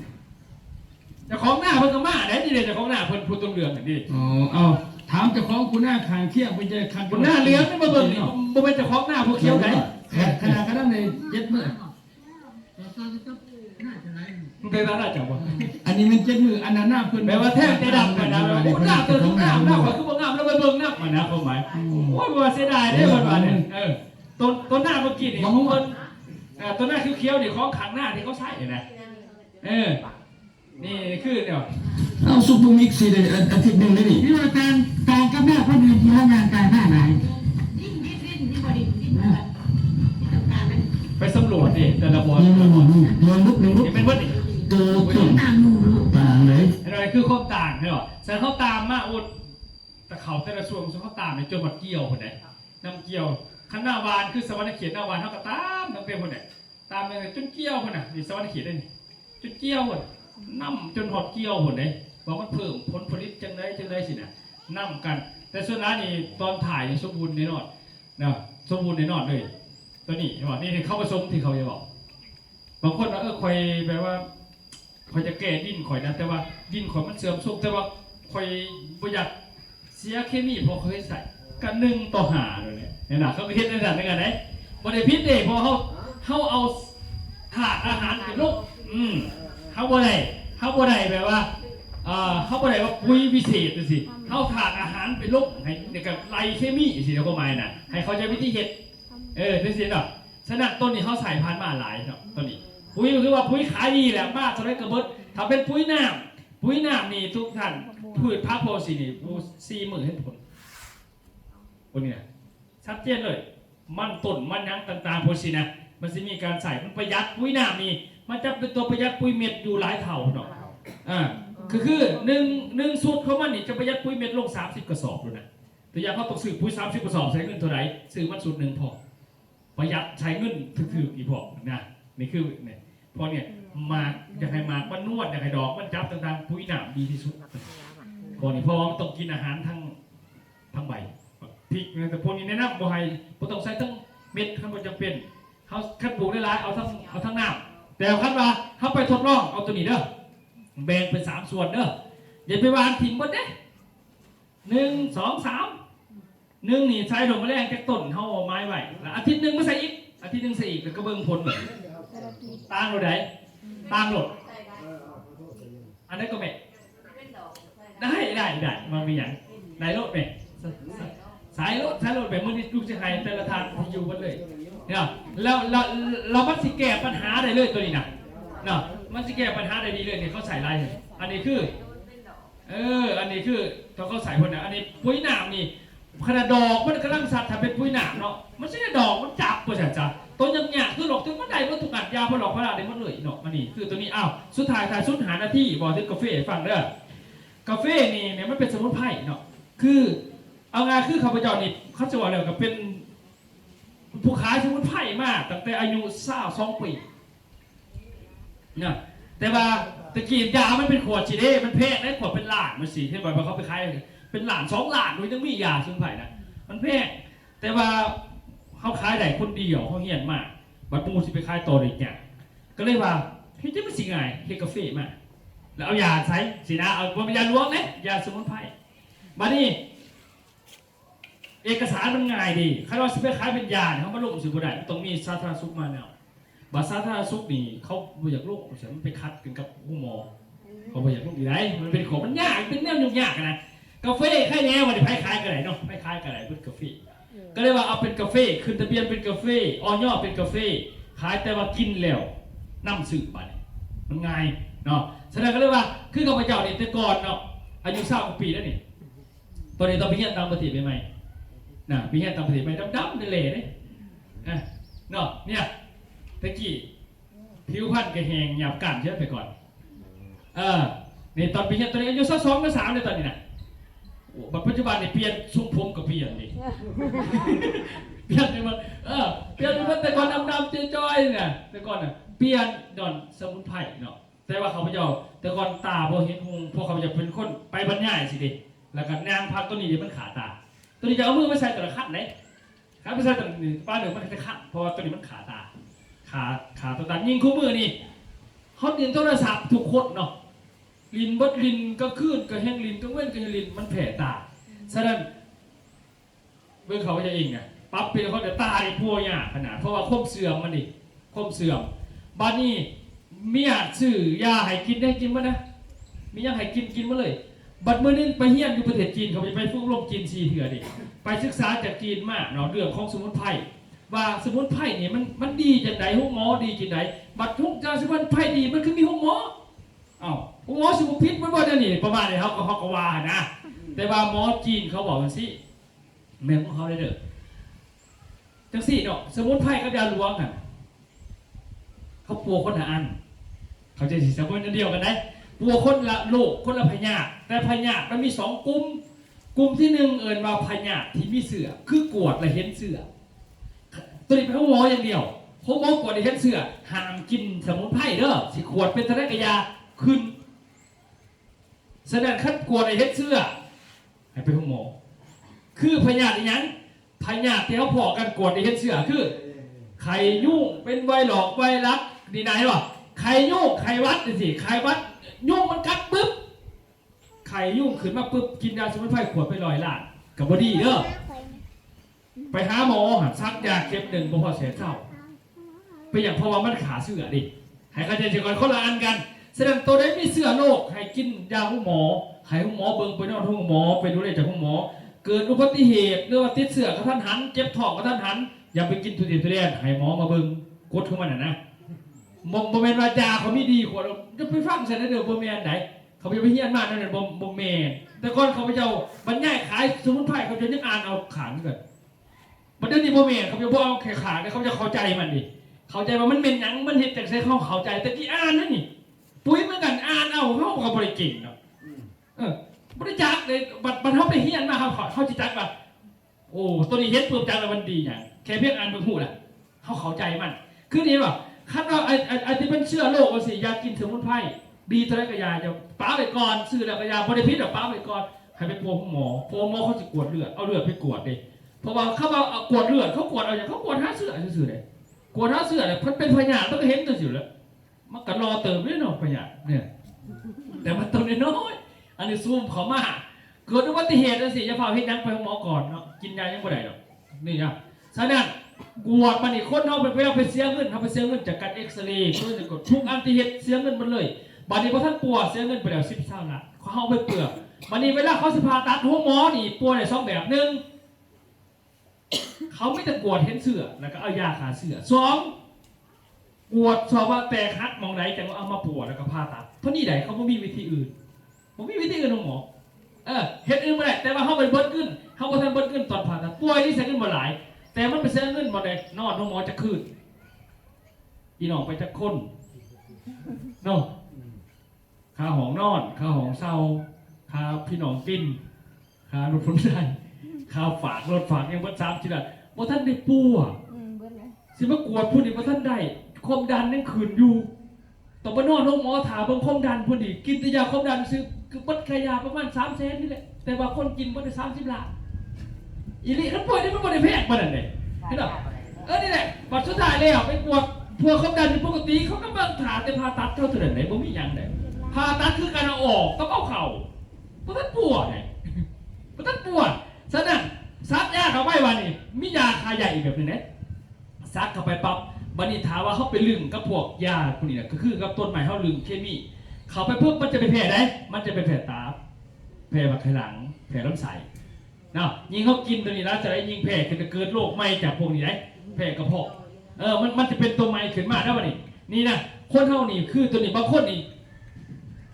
เจ้าของหน้าเพิ่นก็มาได้นี่เลยเจ้าของหน้าเพิ่นพูดต้นเรืองอย่างนี้เอาถามเจ้าของคุณหน้าคางเที่ยงไปเจอคันคุณหน้าเลี้ยงนี่มาเบิ่งนี่บ่เป็นเจ้าของหน้าผู้เขียวไหนขนาดใน7 มื้อมันเป็นว่าน่าจะว่าอันนี้มัน7 มื้ออันนั้นหน้าเพิ่นแปลว่าแท้ใจดำกันนะหน้าตัวหน้าข่อยคือบ่งามแล้วไปเบิ่งหน้ามันนะความหมายโอ้ยบ่เสียดายเด้อเพิ่นว่าเนี่ยต้นหน้าเมื่อกี้นี่ของเพิ่นตัวหน้าเขียวๆนี่ของขังหน้าที่เขาใส่นะนี่คือเดี๋ยวเอาซุปเปอร์มิกซ์สิอาทิตย์นึงเลยนี่พี่ว่าการกับแม่พ่อเดือนที่ทำงานการหน้าไหนไปสำรวจดิแต่ละบอลลุกเป็นวัดดิตัวถึงต่างเลยอะไรคือข้อต่างใช่หรอแต่เขาตามมาอุดแต่เขาแต่ละช่วงเขาตามในจนหมดเกี่ยวคนไหนนำเกี่ยวขันหน้าวานคือสวรรค์เขียนหน้าวานเขาก็ตามทั้งเป็นคนไหนตามเลยจนเกี่ยวคนน่ะนี่สวรรค์เขียนได้นี่จนเกี่ยวคนน้ำจนหอดเกี่ยวคนไหนบอกว่าเพิ่มผลผลิตจังได้สินะน้ำกันแต่ส่วนร้านนี่ตอนถ่ายสมบูรณ์ในนอดนะสมบูรณ์ในนอดเลยตัวนี้ใช่ป่ะนี่เข้าผสมที่เขาจะบอกบางคนว่าคอยแปลว่าคอยจะแก้ดินคอยนะแต่ว่าดินคอยมันเสื่อมสุกแต่ว่าคอยประหยัดเสียเคมีพอเขาให้ใส่กัน1:5เลยเนี่ยนะเขาไปเฮ็ดในสถานการณ์ไหนบริพิษเด็กพอเขาเอาถาดอาหารไปลูกเขาบ่ได้แบบว่าเขาบ่ได้ว่าปุ๋ยพิเศษสิเขาถาดอาหารไปลูกให้ในกับไลเคมีสิเดี๋ยวก็หมายน่ะให้เขาใช้วิธีเฮ็ดเป็นสิเนาะฉะนั้นต้นนี้เขาใส่พันธุ์มาหลายเนาะต้นนี้ปุ๋ยคือว่าปุ๋ยขายดีแหละมากเท่าไรกระเบิดถ้าเป็นปุ๋ยน้ำนี่ทุกท่านพืชพักโพสีนี่40,000ให้ผลคนนี้ชัดเจนเลยมันต้นมันยังต่างๆโพสีนะมันจะมีการใส่มันประหยัดปุ๋ยน้ำนี่มันจะเป็นตัวประหยัดปุ๋ยเม็ดอยู่หลายเท่าเนาะคือหนึ่งสูตรของมันนี่จะประหยัดปุ๋ยเม็ดลง30 กระสอบเลยนะตัวอย่างเขาต้องซื้อปุ๋ย30 กระสอบใช้เงินเท่าไหร่ซื้อมันสูตร1พอประหยัดใช้เงินถืออีกพอนะนี่คือเนี่ยพอเนี่ยมาอยากให้มามันนวดอยากให้ดอกมันจับต่างๆปุ๋ยน้ำดีที่สุดพอนี่เพราะว่ามันต้องกินอาหารทั้งใบพริกแต่พวกนี้แนะนำบ่ให้บ่ต้องใส่ทั้งเม็ดขั้นบ่จำเป็นเขาคัดปลูกได้หลายเอาทั้งน้ำแต่คัดว่าเขาไปทดลองเอาตัวนี้เด้อแบ่งเป็น3 ส่วนเด้ออย่าไปวางทิ้งหมดเด้1 2 3 1นี่ใช้ดอกมะแรงจากต้นเขาเอาไม้ไว้อาทิตย์นึงมาใส่อีกอาทิตย์นึงใส่อีกแล้วก็เบิ่งผลเลยต่างโหลดไหนต่างโหลดอันนั้นก็แม่ได้มันมีอย่างไหนโหลดแม่สายโหลดแบบมือนี่ลูกจะให้แต่ละทางที่อยู่กันเลยเนี่ยแล้วเรามันสิแก้ปัญหาได้เลยตัวนี้นะเนาะมันสิแก้ปัญหาได้ดีเลยเนี่ยเขาใส่ลายอันนี้คืออันนี้คือเขาใส่คนนะอันนี้ปุ๋ยหนามนี่ขนาดดอกมันกำลังสัตว์ถ้าเป็นปุ๋ยหนามเนาะมันไม่ได้ดอกมันจับป่ะจ้ะต้นยังหยาคือหลอกถึงมันได้มันถูกอัดยาพอหลอกพอละได้มันเลยเนาะมันนี่คือตัวนี้สุดท้ายสุดหาหน้าที่บอกถึงกาแฟฟังเด้อกาแฟนี่เนี่ยมันเป็นสมุนไพรเนาะคือเอางานคือข้าพเจ้านี่เขาจะว่าอะไรกับเป็นผู้ขายสมุนไพรมากตั้งแต่อายุ22 ปีเนี่ยแต่ว่าตะกี้ยามันเป็นขวดจีเด้มันแพงได้ขวดเป็นล้านมันสิที่บอกว่าเขาไปขายเป็นล้าน2 ล้านโดยต้องมียาสมุนไพรนะมันแพงแต่ว่าเขาขายได้คนเดียวเขาเฮี้ยนมากบัดปูสิไปขายต่ออีกอย่างก็เลยว่าเฮ้ยจะไม่สิไงเฮกาแฟมาแล้วเอายาใช้สินะเอาเป็นยาล้วงเนี่ยยาสมุนไพรมานี่ เอกสารมันง่ายดีใครว่าสิไปขายเป็นยาเขามาลงสิบ่ได้ต้องมีสาธารณสุขมาแล้วบัตรสาธารณสุขนี่เขาบ่อยากลงเสียมันไปคัดกันกับผู้หมอเขาบ่อยากลงอีไรมันเป็นของมันยากเป็นแนวยุ่งยากนะกาแฟแค่นี้วันนี้ไปขายกันไหนเนาะไปขายกันไหนเป็นกาแฟก็เลยว่าเอาเป็นกาแฟขึ้นทะเบียนเป็นกาแฟออยเป็นกาแฟขายแต่ว่ากินแล้วนำสืบไปมันง่ายเนาะแสดงก็เลยว่าคือข้าพเจ้าเนี่ยแต่ก่อนเนาะอายุ20 กว่าปีแล้วนี่ตอนนี้ต้องไปเรียนตามปฏิบัติใหม่นะไปเรียนตามปฏิบัติใหม่ดำๆเละๆเนี่ยเนาะเนี่ยตะกี้ผิวพรรณกระแหงหยาบกันเยอะไปก่อนนี่ตอนไปเรียนตอนนี้อายุ22 หรือ 3เลยตอนนี้นะปัจจุบันเนี่ยเปลี่ยนทรงผมกับเปลี่ยนดิเปลี่ยนไปหมดเปลี่ยนไปหมดแต่ก่อนดำๆจ้อยๆเนี่ยแต่ก่อนน่ะเปลี่ยนดอนสมุนไพรเนาะแต่ว่าเขาพเจ้าแต่ก่อนตาพอเห็นหงพวกเขาจะเป็นคนไปบรรยายสิดิแล้วก็นางพักตัวนี้เดี๋ยวมันขาตาตัวนี้จะเอามือมาใส่แต่ละขั้นไหนขาไปใส่แต่ป้าหนึ่งมันจะขั้นเพราะว่าตัวนี้มันขาตาขาตัวตายิงคู่มือนี่เขาเรียนโทรศัพท์ทุกคนเนาะลินบดลินก็ขึ้นก็แห้งลินก็เว้นก็ลินมันแผ่ตาฉะนั้นเมื่อเขาจะเองไงปั๊บเป็นเขาจะตาในพัวยาขนาดเพราะว่าคมเสื่อมมันดิคมเสื่อมบ้านนี้เมียซื้อยาให้กินได้กินมั้ยนะมียาให้กินมาเลยบัดเมื่อนี้ไปเฮียนอยู่ประเทศจีนเขาไปฝึกลมจีน4 เถื่อดิไปศึกษาจากจีนมากเนาะเรื่องของสมุนไพรว่าสมุนไพรเนี่ยมันดีจากไหนห้องหมอดีจากไหนบัดทุกเจ้าสมุนไพรดีมันคือมีห้องหมอห้องหมอสมุนพิษมันบ่ได้นี่ประมาณนี้เขาก็ว่านะแต่ว่าหมอจีนเขาบอกว่าสิแม่ของเขาได้เด้อจังสี่เนาะสมุนไพรกับยาหลวงอ่ะเขาปัวคนละอันเขาจะสิสมุนอันเดียวกันได้ปัวคนละโรคคนละพยาธิแต่พยาธิมันมี2 กลุ่มที่1เอิ้นว่าพยาธิที่มีเสือคือกวดและเห็นเสือตัวนี้เป็นห้องหมออย่างเดียวห้องหมอกวดและเห็นเสือห้ามกินสมุนไพรเด้อสิขวดเป็นทะเลกยาขึ้นแสดงขั้นกวดและเห็นเสือให้ไปห้องหมอคือพยาธิอย่างพยาธิที่เขาพอกันกวดและเห็นเสือคือไข้ยุ่งเป็นไวรัสดีไหนหรอไข้ยุ่งไข้วัดสิไข้วัดยุ่งมันกัดปึ๊บไข้ยุ่งขึ้นมาปึ๊บกินยาสมุนไพรขวดไป100 ล้านกับบอดี้เด้อไปหาหมอหันซักยาเข็ม1บ่พอเสียเศร้าไปอย่างเพราะว่ามันขาเสือดิให้เข้าใจเสียก่อนคนละอันกันแสดงตัวได้มีเสือโรคให้กินยาห้องหมอให้ห้องหมอเบิ่งไปนอนห้องหมอไปดูแลจากห้องหมอเกิดอุบัติเหตุหรือว่าติดเสือกระทันหันเจ็บท้องกระทันหันอย่าไปกินทุเรียนให้หมอมาเบิ่งกดขึ้นมาหน่อยนะบ่แม่นว่ายาเขามีดีกว่าจะไปฟังใส่ได้เด้อบ่แม่นไหนเขาไปเฮียนมานั่นน่ะบ่แม่นแต่ก่อนเขาพเจ้าบรรยายขายสมุนไพรเขาจะยังอ่านเอาขางเกิดบัดนี้บ่แม่นเขาจะบ่เอาแค่ขางเขาจะเข้าใจมันดิเข้าใจว่ามันเป็นหยังมันเฮ็ดจังไส๋เขาเข้าใจแต่ที่อ่านนั่นนี่ปุ๋ยเหมือนกันอ่านเอาเฮาก็บ่ได้เก่งเนาะบ่ได้จักเลยบัดเฮาไปเฮียนมาเขาสิจักว่าโอ้ตัวนี้เฮ็ดปุ๊บจังแล้วมันดีหยังแค่เพียงอ่านเบิ่งฮู้ล่ะเฮาเข้าใจมันคือนี่ว่าคันว่าไอ้ที่เป็นเชื้อโรคว่าสิอยากกินสมุนไพรดีเท่าไรก็ยาจะป้าไปก่อนซื้อแล้วก็ยาบ่ได้พิษหรอกป้าไปก่อนให้ไปปัวหมอเขาสิกวดเลือดเอาเลือดไปกวดดิเพราะว่าเขาว่ากวดเลือดเขากวดเอาอย่างเขากวดหาเสื้อซื่อๆเลยกวดหาเสื้อเนี่ยมันเป็นพยาธิมันก็เห็นตัวสิแล้วมันก็รอเติมด้วยเนาะพยาธิเนี่ยแต่มันตัวน้อยอันนี้ซูมเขามาเกิดอุบัติเหตุสิจะพาพี่นักไปหมอก่อนเนาะกินยายังบ่ได้หรอกนี่นะฉะนั้นกวดมันนี่คนเขาไปเสียเงินเขาไปเสียเงินจากการเอ็กซเรย์ช่วยกดทุกอันที่เหตุเสียเงินมันเลยบัดนี้พอท่านปัวเสียเงินไปแล้ว10 ล้านเขาเอาไปเปลือกบัดนี้เวลาเขาสิผ่าตัดหัวหมอนี่ปัวได้2 แบบ1เขาไม่แต่กวดเห็นเสือแล้วก็เอายาขาเสือ2กวดสอบว่าแตกหักมองไหนแต่ว่าเอามาปัวแล้วก็ผ่าตัดเพราะนี่ไหนเขาไม่มีวิธีอื่นผมมีวิธีอื่นของหมอเห็นอื่นไม่ได้แต่ว่าเขาไปเบิ้ลขึ้นเขาก็ทำเบิ้ลขึ้นตอนผ่าตัดป่วยที่เสียเงินมาหลายแต่มันไปเสียเงินมาได้นอนหมอจะคืนอีน้องไปจะค้นเนาะค่าห้องนอนค่าห้องเช่าค่าพี่น้องกินค่ารถพ้นได้ค่าฝากรถฝากยังบัด3 ทีละว่าท่านได้ปัวสิมากวดพูดอีกว่าท่านได้ความดันนั่งขืนอยู่ต่อไปนอนหมอถามเบิ่งความดันพูดอีกกินแต่ยาความดันซื้อคือบัดขยาประมาณ3 แสนนี่แหละแต่ว่าคนกินบัดได้30 ล้านอีหลีคันป่วยนี่มันบ่ได้แพงปานนั้นเด้เห็นบ่นี่แหละบัดสุดท้ายแล้วไปกวดเพื่อความดันปกติเขาก็เบิ่งถาแต่ผ่าตัดเท่าเท่านั้นได้บ่มีหยังได้ผ่าตัดคือการเอาออกต้องเอาเข้าบ่ทันปวดไงบ่ทันปวดฉะนั้นซัดยาเข้า วันนี้มียาคาใหญ่อีกแบบนึงนะซักเข้าไปปั๊บบันนี้ถามว่าเขาไปลึงกับพวกยาพวกนี้นะก็คือกับต้นไม้เขาลึงเคมีเขาไปปุ๊บมันจะไปแผลได้มันจะไปแผลตาแผลบักไขหลังแผลลำไส้เนาะยิงเขากินตัวนี้แล้วจะได้ยิงแผลจะเกิดโรคไหม้จากพวกนี้ได้แผลกระเพาะมันจะเป็นตัวไหม้ขึ้นมาได้ป่ะนี่นะคนเท่านี้คือตัวนี้บางคนนี่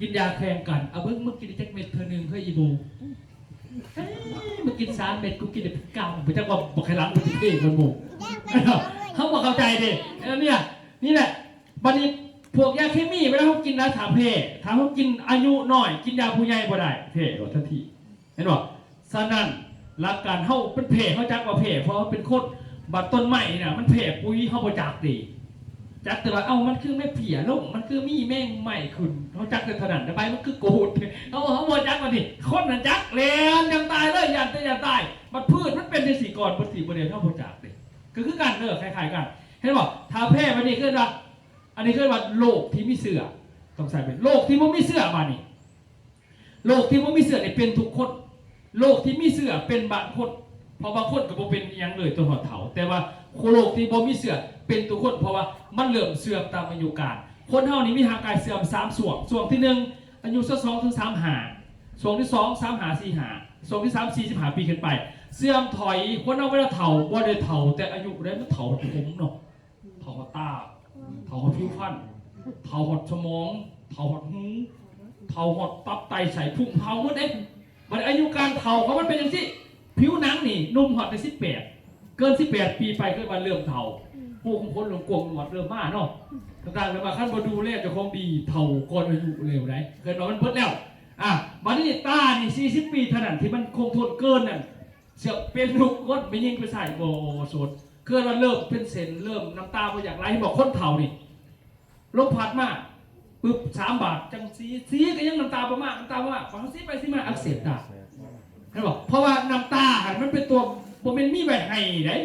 กินยาแข่งกันเอาเบิ้งมึงกินแจ็คเม็ดเธอหนึ่งเพื่ออีโบมึงกิน3 เม็ดกูกินได้9ไปจังว่าบักไขหลังกูจะเท่กันโบเขาบอกเข้าใจดิเนี่ยนี่แหละบัดนี้พวกยาเคมีเวลาเขากินแล้วถามเพศถามเขากินอายุน้อยกินยาผู้ใหญ่บ่ได้เพศทันทีเห็นบ่ฉะนั้นหลักการเขาเป็นเพศเขาจักว่าเพศเพราะเป็นโคตรบัดต้นไม้เนี่ยมันเพศปุ๋ยเขาบ่จักดีจักแต่ว่ามันคือไม่เผียลงมันคือมีแม่งใหม่ขึ้นเขาจักแต่ถนัดแต่ใบมันคือโกดเขาบ่จักว่าดิคนนั้นจักเลนยังตายเลยยันตายมันพืชมันเป็นในสีก่อนบนสีประเดี๋ยวเขาบ่จักดิคือการคล้ายๆกันเห็นบ่ทาเพศมันนี่คือว่าอันนี้คือว่าโรคที่มีเสื่อต้องใส่เป็นโรคที่มันมีเสื่อมานี่โรคที่มันมีเสื่อเนี่ยเป็นทุกคนโรคที่มีเสื่อเป็นบางคนเพราะบางคนก็บ่เป็นยังเลยตัวหอดเถาแต่ว่าโรคที่บ่มีเสื่อเป็นทุกคนเพราะว่ามันเริ่มเสื่อมตามอายุการคนเฮานี่มีร่างกายเสื่อม3ส่วนที่1อายุสัก2 ถึง 3 ส่วนที่2 3 4 5ส่วนที่3 45 ปีขึ้นไปเสื่อมถอยคนเอาเวลาเฒ่าบ่ได้เฒ่าแต่อายุได้มันเฒ่าผมเนาะเฒ่าตาเฒ่าผิวพรรณเฒ่าหดสมองเฒ่าหดหูเฒ่าหดตับไตใส่พุงเฒ่าหมดเด้มันอายุการเฒ่าของมันเป็นจังซี่ผิวหนังนี่นุ่มหดได้18เกิน18ปีไปก็มาเริ่มเฒ่าพวกคนหลงกลมหมดเริ่มมาเนาะต่างๆเลยมาขั้นมาดูแลเจ้าของดีเฒ่าก่อนอายุเร็วได้เกินมันเพิ่นแล้วมานี่ตานี่40 ปีเท่านั้นที่มันคงทนเกินนั่นเสือกเป็นลูกก้นไม่ยิงไปใส่โบสดเกินมันเริ่มเป็นเส้นเริ่มน้ำตาไปอย่างไรบอกคนเฒ่านี่ลมพัดมากปึ๊บ3 บาทจังซีก็ยังน้ำตาประมาณฟังซีไปซีมาอักเสบตาเห็นบอกเพราะว่าน้ำตามันเป็นตัวโมเมนต์มีไว้ให้ได้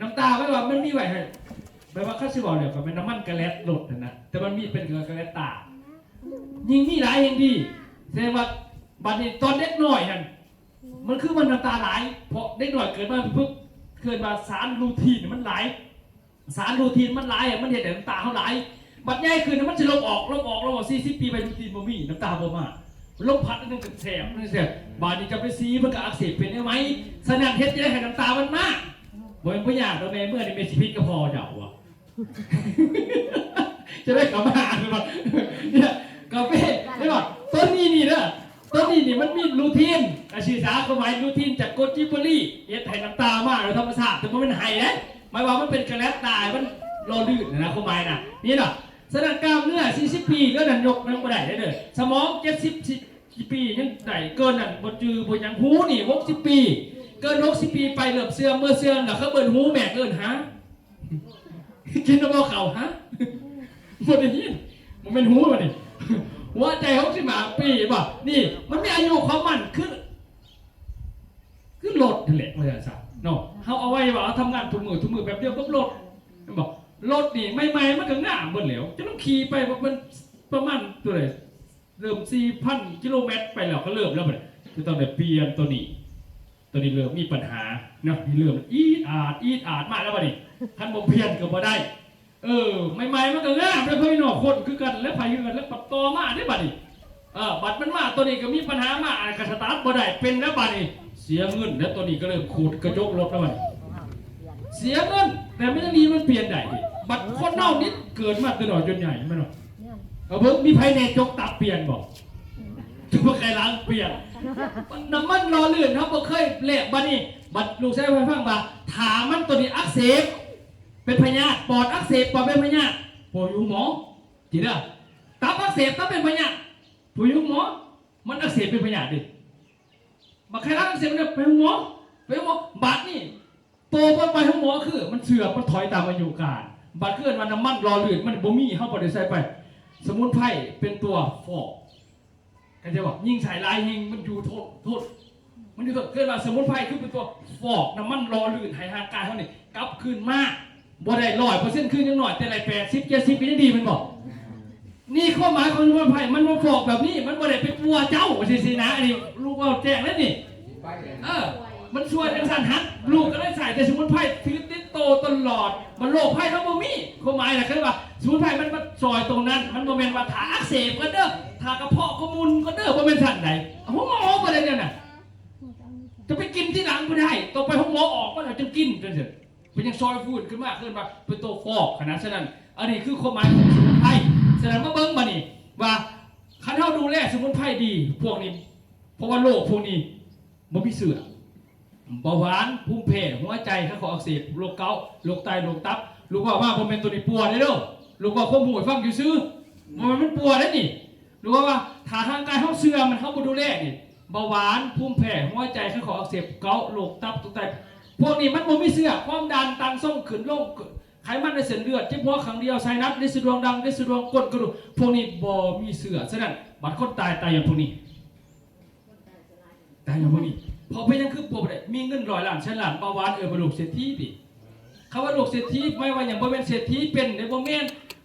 น้ำตาไม่ว่ามันมีไว้ให้แปลว่าข้าศึกบอกเนี่ยก็เป็นน้ำมันกระแลดหลดนะแต่มันมีเป็นกระแลดตายิงมีหลายอย่างดีแสดงว่าบัดนี้ตอนเด็กหน่อยนั่นมันคือมันน้ำตาไหลเพราะเด็กหน่อยเกิดมาปุ๊บเกิดมาสารรูทีนมันไหลสารรูทีนมันไหลมันเห็นแต่น้ำตาเขาไหลบัดใหญ่ขึ้นมันจะลงออก40 ปีไปรูทีนบ่มีน้ำตาบ่มาลมพัดนั่นก็แสบบาดนี้จะไปซีมันก็อักเสบเป็นได้ไหมสนั่นเฮ็ดจะได้ให้น้ำตามันมากบ่เป็นผู้ยากเราแม่เมื่อในเมสิพิษก็พอเจ้าว่ะจะได้กลับมาหรือเปล่าเนี่ยกาแฟได้ป่ะต้นนี้นี่เด้อต้นนี้นี่มันมีรูทีนอาชีพสาเขาหมายรูทีนจากโกจิเบอรี่เฮ็ดให้น้ำตามากโดยธรรมชาติแต่มันเป็นไห้นะหมายว่ามันเป็นกระแลตายมันรอลื่นนะเขาหมายนะนี่เนาะสนั่นกล้ามเนื้อ40 ปีก็นั่นยกนั่งบ่ได้เด้อสมอง70 ปียังได้เกินนั่นบ่จือบ่ยังหูนี่60 ปีเกิน60 ปีไปเริ่มเสื่อมเมื่อเสื่อมแล้วเขาเบิ่นหูแม่เกินฮะกินน้ำบ่เข่าฮะบ่ได้ยินมันเป็นหูบ่นี่หัวใจ65 ปีบ่นี่มันมีอายุของมันคือรถนั่นแหละว่าซั่นซะเนาะเฮาเอาไว้ว่าทำงานทุกมื้อแบบเดียวกับรถมันบอกรถนี่ใหม่ๆมันก็งามเบิ่นแล้วจะต้องขี่ไปมันประมาณตัวใดเริ่ม 4,000 กิโลเมตรไปแล้วก็เริ่มแล้วบัดคือต้องได้เปลี่ยนตัวนี้เริ่มมีปัญหาเนาะนี่เริ่มอีดอาดมาแล้วบัดนี้คันบ่เปลี่ยนก็บ่ได้ใหม่ๆมันก็งามแล้วพี่น้องคนคือกันแล้วไผคือกันแล้วปรับต่อมาได้บัดนี้บัดมันมาตัวนี้ก็มีปัญหามาก็สตาร์ทบ่ได้เป็นแล้วบัดนี้เสียเงินแล้วตัวนี้ก็เริ่มขูดกระจกรถแล้วบัดเสียเงินแต่ไม่ต้องดีมันเปลี่ยนได้บัดคนเน่านิดเกิดมาแต่น้อยจนใหญ่แม่นบ่เบิ่งมีไผแน่จกตับเปลี่ยนบ่จะบ่ใครล้างเปลี่ยนน้ำมันรอลื่นครับบ่เคยแลกบัดนี้บัดลูกชายไปฟังว่าถามันตัวนี้อักเสบเป็นพยาธิปอดอักเสบปอดเป็นพยาธิป่วยอยู่หมอจริงเด้อตับอักเสบตับเป็นพยาธิป่วยอยู่หมอมันอักเสบเป็นพยาธิดิบักใครล้างอักเสบเนี่ยไปหมอบัดนี่โตไปหมอคือมันเสื่อมมันถอยตามอายุการบัดเกิดว่าน้ำมันรอลื่นมันบ่มีเฮาบ่ได้ใส่ไปสมุนไพรเป็นตัวฟอกกันจะบอกยิ่งใส่ลายยิ่งมันอยู่โทษมันอยู่โทษเกิดมาสมุนไพรคือเป็นตัวฟอกน้ำมันรอลื่นให้ห่างกายเท่านี้กลับคืนมากบ่ได้100%คืนยังหน่อยแต่ไร80 70ก็ยังดีมันบอกนี่ข้อหมายของสมุนไพรมันมาฟอกแบบนี้มันบ่ได้ไปปัวเจ้าสินะอันนี้ลูกเอาแจ้งแล้วนี่ มันช่วยในสั่นฮัทลูกก็ได้ใส่แต่สมุนไพรถือติดโตตลอดมันโรคไพ่ทั้งบ่มีความหมายนะคือว่าสมุนไพรมันซอยตรงนั้นมันโมเมนต์ว่าถาอักเสบก็เด้อถากระเพาะก็มุนก็เด้อโมเมนต์สั่นใดห้องหมอก็ได้เนี่ยนะจะไปกินที่หลังไม่ได้ต้องไปห้องหมอออกก็เราจะกินจนเสร็จเป็นยังซอยฟูดขึ้นมากขึ้นมาเป็นตัวฟอกขนาดฉะนั้นอันนี้คือความหมายของสมุนไพรฉะนั้นก็เบิ้งมานี่ว่าคันเท่าดูแลสมุนไพรดีพวกนี้เพราะว่าโรคพวกนี้มันมีเสื่อเบาหวานภูมิแพ้หัวใจข้าขออักเสบโรคเกาต์โรคไตโรคตับลูกว่าผมเป็นตัวนี้ปวดเลยเด้อลูกว่าข้อมูลฟังอยู่ซื้อมันปวดแล้วนี่ลูกว่าถ้าทางกายเขาเสื่อมมันเขาบ่ดูแลนี่เบาหวานภูมิแพ้หัวใจข้าขออักเสบเกาต์โรคตับตุกไตพวกนี้มันบ่มีเสื่อความดันตันส่งขึ้นลงไขมันในเส้นเลือดเจ็บหัวครั้งเดียวไซนัสในสะดวงดังในสะดวงก้นกระดูกพวกนี้บ่มีเสื่อฉะนั้นบัดคนตายอย่างพวกนี้ตายอย่างพวกนี้พอไปยังคือผมเลยมีเงิน100 ล้าน1,000 ล้านเบาหวานเป็นลูกเศรษฐีดิคำว่าลูกเศรษฐีไม่ว่าอย่างบ่เป็นเศรษฐีเป็นในบ่แม่น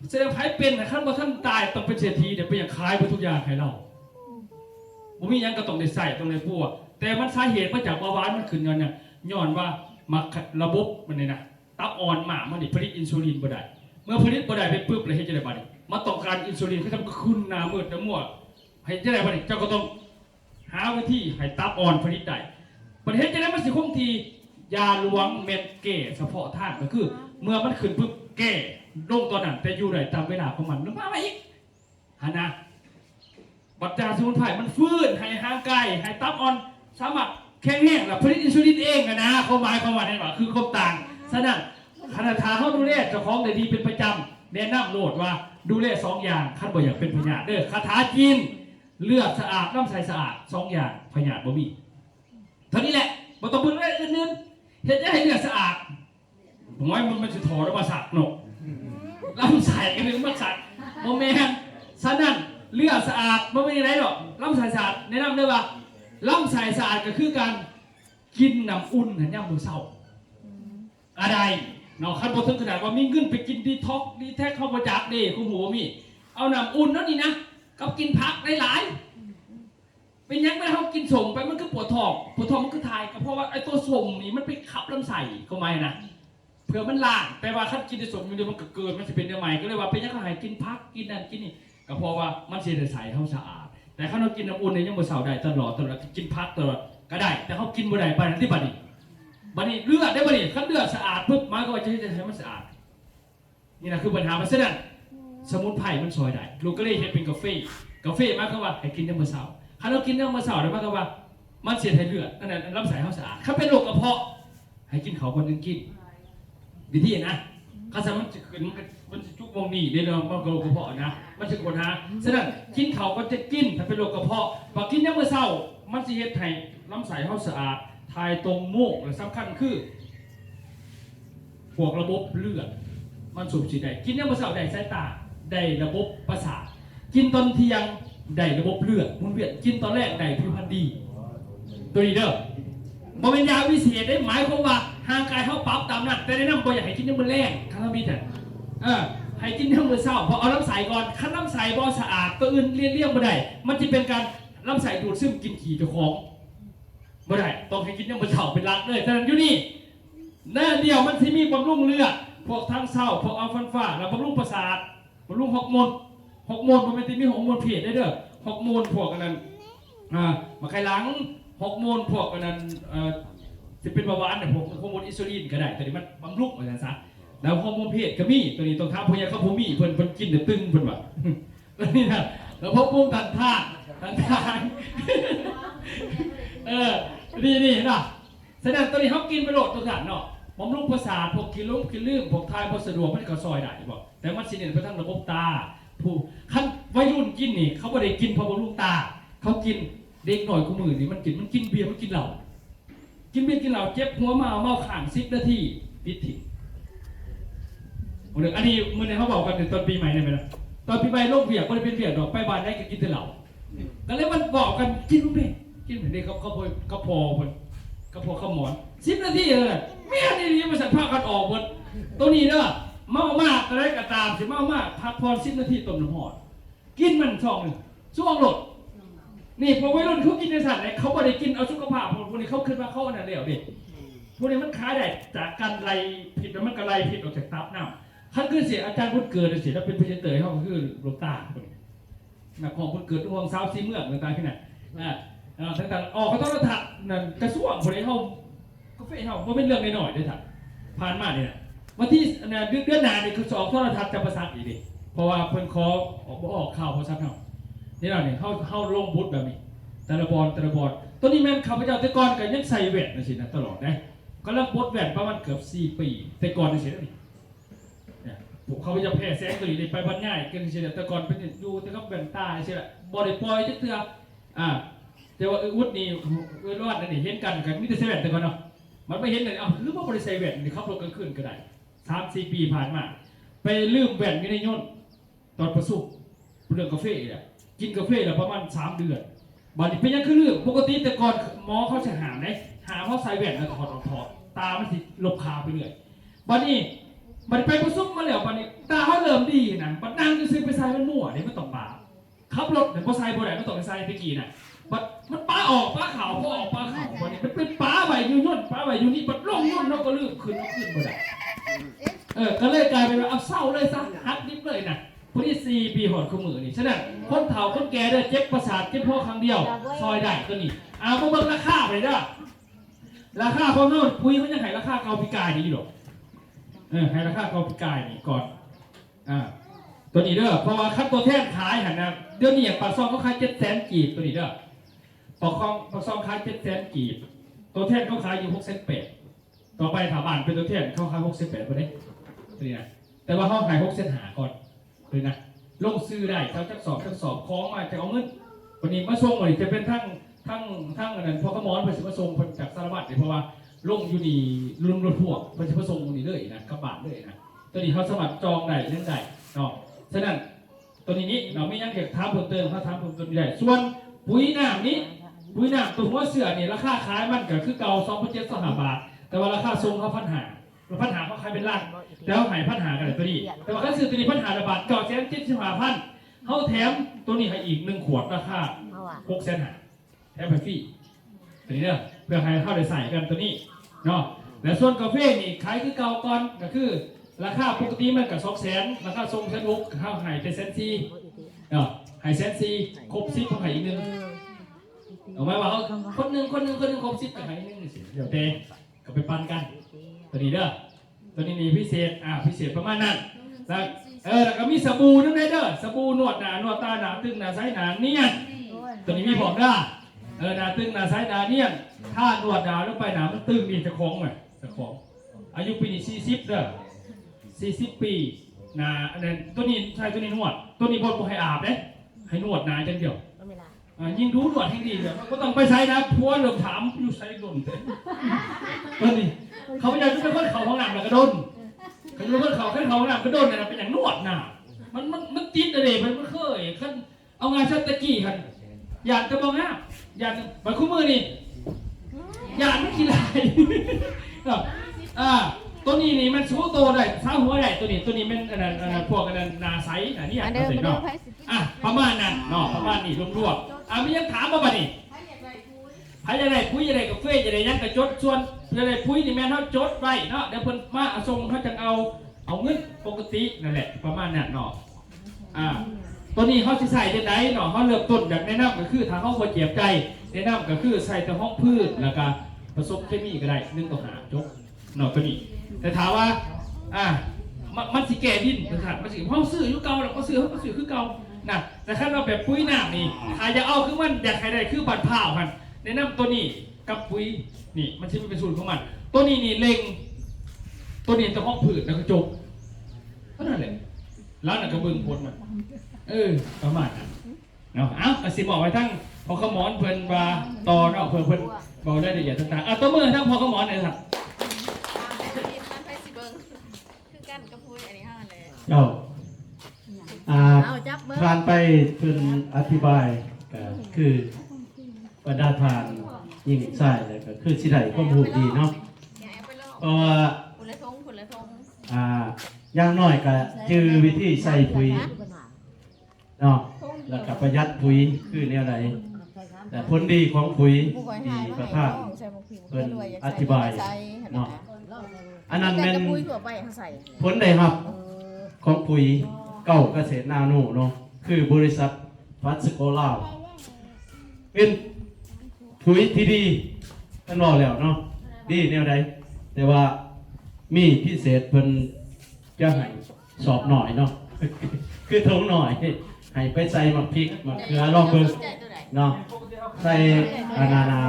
แสดงไผเป็นนะขั้นบ่ท่านตายต้องเป็นเศรษฐีเดี๋ยวไปอย่างขายไปทุกอย่างให้เราบ่มีหยังก็ต้องได้ใส่ต้องได้ปัวแต่มันสาเหตุมาจากเบาหวานมันขึ้นย้อนว่ามาระบบมันนี่นะตับอ่อนหมามันนี่ผลิตอินซูลินบ่ได้เมื่อผลิตบ่ได้ไปปึ๊บเลยเฮ็ดจังได๋บัดนี้มาต้องการอินซูลินคือทำคุณหน้ามืดหน้ามัวให้จังได๋บัดนี้เจ้าก็ต้องหาวิธีให้ตับอ่อนผลิตได้ประเทศจะได้มันสิคงทียาหลวงเม็ดเก้เฉพาะท่านก็คือเมื่อมันขึ้นปุ๊บแก้ลงตอนนั้นแต่อยู่ไหนตามเวลาของมันแล้วมาอีกฮะนะบัตรยาสมุนไพรมันฟื้นให้ห่างไกลให้ตับอ่อนสามารถแข็งแรงและผลิตอินซูลินเองนะความหมายของมันนี่ว่าคือความต่างฉะนั้นคณะทาเขาดูแลเจ้าของได้ดีเป็นประจำแนะนำโหลดว่าดูแล2 อย่างขั้นบ่อยากเป็นพยาธิเด้อคาถาจีนเลือดสะอาดน้ำใสสะอาด2 อย่างพยาธิบ่มีเท่านี้แหละบ่ต้องเบิ่งอะไรอื่นๆเฮ็ดให้เลือดสะอาดผมว่ามันสิถอดออกมาสักเนาะลำไส้ก็นึงมาสักบ่แม่นฉะนั้นเลือดสะอาดบ่มีอะไรหรอกลำไส้สะอาดแนะนำเลยว่าลำไส้สะอาดก็คือการกินน้ำอุ่นยามมื้อเช้าอะไรเนาะคันบ่ถึงขนาดว่ามีเงินไปกินดีท็อกดีแท้เข้าบ่จักเด้คุณหูบ่มีเอาน้ำอุ่นเนาะนี่นะกับกินผักหลายๆเป็นยังไม่เขากินสมไปมันก็ปวดท้องมันก็ถ่ายก็เพราะว่าไอ้ตัวสมนี่มันไปขับลำไส้ก็ไม่นะเผื่อมันล่างแต่ว่าถ้ากินสมมันเดี๋ยวมันก็เกิดมันจะเป็นยังไงก็เลยว่าเป็นยังไงกินผักกินนั่นกินนี่ก็เพราะว่ามันเสียใส่เขาสะอาดแต่เขาเรากินน้ำอุ่นเนี่ยยังบ่เศร้าได้ตลอดกินผักตลอดก็ได้แต่เขากินบ่ได้ไปนั่นที่บัดนี้เลือดได้บัดนี้คันเลือดสะอาดปุ๊บมันก็จะให้มันสะอาดนี่นะคือปัญหามันฉะนั้นสมุนไพรมันซอยได้ลูกก็เลยเห็นเป็นกาแฟหมายความว่าให้กินน้ำมะเสาถ้าเรากินน้ำมะเสาได้หมายความว่ามันเสียให้เลือดนั่นแหละลำไส้เขาสะอาดถ้าเป็นโรคกระเพาะให้กินเขาคนนึงกินวิธีนะข้าสารมันจะขึ้นมันจะจุกวงนี้เดี๋ยวมันโรคกระเพาะนะมันจะกดหาฉะนั้นกินเขาก็จะกินถ้าเป็นโรคกระเพาะพอกินน้ำมะเสามันจะเฮ็ดให้ลำไส้เขาสะอาดทายตรงโม่และสำคัญคือพวกระบบเลือดมันสูบฉีดได้กินน้ำมะเสาได้สายตาได้ระบบประสาทกินตอนเที่ยงได้ระบบเลือดหมุนเวียนกินตอนแรกได้ผิวพรรณดีตัวนี้เด้อบ่เป็นยาวิเศษได้หมายความว่าห่างกายเขาปรับตามนั้นแต่ในน้ำบ่อยากให้กินน้ำมันแรงข้างมีแต่ให้กินน้ำมันเศร้าพอเอาลำไส้ก่อนขั้นลำไส้บ่สะอาดตัวอื่นเลี่ยงบ่ได้มันจะเป็นการลำไส้ดูดซึมกินขี้เจ้าของบ่ได้ต้องให้กินน้ำมันเศร้าเป็นหลักเลยฉะนั้นอยู่นี่หน้าเดียวมันที่มีบำรุงเลือดพวกทั้งเศร้าพวกอัลฟันฟ้าแล้วบำรุงประสาทบำรุงฮอร์โมนมันเป็นที่มีฮอร์โมนเพศได้เด้อฮอร์โมนพวกอันนั้นมาไขหลังฮอร์โมนพวกอันนั้นจะเป็นเบาหวานเนี่ยพวกฮอร์โมนอินซูลินก็ได้ตัวนี้มันบำรุงอะไรซะแล้วฮอร์โมนเพศก็มีตัวนี้ต้องท้าพยาเขามีเพิ่นกินเดี๋ยวตึงเพิ่นว่าแล้วนี่นะแล้วพวกปุ่มตันท่านี่นะแสดงตัวนี้เขากินไปโหลดตัวกันเนาะบำรุงประสาทพวกกินลืมพวกทายพวกสะดวกมันก็ซอยได้บอกแต่มันสิเน้นไปทางระบบตาผู้ขั้นวัยรุ่นกินนี่เขาไม่ได้กินเพราะบำรุงตาเขากินเด็กหน่อยกูมือนี่มันกินเบียร์มันกินเหล้าเจ็บหัวเมาข่าง10 นาทีปิดถิ่นอันนี้เมื่อไหร่เขาบอกกันตอนปีใหม่เนี่ยไหมล่ะตอนปีใหม่โรคเบียร์ก็เลยเป็นเบียร์ดอกไปบ้านได้ก็กินแต่เหล้าก็เลยมันบอกกันกินมันเป็นกินเหมือนเด็กเขาพอขมอน10 นาทีเลยแม่นี่มันสั่นผ้ากันออกหมดตัวนี้เนอะเมามากอะไรก็ตามสิเมามากพักพร10 นาทีต้มน้ำหอดกินมันช่องหนึ่งช่วงหลด นี่พอวัยรุ่นเขากินในสัตว์เนี่ยเขาไม่ได้กินเอาสุขภาพพวกนี้เขาขึ้นมาเขาอันนั้นเดียวดิพวกนี้มันขายได้จากการไล่ผิดแล้วมันก็ไล่ผิดออกจากตับน้ำขั้นคือเสียอาจารย์พุทธเกิดเสียแล้วเป็นพระเจ้าเตยเขาคือหลวงตานักของพุทธเกิดห่วงสาวซีเมืองต่างๆที่ไหนต่างๆออกเขาต้องถัดนั่นกระทรวงคนนี้เขาก็เฟ้เขาเพราะเป็นเรื่องน้อยๆด้วยถัดผ่านมาเนี่ยวันที่เดือนหน้าเนี่ยคือสอบโทรทัศน์จะประสานอีกดิเพราะว่าเพิ่นขอออกข่าวเพราะซักเขานี่เราเนี่ยเข้าลงบุตรแบบนี้แต่ละบอลตัวนี้แม่นข้าพเจ้าแต่ก่อนก็ยังใส่แว่นนะสินะตลอดนะก็เริ่มบดแว่นประมาณเกือบ4 ปีแต่ก่อนนี่สิเนี่ยผมข้าพเจ้าแพ้แสงตัวนี้ไปบรรยายกันสิแต่ก่อนเป็นดูแต่ก็แว่นตาสิละบอได้ปล่อยจักเทื่อแต่ว่าวุฒินี่รอดนี่เห็นกันมีแต่ใส่แว่นแต่ก่อนเนาะมันไม่เห็นเลยหรือว่าบริใส่แว่นนี่ขับรถกลางคืนก็ได้3-4 ปีผ่านมาไปลืมแว่นอยู่ในย่นตอนประสบเรื่องกาแฟเนี่ยกินกาแฟแล้วประมาณ3 เดือนบัดนี้เป็นยังคือเรื่องปกติแต่ก่อนหมอเขาจะหาเขาใส่แว่นแล้วถอดตามันสิลบคาไปเรื่อยบัดนี้มันไปประสบมาแล้วบัดนี้ตาเขาเริ่มดีนะบัดนั่งจะซื้อไปใส่มันมั่วเนี่ยมันต้องบาขับรถเนี่ยพอใส่บ่ได้มันต้องไปใส่ตะกี้น่ะบัดมันป้าออกป้าขาวพอออกป้าขาวบัดนี้มันเป็นป้าใบอยู่ย่นป้าใบอยู่นี่บัดลงย่นเราก็ลืมขึ้นบ่ได้ก็เลยกลายเป็นว่าเอาเศร้าเลยซะฮักนิดเลยนะพอดี4 ปีหอดข้อมือนี่ฉะนั้นคนเฒ่าคนแก่เด้อเจ็บประสาทเจ็บพ่อครั้งเดียวซอยได้ตัวนี้มาเบิ่งราคาไปเด้อราคาของเราปุ้ยมันยังให้ราคาเก่าปีกายนี่อยู่หรอกให้ราคาเก่าปีกายนี่ก่อนตัวนี้เด้อเพราะว่าคัดตัวแทนขายหันนะเดี๋ยวนี้อย่างปากซองเขาขาย700,000 กีบตัวนี้เด้อปากซองขาย700,000 กีบตัวแทนเขาขายอยู่600,000ต่อไปถาบ้านเป็นตัวแทนเขาขาย600,000ตัวนี้ตัวนี้นะแต่ว่าเขาขาย600,000ก่อนเลยนะลงซื้อได้ทั้งสอบคล้องมาจะเอาเงินวันนี้มาส่งเลยจะเป็นทั้งนั้นพอขมอนเพิ่นสิมาส่งเพิ่นจากสารวัตรเพราะว่าลงอยู่นี่ลุมรถพวกเพิ่นสิมาส่งนี่เลยนะกระบะเลยนะตัวนี้เขาสมัครจองได้เล่นได้เนาะฉะนั้นตัวนี้เราไม่ยังเก็บท้าเพิ่มเติมเขาท้าเพิ่มเติมได้ส่วนปุ๋ยน้ำนี้ปุ๋ยน้ำตัวหัวเสือนี่ราคาขายมันก็คือเก่า2,700 บาทแต่ว่าราคาส่งเขา1,500เขาขายเป็นล้านแล้วหาย1,500กันตัวนี้แต่ว่าถ้าซื้อตัวนี้1,500 บาท975,000เขาแถมตัวนี้ให้อีก1 ขวดราคา600,000แถมไปฟรีตัวนี้เด้อเพื่อให้เข้าได้ใส่กันตัวนี้เนาะและส่วนกาแฟนี่ขายคือเก่าก่อนก็คือราคาปกติมันกับ200,000ราคาส่ง1,600เข้าให้เป็น1,400เนาะให้1,400ครบ10เขาให้อีก1เอาไว้ว่าคนหนึ่งครบ10ก็ให้อีก1สิเดี๋ยวเตะก็ไปปั่นกันตัวนี้เด้อตัวนี้นี่พิเศษพิเศษประมาณนั้นแล้วก็มีสบู่นั่นเด้อสบู่นวดหน้านวดตาหน้าตึงหน้าใสหน้าเนียนตัวนี้มีบอกได้หน้าตึงหน้าใสหน้าเนียนถ้านวดหน้าลงไปหน้ามันตึงนี่จะคล้องไหมจะคล้องอายุปีนี้40เด้อ40 ปีหน้าอันนั้นตัวนี้ใช่ตัวนี้นวดตัวนี้บ่ให้อาบเด้ให้นวดหน้าจังเดียวยิ่งดูนวดให้ดีเลยก็ต้องไปใช้นะพัวเริ่มถามอยู่ใช้ดนตัวนี้เขาไม่อยากจะเป็นคนเขาห้องน้ำแล้วก็โดนเขาเป็นคนเขาแค่เขาห้องน้ำก็โดนเนี่ยเป็นอย่างนวดหน้ามันติดอะไรมันเคยขั้นเอางานชัตตะกี้กันอยากจะมองหน้าอยากเหมือนคู่มือนี่อยากไม่กี่ลายตัวนี้นี่มันสู้โตได้สร้างหัวได้ตัวนี้เป็นพวกนาไซนี่อย่างเสร็จเนาะประมาณนั้นเนาะประมาณนี้รวมๆไม่ยังถามมาบ่นี่ใครจะได้ปุ้ยจะได้กาแฟจะได้ยังกระจดส่วนจะได้ปุ้ยนี่แม่เขาจดไว้เนาะเดี๋ยวเพิ่นมาส่งเขาจะเอาเงินปกตินั่นแหละประมาณนั้นเนาะตัวนี้เขาจะใส่จะได้เนาะเขาเริ่มต้นจากแนะนำก็คือทางห้องคนเจ็บใจแนะนำก็คือใส่แต่ห้องพืชแล้วก็ผสมเคมีก็ได้1:5จบเนาะตัวนี้แต่ถามว่ามันสิแก่ดินมันสิห้องซื้ออยู่เก่าแล้วก็ซื้อคือเก่านะแต่ถ้าเราแบบปุ้ยน้ำนี่ใครจะเอาคือมันอยากใครได้คือบัตรผ้ามันแนะนำตัวนี้กับปุ้ยนี่มันจะเป็นสูตรของมันตัวนี้นี่เล็งตัวนี้จะห้องผืดแล้วก็จบก็นั่นแหละแล้วน่ะก็เบิ่งผลมันประมาณนั้นเนาะสิบอกไว้ทั้งพอขมอนเพิ่นว่าต่อเนาะเพิ่นบอกได้ละเอียดต่างๆตัวมือทั้งพอขมอนเลยครับผ่านไปเพิ่นอธิบายก็คือบรรดาทานยิ่งใส่เลยก็คือสิได้ข้อมูลดีเนาะเพราะว่าอย่างน้อยก็จือวิธีใส่ปุ๋ยเนาะแล้วก็ประหยัดปุ๋ยคือแนวใด แต่ผลดีของปุ๋ย ผู้ก่อย ที่ หาย ประ มา ธาน ใส่หมวกผิว เพิ่น ด้วยอยาก อธิบาย ใส่ เนาะอันนั้น แต่ เป็น กระปุยทั่วไปเขาใส่ ผลได้รับของปุ๋ยเก้าเกษตรนาโนเนาะคือบริษัทฟัสโกลาวเป็นปุ๋ยที่ดีท่านบอกแล้วเนาะดีแนวใดแต่ว่ามีพิเศษเพิ่นจะให้สอบหน่อยเนาะ คือทงหน่อยให้ไปใส่หมักพริกหมักเกลือลองเบิ่งเนาะใส่อานา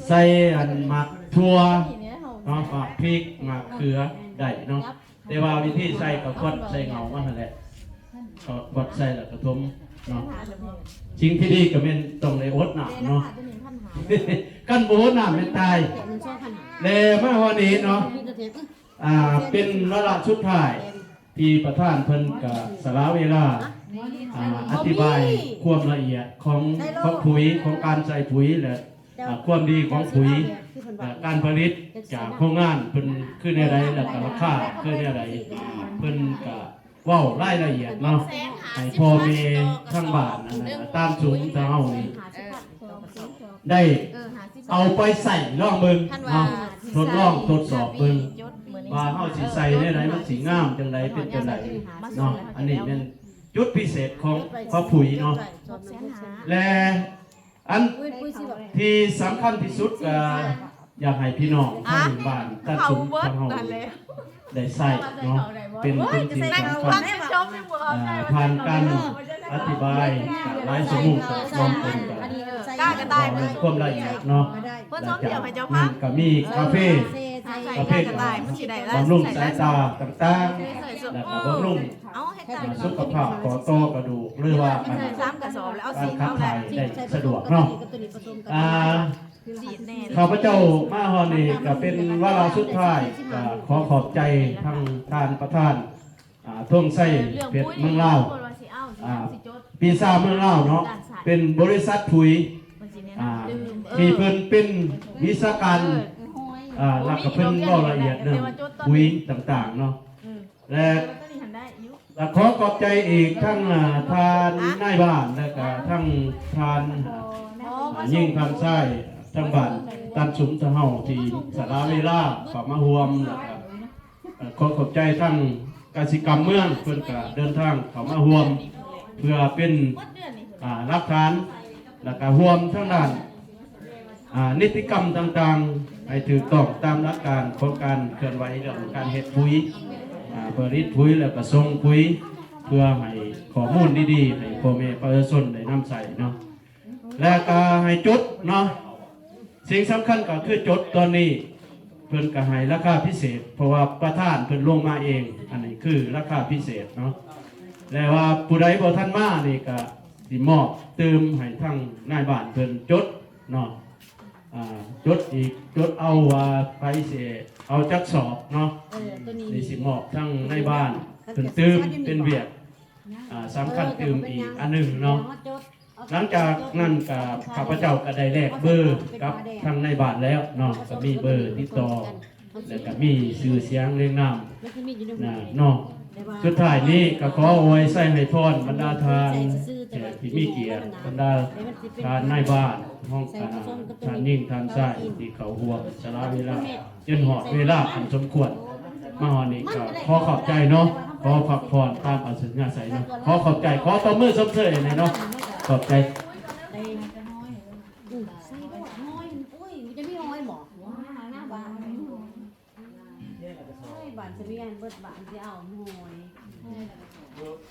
ใส่อันหมักทั่วเนาะหมักพริกหมักเกลือได้เนาะแต่ว่าวิธีใส่ก็กดใส่เงาว่าหั่นแหละก็กดใส่แล้วก็ทมเนาะสิ่งที่ดีก็เป็นต้องได้อดน้ำเนาะ กันโบน้ำเป็นตายแล้วมาวันนี้เนาะเป็นวาระสุดท้ายที่ประธานเพิ่นกับสละเวลาอธิบายความละเอียดของปุ๋ยของการใส่ปุ๋ยและความดีของปุ๋ยการผลิตจากโรงงานเพิ่นคือในใดและก็ราคาคือในใดเพิ่นก็เว้ารายละเอียดเนาะให้พ่อแม่ทั้งบ้านนั่นน่ะตามสูงเท่านี้ได้เอาไปใส่ลองเบิ่งเนาะทดลองทดสอบเบิ่งว่าเฮาสิใส่ในใดมันสิงามจังไดเป็นจังไดเนาะอันนี้เป็นจุดพิเศษของปุ๋ยเนาะและอันที่สำคัญที่สุดก็อยากให้พี่น้องทั้งบ้านตัดสินทางเฮาได้ใส่เนาะเป็นสิ่งสำคัญผ่านการอธิบายหลายสมุดรวมเป็นความละเอียดเนาะจากก็มีกาแฟบำรุงสายตาต่างๆแล้วก็บำรุงสุขภาพขอต่อกระดูกหรือว่าการขับถ่ายได้สะดวกเนาะข้าพเจ้ามาฮอนี่ก็เป็นวาระสุดท้ายก็ขอขอบใจทั้งท่านประธานท่วงไส้เพชรเมืองลาวปีซ่าเมืองลาวเนาะเป็นบริษัทปุ๋ยที่เพิ่นเป็นวิศวการแล้วก็เพิ่นรายละเอียดเรื่องปุ๋ยต่างๆเนาะและขอขอบใจอีกทั้งทานนายบ้านและก็ทั้งทานยิ่งทานไส้ทั้งบ้านตันสุมตะเฮาที่สาราเวลาเข้ามาร่วมแล้วก็ขอขอบใจทั้งกสิกรรมเมืองเพิ่นก็เดินทางเข้ามาร่วมเพื่อเป็นหลักฐานแล้วก็ร่วมทั้งด้านนิติกรรมต่างๆให้ถูกต้องตามหลักการของการเคลื่อนไหวเรื่องการเฮ็ดปุ๋ยผลิตปุ๋ยแล้วก็ส่งปุ๋ยเพื่อให้ข้อมูลดีๆให้พ่อแม่ประชาชนได้นำใส่เนาะแล้วก็ให้จดเนาะสิ่งสำคัญก็คือจดตอนนี้เพิ่นก็ให้ราคาพิเศษเพราะว่าประธานเพิ่นลงมาเองอันนี้คือราคาพิเศษเนาะแล้วว่าผู้ใดบ่ทันมานี่ก็สิมอบเติมให้ทั้งนายบ้านเพิ่นจดเนาะจดอีกจดเอาว่าไปสิเอาจักสอบเนาะนี่สิมอบทั้งในบ้านเพิ่นตืมเป็นเวียกสำคัญตืมอีกอันหนึ่งเนาะหลังจากนั้นกับข้าพเจ้าก็ได้แลกเบอร์กับทางในบ้านแล้วเนาะก็มีเบอร์ติดต่อแล้วก็มีชื่อเสียงเรียงนามเนาะสุดท้ายนี้ก็ขออวยใส่ให้พรบรรดาทานที่มีเกียรติบรรดาทานในบ้านห้องทานยิ่งทานใส่ที่เขาห่วงสละเวลาจนหอดเวลาอันสมควรมาหอนี้ก็ขอขอบใจเนาะขอพักผ่อนตามอัศจรรย์ใส่เนาะขอขอบใจขอตบมือสมเสยเลยเนาะขอบใจ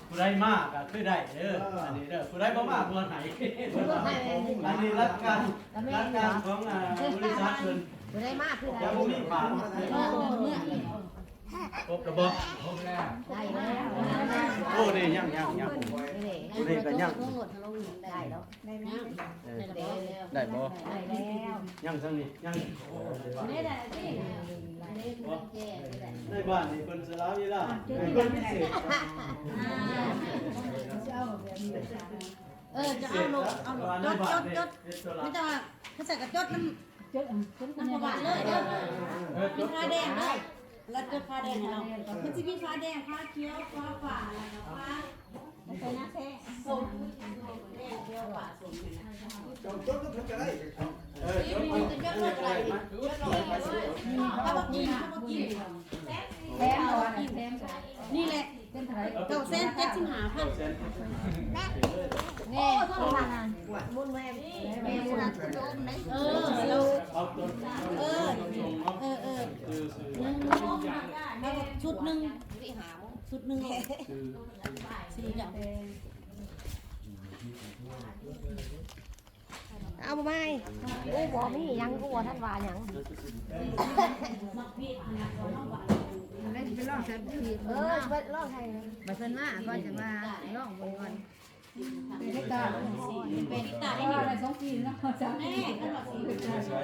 ผู้ใดมากก็คือได้เด้ออันนี้เด้อผู้ใดบ่มากบ่ไหนอันนี้รักการของบริษัทเพิ่นผู้ใดมากคือได้บ่มีปากครบแล้วบ่ครบแล้วได้แล้วโอ้นี่ยังนี่ก็ยังได้แล้วได้บ่ได้แล้วยังซั่นนี่ยังได้สิในบ้านนี่เพิ่นสละเวลาเพิ่นพิเศษจะเอาลงจดไม่ต้องเขาใส่กระจดน้ำประวัติเลยมีทาแดงเลย แล้วก็ผ้าแดงให้เรามันจะมีผ้าแดงผ้าเขียวผ้าฝาแล้วก็ผ้าเป็นน้าแท้ส้มแดงเขียวฝาส้มนี่นะจดก็ได้ถ้าบอกกินแถมเอากินแถมนี่แหละเป็นเท่าไหร่975,000โอ้เท่าไหร่นะมุนแม่มุนโดมไหนชุดหนึ่งชุดหนึ่งสีดำเอาบ่ไม่อู้บ่มีหยังกูว่าท่านว่าหยังเล่นไปลองสักที ไปลองให้ มาสนาก่อนจะมาลองบนก่อน เป็นตาได้ดีอะไร2 ปีเนาะจ้ะแม่ก็ว่าสีเป็นใช่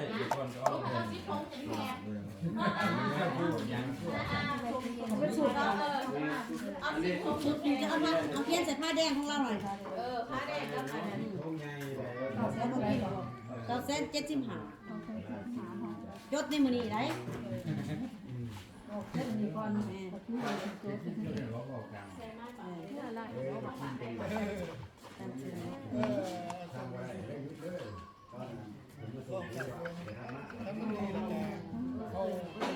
เป็นสูตรเอาชุดนี้จะเอาเพี้ยนใส่ผ้าแดงของเราหน่อยผ้าแดงแล้ว975ยศในมือนี้ได้ก่อนแม่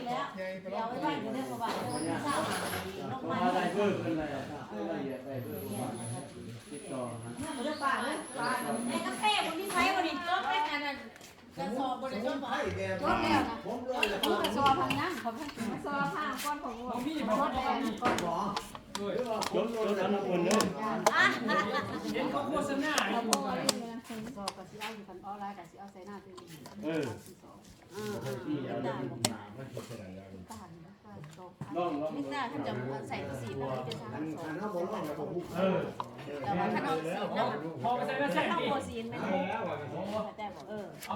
แล้วเดี๋ยวไว้เรื่องประวัติเศร้าลงมา อะไรเพิ่มขึ้นอะไรละเอียดอะไรเพิ่มติดต่อนะ เรื่องป่าเลยป่าแม่กาแฟคนที่ใช้วันนี้ก็เป็นอันนั้นกระสอบบริจาคป่าก็แล้วนะกระสอบพังนั่งเขาพังกระสอบผ้าก้อนของวัวก้อนแดงก้อนหมอ ยกแล้วนะคนเนี่ย เห็นเขาโฆษณาอยู่ สอบกับสีเอาอยู่กันออนไลน์กับสีเอาใส่หน้าตัวเอง ที่เอาได้ลอง ไม่ทราบท่านจะใส่สีอะไรจะทำสอง เออ แต่ว่าถ้าเราสีน้ำ พอไปใส่ก็ใส่ ถ้า ดิ เราสีไม่ได้แต่บอก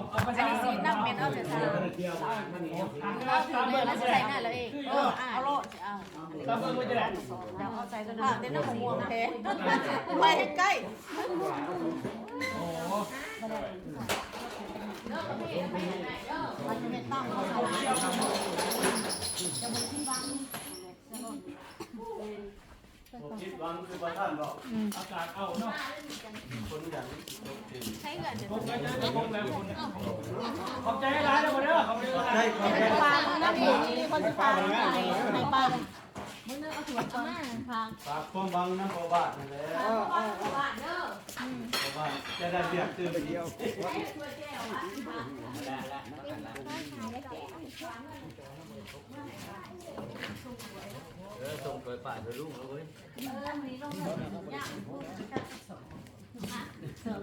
เอาไป อั ใส่ นนี้สีน้ำเป็นเอาแต่ทางเราถือเลยเราจะใส่หน้าแล้วเองเอาโลดเอา ตามเพิ่มไปจะได้ เราเอาใส่ก็ได้เต้นน้ำม่วงแท้ไปใกล้ โอ้ มันจะไม่ต้องเขาใส่จะบนที่วาง คิดวังคือประธานบอก อากาศเอาเนาะ คนอย่าง ใช้เงินเดี๋ยว ผมไปนะผมแล้วคนขอบใจร้านแล้วคนเด้อขอบใจร้าน ได้ขอบคุณ ปลาน้ำหมูคนจะปลาในปลา มึงเนื้อเอาถั่วเอาหน้าพาง ฝากความบังน้ำประบาทนั่นแหละประบาทจะได้เรียกตื่นเดียวส่งไปป่าไปลูกแล้วเว้ย เสริม